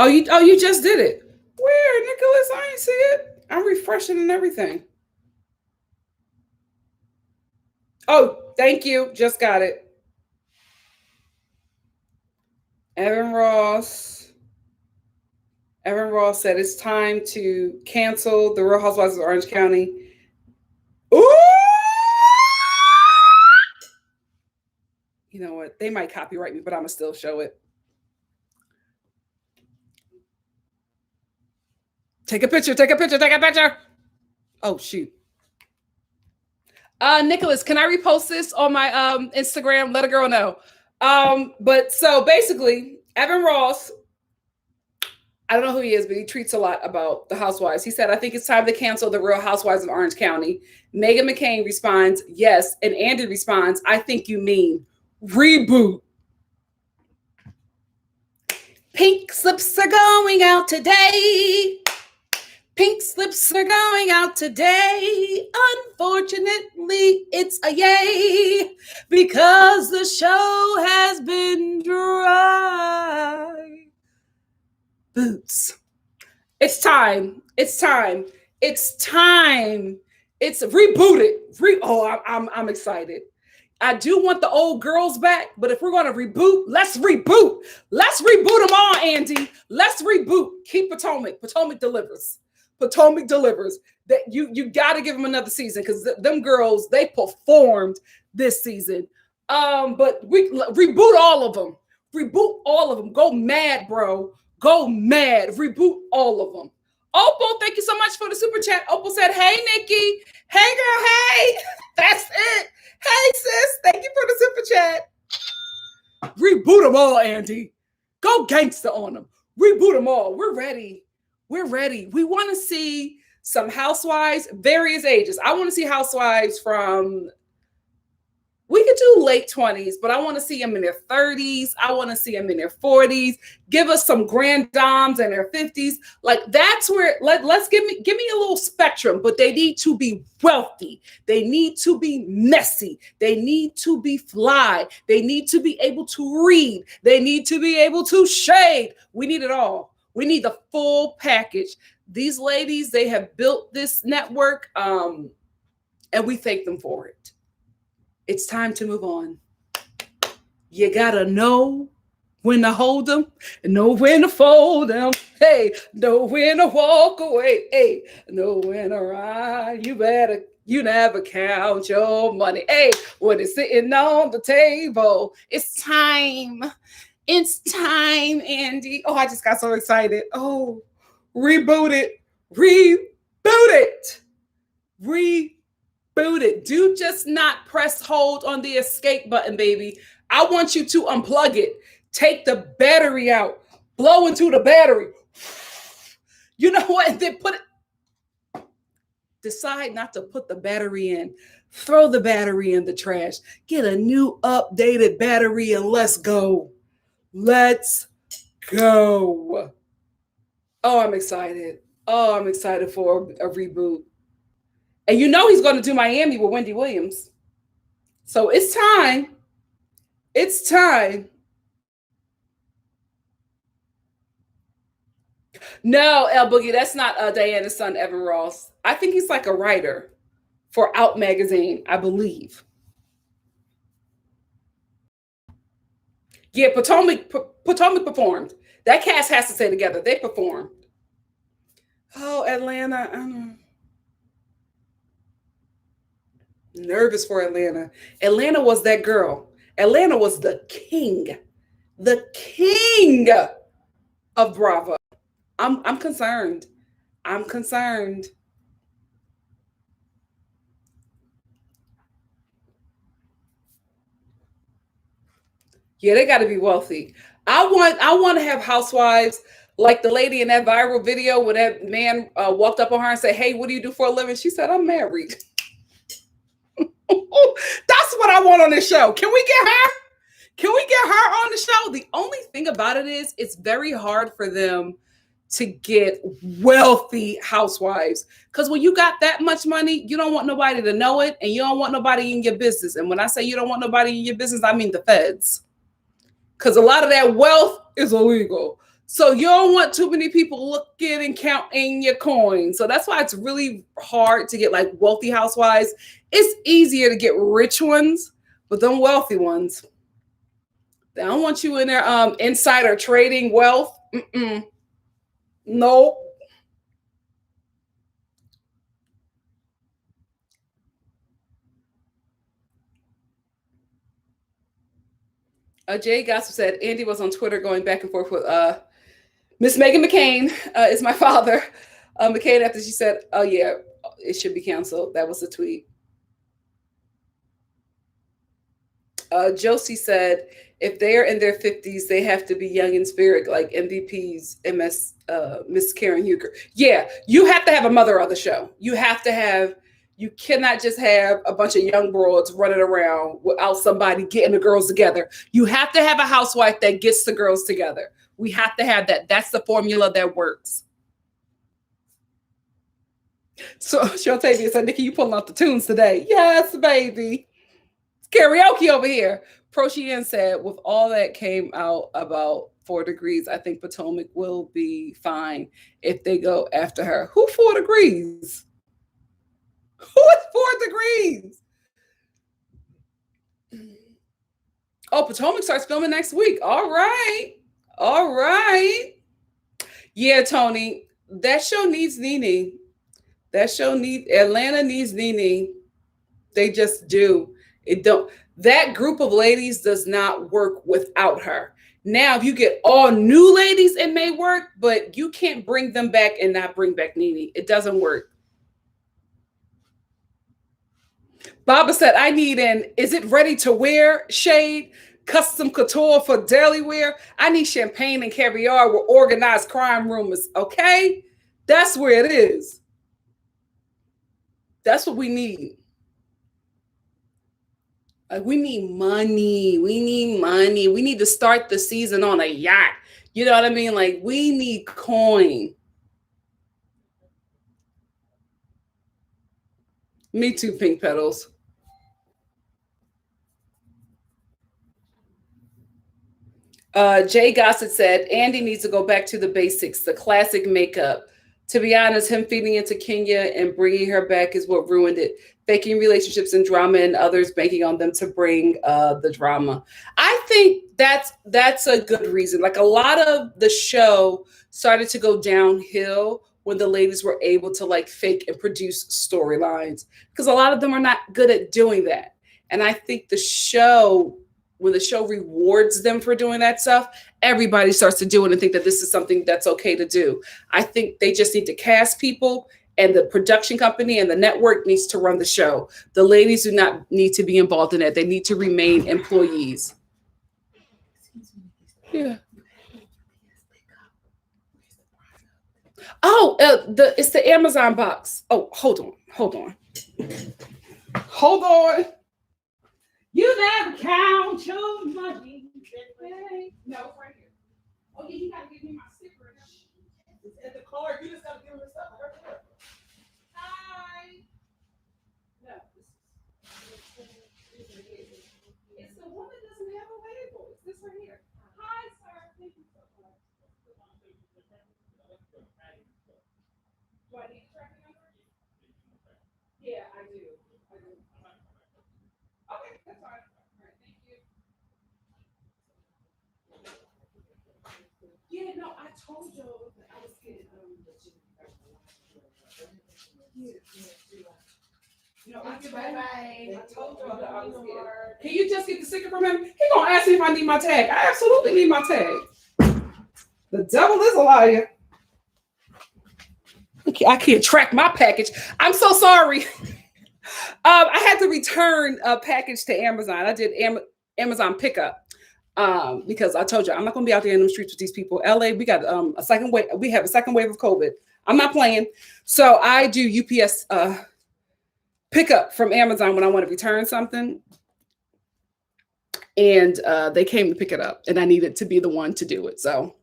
Oh, you just did it. Where, Nicholas? I ain't see it. I'm refreshing and everything. Oh, thank you. Just got it. Evan Ross said it's time to cancel the Real Housewives of Orange County. Ooh! You know what? They might copyright me, but I'm going to still show it. Take a picture. Oh, shoot. Nicholas, can I repost this on my Instagram? Let a girl know. But so basically, Evan Ross, I don't know who he is, but he tweets a lot about the housewives. He said, I think it's time to cancel the Real Housewives of Orange County. Meghan McCain responds, yes. And Andy responds, I think you mean reboot. Pink slips are going out today. Pink slips are going out today. Unfortunately, it's a yay because the show has been dry. Boots. It's time. It's rebooted. I'm excited. I do want the old girls back, but if we're going to reboot, let's reboot. Let's reboot them all, Andy. Let's reboot. Keep Potomac. Potomac delivers. That you got to give them another season because them girls, they performed this season. But we reboot all of them. Go mad, bro. Go mad. Reboot all of them. Opal, thank you so much for the super chat. Opal said, hey, Nikki. Hey, girl, hey. That's it. Hey, sis. Thank you for the super chat. Reboot them all, Andy. Go gangster on them. Reboot them all. We're ready. We want to see some housewives, various ages. I want to see housewives from, we could do late 20s, but I want to see them in their 30s. I want to see them in their 40s. Give us some grand dames in their 50s. Like that's where, let's give me a little spectrum, but they need to be wealthy. They need to be messy. They need to be fly. They need to be able to read. They need to be able to shade. We need it all. We need the full package. These ladies, they have built this network, and we thank them for it. It's time to move on. You gotta know when to hold them and know when to fold them. Hey, know when to walk away. Hey, know when to ride. You never count your money. Hey, when it's sitting on the table, it's time. It's time, Andy. Oh, I just got so excited. Oh, reboot it. boot it. Do just not press hold on the escape button, baby. I want you to unplug it. Take the battery out. Blow into the battery. You know what? And then put it. Decide not to put the battery in. Throw the battery in the trash. Get a new updated battery and let's go. Let's go. Oh, I'm excited. Oh, I'm excited for a reboot. And you know he's going to do Miami with Wendy Williams. So it's time. It's time. No, El Boogie, that's not Diana's son, Evan Ross. I think he's like a writer for Out Magazine, I believe. Yeah, Potomac performed. That cast has to stay together. They performed. Oh, Atlanta. I'm nervous for Atlanta. Atlanta was that girl. Atlanta was the king of Bravo. I'm concerned. I'm concerned. Yeah, they got to be wealthy. I want to have housewives like the lady in that viral video where that man walked up on her and said, "Hey, what do you do for a living?" She said, "I'm married." That's what I want on this show. Can we get her? Can we get her on the show? The only thing about it is it's very hard for them to get wealthy housewives. Because when you got that much money, you don't want nobody to know it and you don't want nobody in your business. And when I say you don't want nobody in your business, I mean the feds. Because a lot of that wealth is illegal. So you don't want too many people looking and counting your coins. So that's why it's really hard to get like wealthy housewives. It's easier to get rich ones, but them wealthy ones, they don't want you in there insider trading wealth. No. Jay Gossip said Andy was on Twitter going back and forth with Miss Meghan McCain is my father. McCain after she said, "Oh yeah, it should be canceled." That was the tweet. Josie said, if they're in their 50s, they have to be young in spirit, like MVP's Miss Karen Huger. Yeah, you have to have a mother of the show. You cannot just have a bunch of young broads running around without somebody getting the girls together. You have to have a housewife that gets the girls together. We have to have that. That's the formula that works. So Sheltavia said, "Nikki, you pulling out the tunes today." Yes, baby. Karaoke over here. Prochian said, with all that came out about 4 degrees, I think Potomac will be fine if they go after her. Who 4 degrees? Who is 4 degrees? Oh, Potomac starts filming next week. All right. All right. Yeah, Tony, that show needs Nene. Atlanta needs Nene. They just do. That group of ladies does not work without her. Now, if you get all new ladies, it may work, but you can't bring them back and not bring back Nene. It doesn't work. Baba said, I need an is it ready to wear shade, custom couture for daily wear. I need champagne and caviar with organized crime rumors. Okay? That's where it is. That's what we need. We need money. We need money. We need to start the season on a yacht. You know what I mean? Like, we need coin. Me too, Pink Petals. Jay Gossett said, Andy needs to go back to the basics, the classic makeup. To be honest, him feeding into Kenya and bringing her back is what ruined it. Faking relationships and drama and others banking on them to bring the drama. I think that's a good reason. Like, a lot of the show started to go downhill when the ladies were able to like fake and produce storylines, because a lot of them are not good at doing that. And I think when the show rewards them for doing that stuff, everybody starts to do it and think that this is something that's okay to do. I think they just need to cast people and the production company and the network needs to run the show. The ladies do not need to be involved in it. They need to remain employees. Yeah. Oh, it's the Amazon box. Oh, hold on. You never count your money. No, right here. Oh, yeah, you gotta give me my sticker. It's at the card. You just gotta give me the stuff. Hi. No, it's the one that doesn't have a label. It's this right here. Hi, sir. Thank you so much. Do I need a tracking number? Yeah, I do. Okay, that's fine. All right, thank you. Yeah, no, I told you that I was getting No, I told you that I was getting. Can you just get the sticker from him? He gonna ask me if I need my tag. I absolutely need my tag. The devil is a liar. I can't track my package. I'm so sorry. I had to return a package to Amazon. I did Amazon pickup because I told you I'm not going to be out there in the streets with these people. LA, we got a second wave. We have a second wave of COVID. I'm not playing. So I do UPS pickup from Amazon when I want to return something. And they came to pick it up, and I needed to be the one to do it. So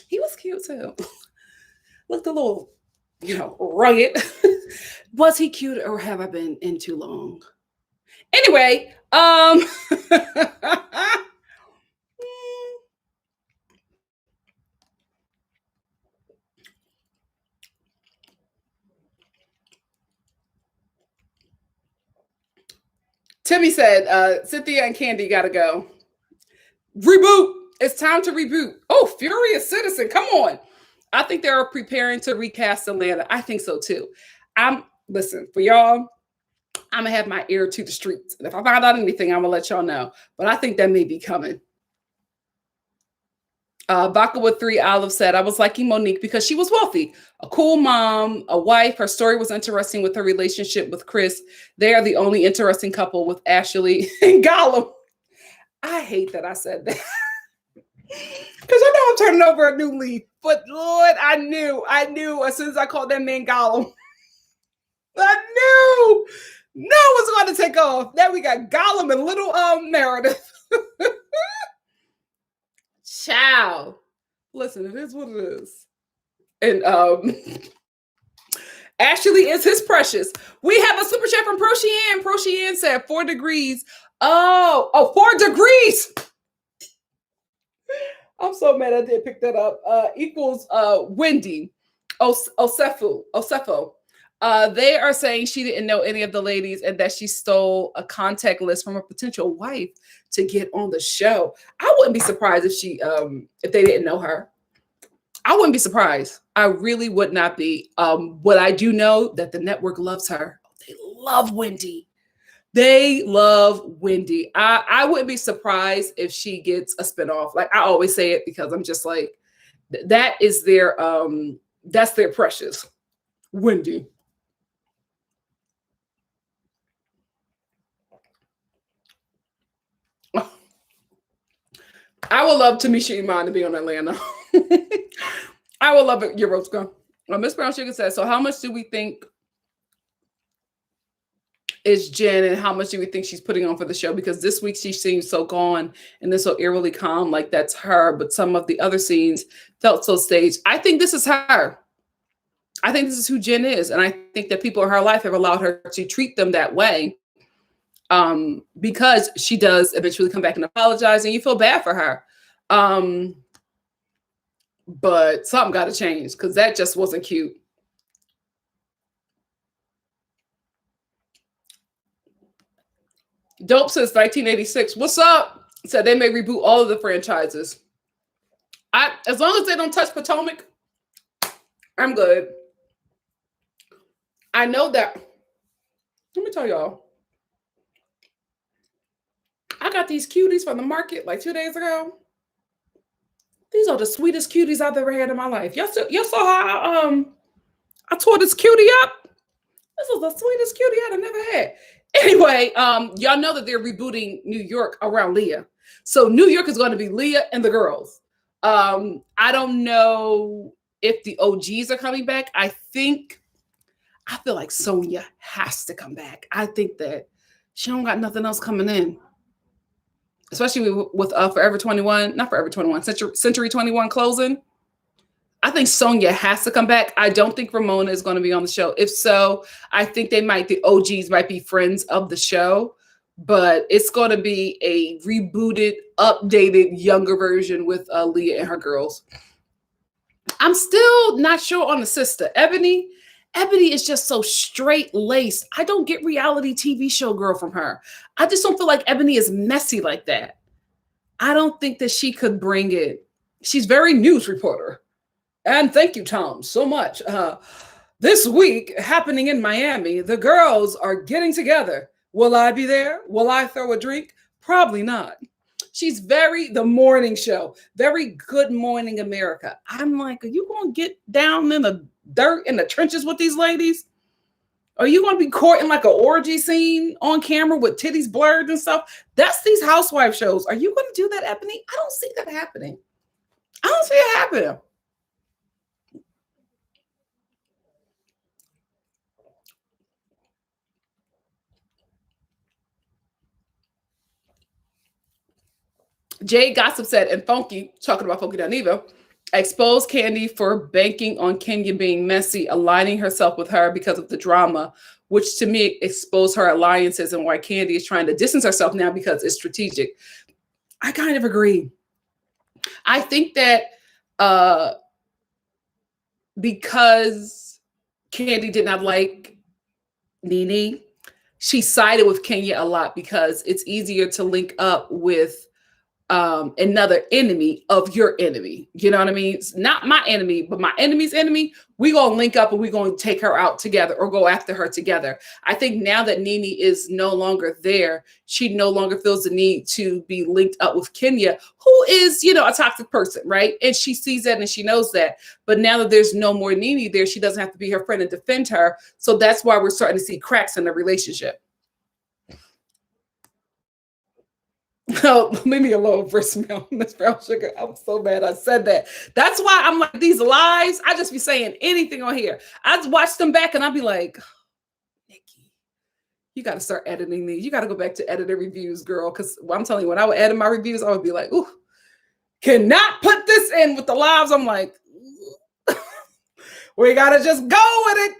he was cute too. Looked a little, rugged. Was he cute, or have I been in too long? Anyway, Timmy said, Cynthia and Candy gotta go. Reboot. It's time to reboot. Oh, Furious Citizen. Come on. I think they're preparing to recast Atlanta. I think so too. Listen, for y'all, I'm gonna have my ear to the streets. And if I find out anything, I'm gonna let y'all know. But I think that may be coming. Baka with 3 Olive said, I was liking Monique because she was wealthy, a cool mom, a wife. Her story was interesting with her relationship with Chris. They are the only interesting couple with Ashley and Gollum. I hate that I said that. Because I know I'm turning over a new leaf. But Lord, I knew as soon as I called that man Gollum. I knew no one's going to take off. Now we got Gollum and little Meredith. Ciao. Listen, it is what it is. And Ashley is his precious. We have a super chat from Prochien. Prochien said 4 degrees. Oh, 4 degrees. I'm so mad I did pick that up. Equals Wendy Osefo. They are saying she didn't know any of the ladies and that she stole a contact list from a potential wife to get on the show. I wouldn't be surprised if they didn't know her. I wouldn't be surprised. I really would not be. What I do know that the network loves her. They love Wendy. They love Wendy. I wouldn't be surprised if she gets a spinoff. Like I always say it because I'm just like, that is that's their precious. Wendy. I would love Tamisha Iman to be on Atlanta. I would love it. Your roast go. Miss Brown Sugar says, so how much do we think is Jenn and how much do we think she's putting on for the show? Because this week she seems so gone and then so eerily calm, like that's her. But some of the other scenes felt so staged. I think this is her. I think this is who Jenn is. And I think that people in her life have allowed her to treat them that way. Because she does eventually come back and apologize and you feel bad for her. But something got to change because that just wasn't cute. Dope since 1986. What's up? Said they may reboot all of the franchises. As long as they don't touch Potomac, I'm good. I know that. Let me tell y'all. I got these cuties from the market like 2 days ago. These are the sweetest cuties I've ever had in my life. Y'all saw how I tore this cutie up. This was the sweetest cutie I'd never had. Anyway, y'all know that they're rebooting New York around Leah. So New York is going to be Leah and the girls. I don't know if the OGs are coming back. I feel like Sonia has to come back. I think that she don't got nothing else coming in. Especially with Forever 21, not Forever 21, Century 21 closing. I think Sonia has to come back. I don't think Ramona is going to be on the show. If so, I think the OGs might be friends of the show, but it's going to be a rebooted, updated, younger version with Leah and her girls. I'm still not sure on the sister, Ebony. Ebony is just so straight-laced. I don't get reality TV show girl from her. I just don't feel like Ebony is messy like that. I don't think that she could bring it. She's very news reporter. And thank you, Tom, so much. This week, happening in Miami, the girls are getting together. Will I be there? Will I throw a drink? Probably not. She's the morning show, very Good Morning America. I'm like, are you going to get down in the dirt, in the trenches with these ladies? Are you going to be courting like an orgy scene on camera with titties blurred and stuff? That's these housewife shows. Are you going to do that, Ebony? I don't see that happening. I don't see it happening. Jay Gossip said, and Funky, talking about Funky Daniva, exposed Kandi for banking on Kenya being messy, aligning herself with her because of the drama, which to me exposed her alliances and why Kandi is trying to distance herself now because it's strategic. I kind of agree. I think that because Kandi did not like Nene, she sided with Kenya a lot because it's easier to link up with another enemy of your enemy. You know what I mean? It's not my enemy, but my enemy's enemy. We gonna link up and we gonna take her out together or go after her together. I think now that Nene is no longer there, she no longer feels the need to be linked up with Kenya, who is, a toxic person, right? And she sees that and she knows that. But now that there's no more Nene there, she doesn't have to be her friend and defend her. So that's why we're starting to see cracks in the relationship. No, leave me alone, voicemail, Miss Brown Sugar. I'm so mad I said that. That's why I'm like, these lies, I just be saying anything on here. I watch them back and I'll be like, Nikki, you got to start editing these. You got to go back to editing reviews, girl. Because I'm telling you, when I would edit my reviews, I would be like, ooh, cannot put this in with the lives. I'm like, we got to just go with it.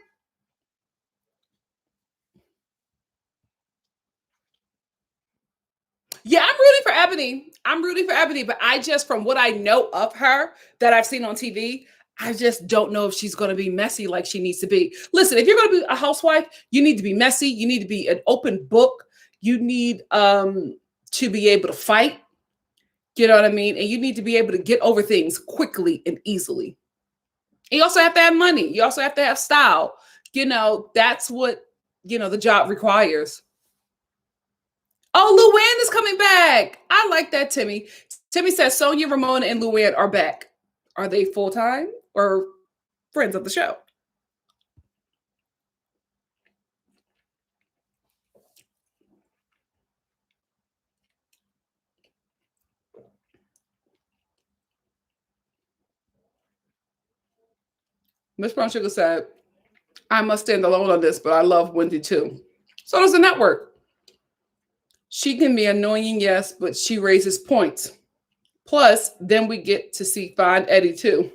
Yeah, I'm rooting for Ebony, but I just, from what I know of her that I've seen on TV, I just don't know if she's going to be messy like she needs to be. Listen, if you're going to be a housewife, you need to be messy. You need to be an open book. You need to be able to fight. You know what I mean? And you need to be able to get over things quickly and easily. You also have to have money. You also have to have style. That's what, the job requires. Oh, Luann is coming back. I like that, Timmy. Timmy says Sonia, Ramona, and Luann are back. Are they full-time or friends of the show? Miss Brown Sugar said, I must stand alone on this, but I love Wendy too. So does the network. She can be annoying, yes, but she raises points. Plus, then we get to see Find Eddie too.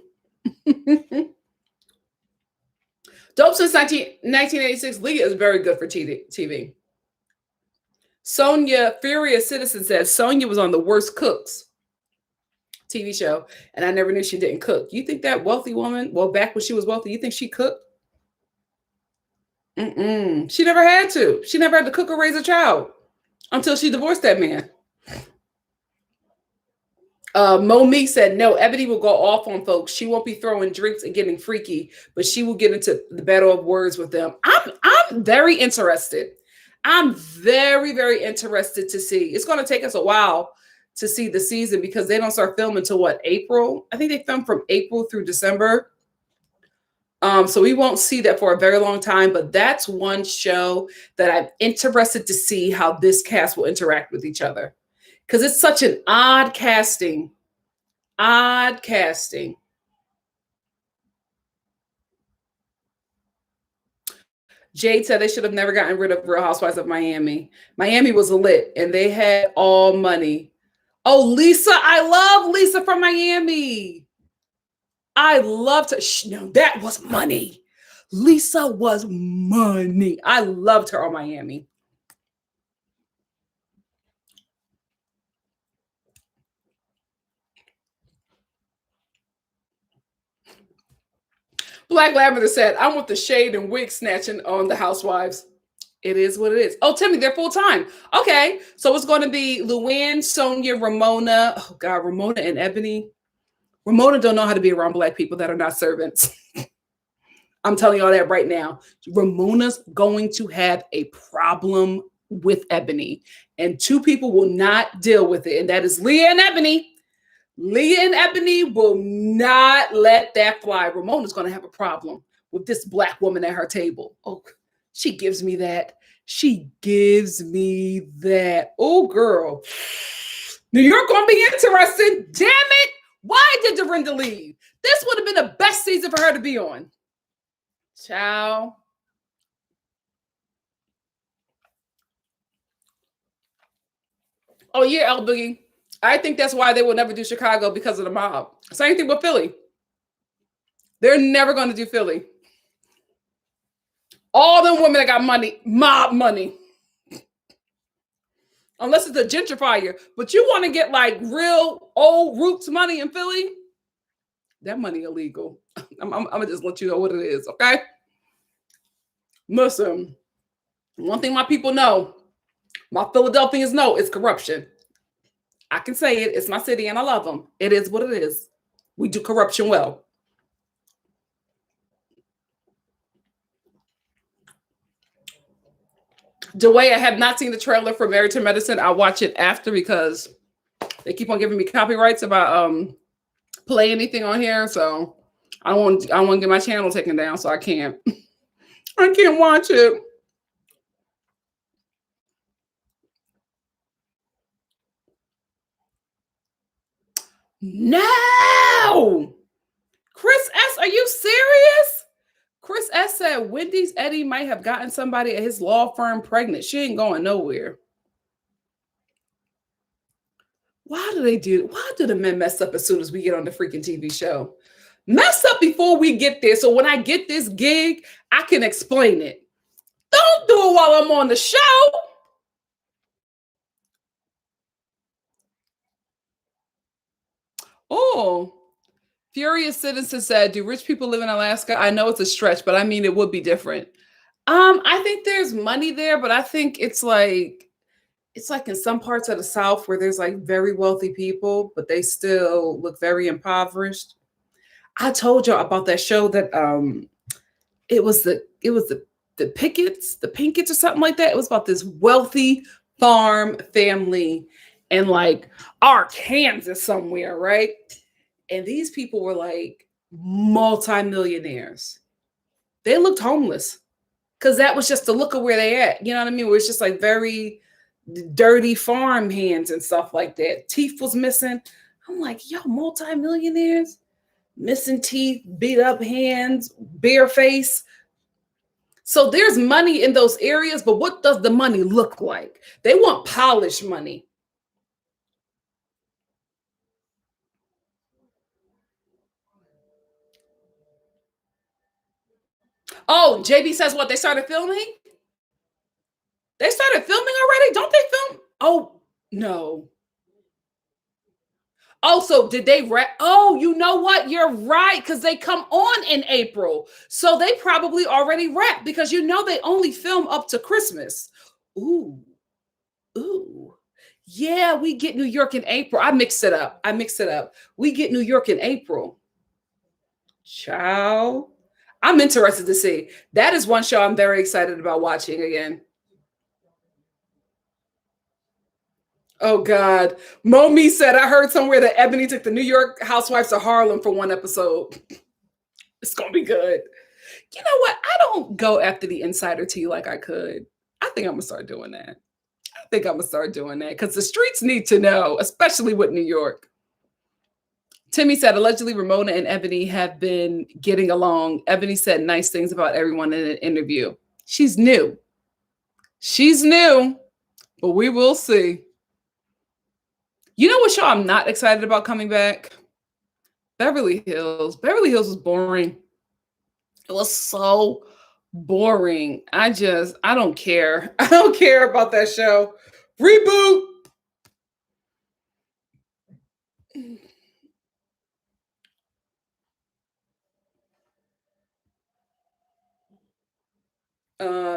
Dope since 1986, Leah is very good for TV. Sonia, Furious Citizen says, Sonia was on the Worst Cooks TV show, and I never knew she didn't cook. You think that wealthy woman, back when she was wealthy, you think she cooked? She never had to. She never had to cook or raise a child until she divorced that man. Monique said, no, Ebony will go off on folks. She won't be throwing drinks and getting freaky, but she will get into the battle of words with them. I'm very interested. I'm very, very interested to see. It's going to take us a while to see the season because they don't start filming until April? I think they film from April through December. So we won't see that for a very long time, but that's one show that I'm interested to see how this cast will interact with each other. Because it's such an odd casting. Odd casting. Jade said they should have never gotten rid of Real Housewives of Miami. Miami was lit and they had all money. Oh, Lisa. I love Lisa from Miami. I loved her. No, that was money. Lisa was money. I loved her on Miami. Black Lavender said, I want the shade and wig snatching on the Housewives. It is what it is. Oh, Timmy, they're full time. Okay. So it's going to be Luann, Sonia, Ramona. Oh, God, Ramona and Ebony. Ramona don't know how to be around Black people that are not servants. I'm telling y'all that right now. Ramona's going to have a problem with Ebony, and two people will not deal with it, and that is Leah and Ebony. Leah and Ebony will not let that fly. Ramona's going to have a problem with this Black woman at her table. Oh, she gives me that. She gives me that. Oh, girl. New York going to be interesting. Damn it. Why did Dorinda leave? This would have been the best season for her to be on. Ciao. Oh, yeah, L Boogie. I think that's why they will never do Chicago, because of the mob. Same thing with Philly. They're never going to do Philly. All them women that got money, mob money. Unless it's a gentrifier. But you want to get like real old roots money in Philly? That money illegal. I'm going to just let you know what it is, okay? Listen, one thing my people know, my Philadelphians know, is corruption. I can say it. It's my city and I love them. It is what it is. We do corruption well. DeWay, I have not seen the trailer for Married to Medicine. I'll watch it after because they keep on giving me copyrights if I play anything on here. So I want to get my channel taken down, so I can't. I can't watch it. No! Chris S., are you serious? Chris S. said Wendy's Eddie might have gotten somebody at his law firm pregnant. She ain't going nowhere. Why do the men mess up as soon as we get on the freaking TV show? Mess up before we get there, so when I get this gig, I can explain it. Don't do it while I'm on the show. Oh, Furious Citizen said, do rich people live in Alaska? I know it's a stretch, but I mean, it would be different. I think there's money there, but I think it's like in some parts of the South where there's like very wealthy people, but they still look very impoverished. I told y'all about that show that it was the Pinkets or something like that. It was about this wealthy farm family in like Arkansas somewhere, right? And these people were like multimillionaires. They looked homeless because that was just the look of where they at. You know what I mean? Where it's just like very dirty farm hands and stuff like that. Teeth was missing. I'm like, yo, multimillionaires, missing teeth, beat up hands, bare face. So there's money in those areas, but what does the money look like? They want polished money. Oh, JB says what? They started filming? They started filming already? Don't they film? Oh, no. Also, did they wrap? Oh, you know what? You're right, because they come on in April. So they probably already wrapped, because you know they only film up to Christmas. Ooh. Yeah, we get New York in April. I mixed it up. We get New York in April. Ciao. I'm interested to see. That is one show I'm very excited about watching again. Oh, God. Momi said, I heard somewhere that Ebony took the New York Housewives to Harlem for one episode. It's going to be good. You know what? I don't go after the insider tea like I could. I think I'm gonna start doing that. I think I'm gonna start doing that because the streets need to know, especially with New York. Timmy said, allegedly, Ramona and Ebony have been getting along. Ebony said nice things about everyone in an interview. She's new. She's new, but we will see. You know what show I'm not excited about coming back? Beverly Hills. Beverly Hills was boring. It was so boring. I don't care. I don't care about that show. Reboot.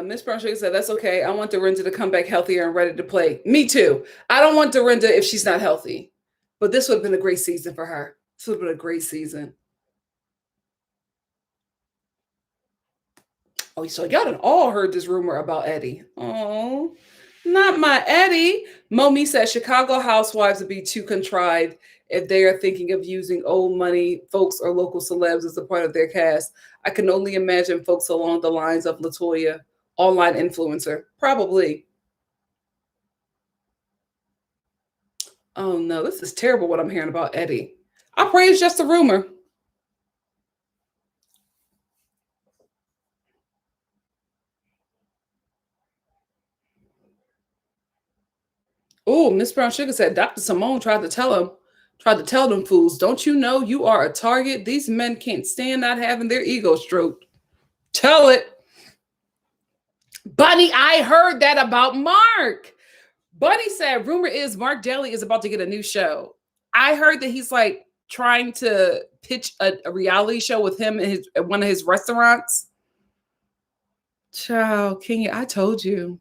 Miss Brown Sugar said, that's okay. I want Dorinda to come back healthier and ready to play. Me too. I don't want Dorinda if she's not healthy. But this would have been a great season for her. This would have been a great season. Oh, so y'all done all heard this rumor about Eddie. Oh, not my Eddie. Momi says Chicago housewives would be too contrived if they are thinking of using old money folks or local celebs as a part of their cast. I can only imagine folks along the lines of LaToya, online influencer. Probably. Oh no, this is terrible what I'm hearing about Eddie. I pray it's just a rumor. Oh, Miss Brown Sugar said Dr. Simone tried to tell them fools, don't you know you are a target? These men can't stand not having their ego stroked. Tell it. Bunny, I heard that about Mark. Bunny said, rumor is Mark Daly is about to get a new show. I heard that he's like trying to pitch a reality show with him at one of his restaurants. Child, Kenya, I told you.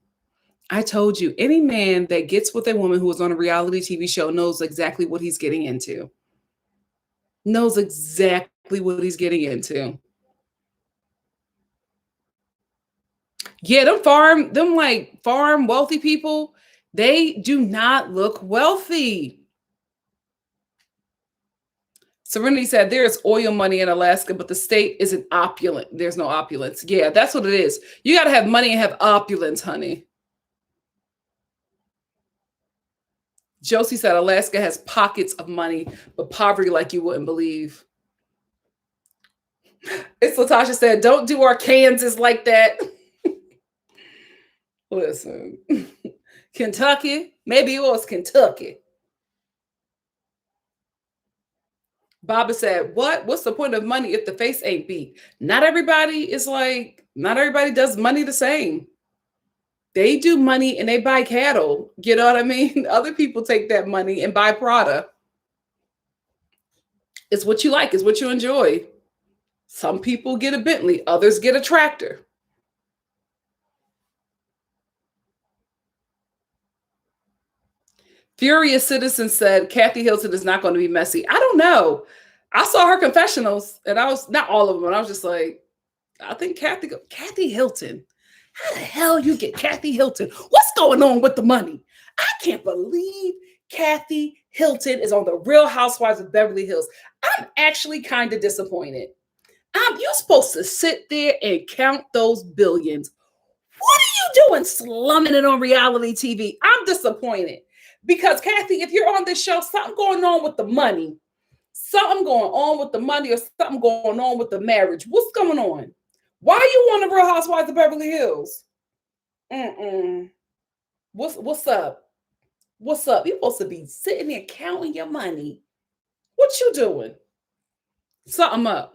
Any man that gets with a woman who is on a reality TV show knows exactly what he's getting into. Knows exactly what he's getting into. Yeah, them farm wealthy people, they do not look wealthy. Serenity said there's oil money in Alaska, but the state isn't opulent. There's no opulence. Yeah, that's what it is. You got to have money and have opulence, honey. Josie said Alaska has pockets of money, but poverty like you wouldn't believe. It's Latasha said, don't do our Kansas like that. Listen, Kentucky, maybe it was Kentucky. Baba said, what's the point of money if the face ain't beat? Not everybody does money the same. They do money and they buy cattle. You know what I mean? Other people take that money and buy Prada. It's what you like. It's what you enjoy. Some people get a Bentley. Others get a tractor. Furious Citizen said Kathy Hilton is not going to be messy. I don't know. I saw her confessionals and I was, not all of them, and I was just like, I think Kathy Hilton. How the hell you get Kathy Hilton? What's going on with the money? I can't believe Kathy Hilton is on the Real Housewives of Beverly Hills. I'm actually kind of disappointed. You're supposed to sit there and count those billions. What are you doing slumming it on reality TV? I'm disappointed because Kathy, if you're on this show, something going on with the money. Something going on with the money or something going on with the marriage. What's going on? Why are you on the Real Housewives of Beverly Hills? What's up? What's up? You're supposed to be sitting there counting your money. What you doing? Something up.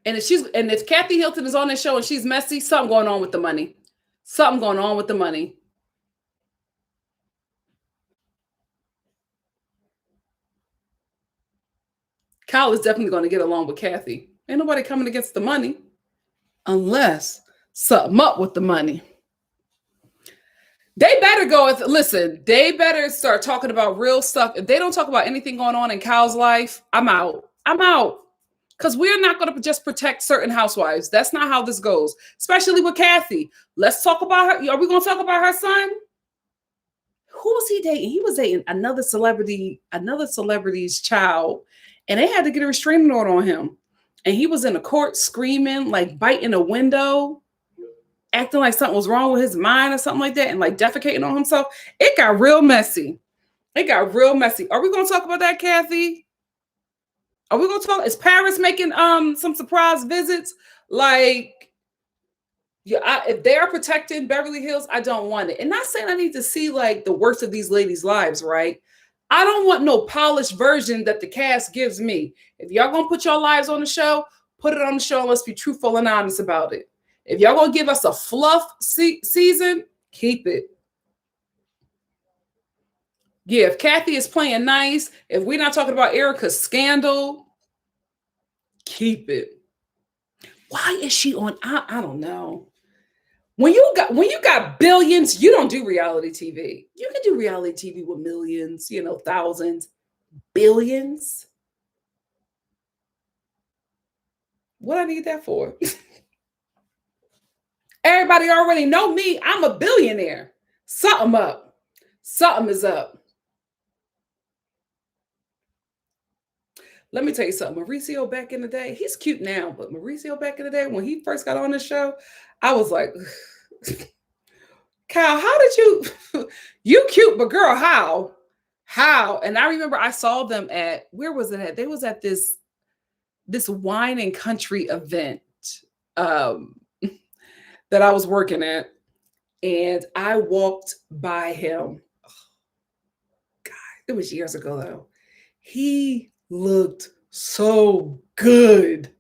And if Kathy Hilton is on this show and she's messy, something going on with the money. Something going on with the money. Kyle is definitely going to get along with Kathy. Ain't nobody coming against the money unless something up with the money. They better they better start talking about real stuff. If they don't talk about anything going on in Kyle's life, I'm out. Because we're not going to just protect certain housewives. That's not how this goes, especially with Kathy. Let's talk about her. Are we going to talk about her son? Who was he dating? He was dating another celebrity's child, and they had to get a restraining order on him. And he was in the court screaming, like biting a window, acting like something was wrong with his mind or something like that, and like defecating on himself. It got real messy. It got real messy. Are we going to talk about that, Kathy? Are we going to talk? Is Paris making some surprise visits? Like, yeah, if they are protecting Beverly Hills, I don't want it. And not saying I need to see like the worst of these ladies' lives, right? I don't want no polished version that the cast gives me. If y'all gonna put your lives on the show, put it on the show and let's be truthful and honest about it. If y'all gonna give us a fluff season, keep it. Yeah, if Kathy is playing nice, if we're not talking about Erica's scandal, keep it. Why is she on? I don't know. When you got billions, you don't do reality TV. You can do reality TV with millions, thousands, billions. What I need that for? Everybody already know me. I'm a billionaire. Something up. Something is up. Let me tell you something. Mauricio back in the day, he's cute now, but Mauricio back in the day, when he first got on the show, I was like, Kyle, how did you cute, but girl, how? And I remember I saw them at, where was it at? They was at this wine and country event that I was working at. And I walked by him. Oh, God, it was years ago though. He looked so good.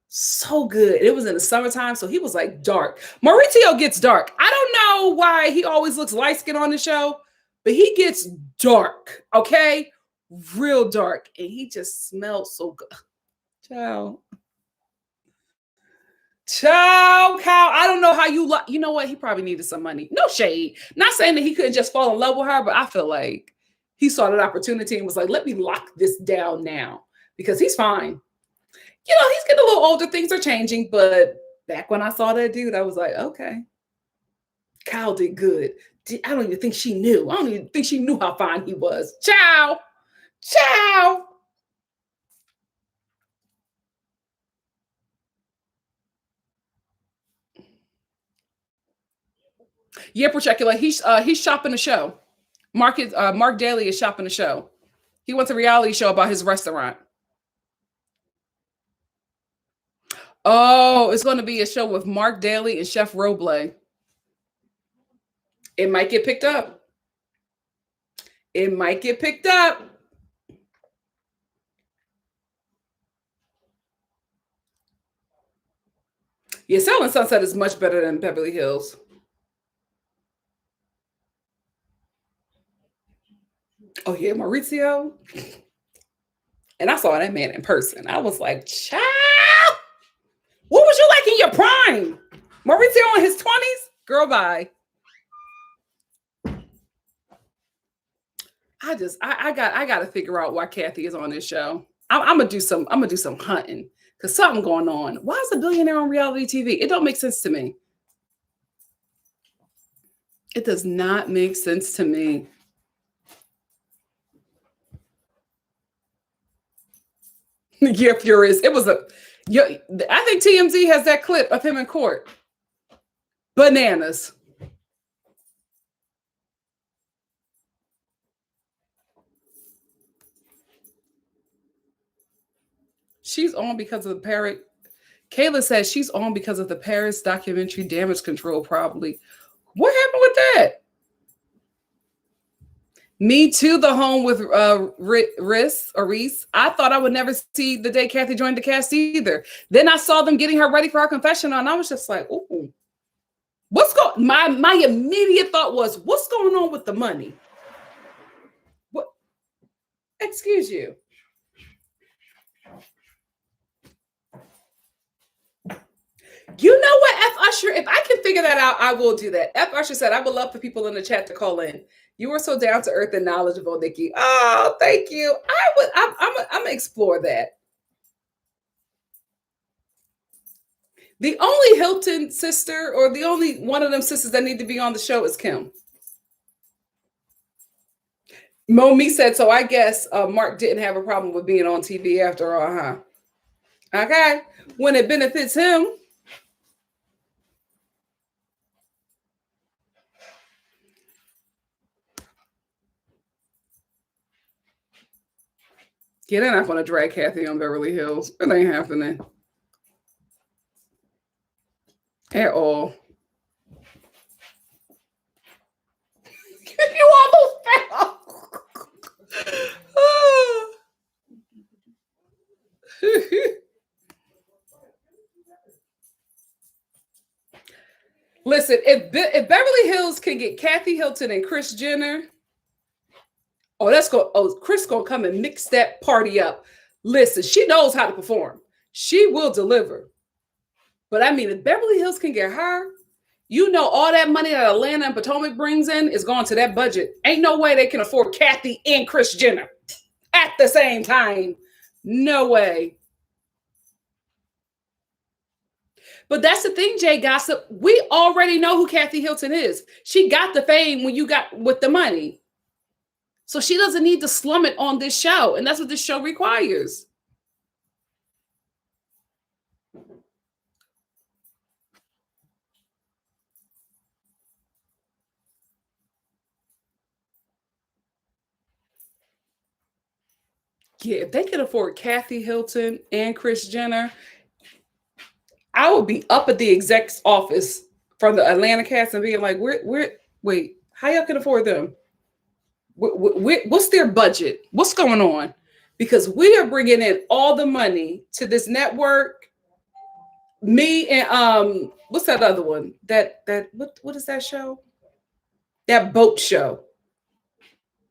So good. It was in the summertime, so he was like dark. Mauricio gets dark. I don't know why he always looks light skinned on the show, but he gets dark, okay? Real dark. And he just smells so good. Ciao, Kyle. I don't know how you know what? He probably needed some money. No shade. Not saying that he couldn't just fall in love with her, but I feel like he saw that opportunity and was like, let me lock this down now because he's fine. He's getting a little older. Things are changing. But back when I saw that dude, I was like, okay. Kyle did good. I don't even think she knew. I don't even think she knew how fine he was. Ciao. Yeah, Prachecula. He's shopping the show. Mark Daly is shopping the show. He wants a reality show about his restaurant. Oh, it's going to be a show with Mark Daly and Chef Roble. It might get picked up. Yeah, Selling Sunset is much better than Beverly Hills. Oh, yeah, Mauricio. And I saw that man in person. I was like, child, what was you like in your prime? Mauricio in his 20s? Girl, bye. I got to figure out why Kathy is on this show. I'm gonna do some hunting because something going on. Why is a billionaire on reality TV? It don't make sense to me. It does not make sense to me. You're furious. I think TMZ has that clip of him in court. Bananas. She's on because of the Paris. Kayla says she's on because of the Paris documentary Damage Control, probably. What happened with that? Me too, the home with Reese. I thought I would never see the day Kathy joined the cast either. Then I saw them getting her ready for her confessional, and I was just like, ooh. My immediate thought was, what's going on with the money? What? Excuse you. You know what, F. Usher, if I can figure that out, I will do that. F. Usher said, I would love for people in the chat to call in. You are so down to earth and knowledgeable, Nikki. Oh, thank you. I'm gonna explore that. The only Hilton sister, or the only one of them sisters that need to be on the show is Kim. Momi said, so I guess Mark didn't have a problem with being on TV after all, huh? Okay. When it benefits him. Yeah, they're not going to drag Kathy on Beverly Hills. It ain't happening. At all. You almost fell. Listen, if Beverly Hills can get Kathy Hilton and Kris Jenner, Kris gonna come and mix that party up. Listen, she knows how to perform. She will deliver. But I mean, if Beverly Hills can get her, you know, all that money that Atlanta and Potomac brings in is going to that budget. Ain't no way they can afford Kathy and Kris Jenner at the same time. No way. But that's the thing, Jay Gossip. We already know who Kathy Hilton is. She got the fame when you got with the money. So she doesn't need to slum it on this show. And that's what this show requires. Yeah, if they could afford Kathy Hilton and Kris Jenner, I would be up at the exec's office from the Atlanta cast and being like, wait, how y'all can afford them? What's their budget? What's going on? Because we are bringing in all the money to this network. Me and what's that other one? What is that show? That boat show.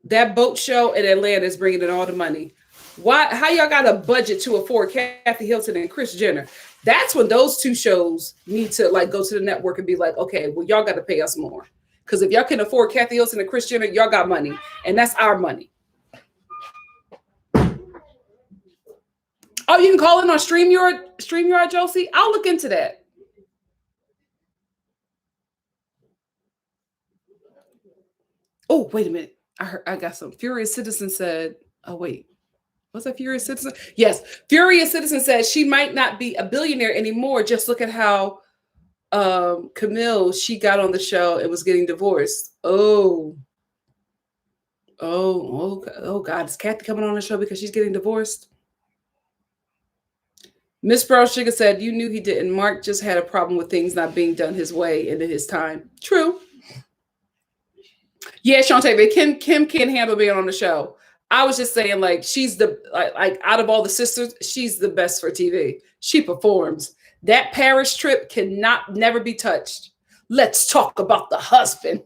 That boat show in Atlanta is bringing in all the money. Why? How y'all got a budget to afford Kathy Hilton and Kris Jenner? That's when those two shows need to like go to the network and be like, okay, well, y'all got to pay us more. Because if y'all can afford Kathy Hilton and Kris Jenner, y'all got money. And that's our money. Oh, you can call in on StreamYard, Josie? I'll look into that. Oh, wait a minute. I got some. Furious Citizen said, oh, wait. Was that Furious Citizen? Yes. Furious Citizen said she might not be a billionaire anymore. Just look at how Camille, she got on the show and was getting divorced. Oh, God. Is Kathy coming on the show because she's getting divorced? Miss Brown Sugar said, you knew he didn't. Mark just had a problem with things not being done his way and in his time. True. Yeah, Shantae, but Kim can't handle being on the show. I was just saying, like, she's the, like out of all the sisters, she's the best for TV. She performs. That Paris trip never be touched. Let's talk about the husband.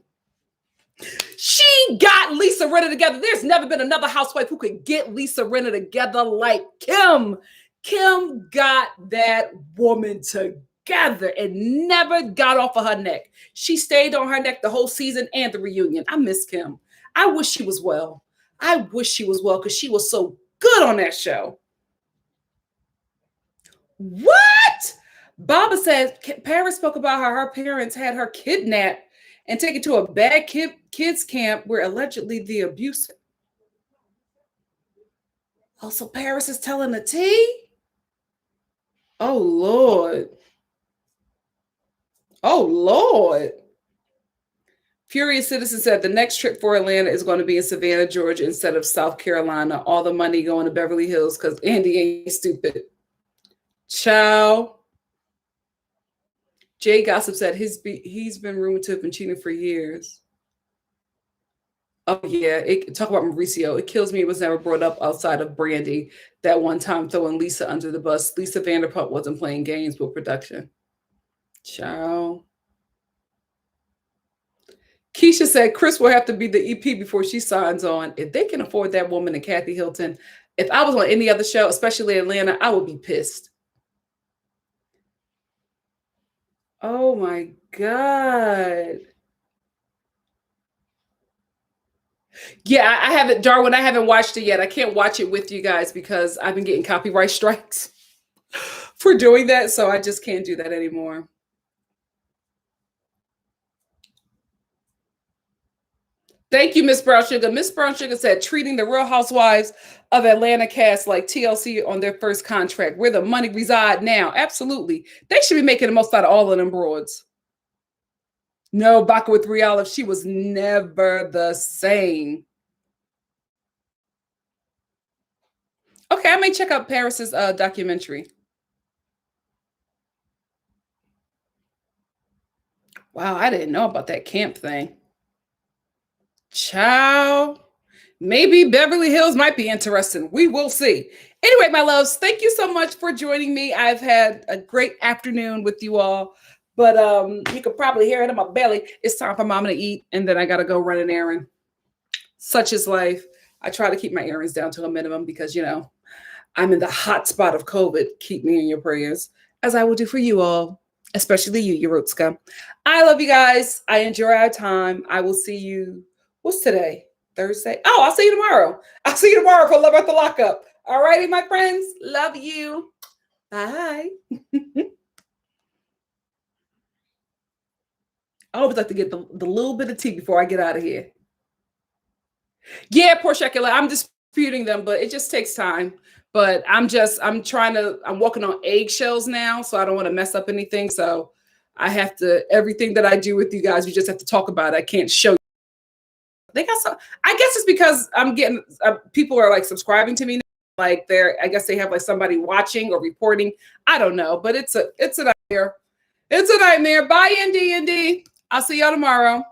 She got Lisa Rinna together. There's never been another housewife who could get Lisa Rinna together like Kim. Kim got that woman together and never got off of her neck. She stayed on her neck the whole season and the reunion. I miss Kim. I wish she was well. I wish she was well because she was so good on that show. What? Baba says Paris spoke about how her parents had her kidnapped and taken to a bad kids camp where allegedly the abuse. Oh, so Paris is telling the tea? Oh, Lord. Oh, Lord. Furious Citizen said the next trip for Atlanta is going to be in Savannah, Georgia instead of South Carolina. All the money going to Beverly Hills because Andy ain't stupid. Ciao. Jay Gossip said he's been rumored to have been cheating for years. Oh, yeah. Talk about Mauricio. It kills me it was never brought up outside of Brandy that one time throwing Lisa under the bus. Lisa Vanderpump wasn't playing games with production. Ciao. Keisha said Kris will have to be the EP before she signs on. If they can afford that woman and Kathy Hilton, if I was on any other show, especially Atlanta, I would be pissed. Oh my God. Yeah, I haven't, Darwin, I haven't watched it yet. I can't watch it with you guys because I've been getting copyright strikes for doing that. So I just can't do that anymore. Thank you, Miss Brown Sugar. Miss Brown Sugar said, treating the Real Housewives of Atlanta cast like TLC on their first contract, where the money reside now. Absolutely. They should be making the most out of all of them broads. No, Baka with 3 Olives, she was never the same. Okay, I may check out Paris's documentary. Wow, I didn't know about that camp thing. Ciao. Maybe Beverly Hills might be interesting. We will see. Anyway, my loves, thank you so much for joining me. I've had a great afternoon with you all, but you could probably hear it in my belly. It's time for mama to eat, and then I got to go run an errand. Such is life. I try to keep my errands down to a minimum because, you know, I'm in the hot spot of COVID. Keep me in your prayers, as I will do for you all, especially you, RHOC. I love you guys. I enjoy our time. I will see you. What's today? Thursday? Oh, I'll see you tomorrow. I'll see you tomorrow for Love at the Lockup. All righty, my friends. Love you. Bye. I always like to get the little bit of tea before I get out of here. Yeah, poor Shekula. I'm disputing them, but it just takes time. But I'm walking on eggshells now, so I don't want to mess up anything. So I have to, everything that I do with you guys, we just have to talk about it. I can't show you. They got some, I guess it's because I'm getting, people are like subscribing to me now. Like I guess they have like somebody watching or reporting. I don't know, but it's a nightmare. It's a nightmare. Bye, ND. I'll see y'all tomorrow.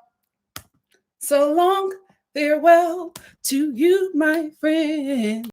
So long, farewell to you, my friend.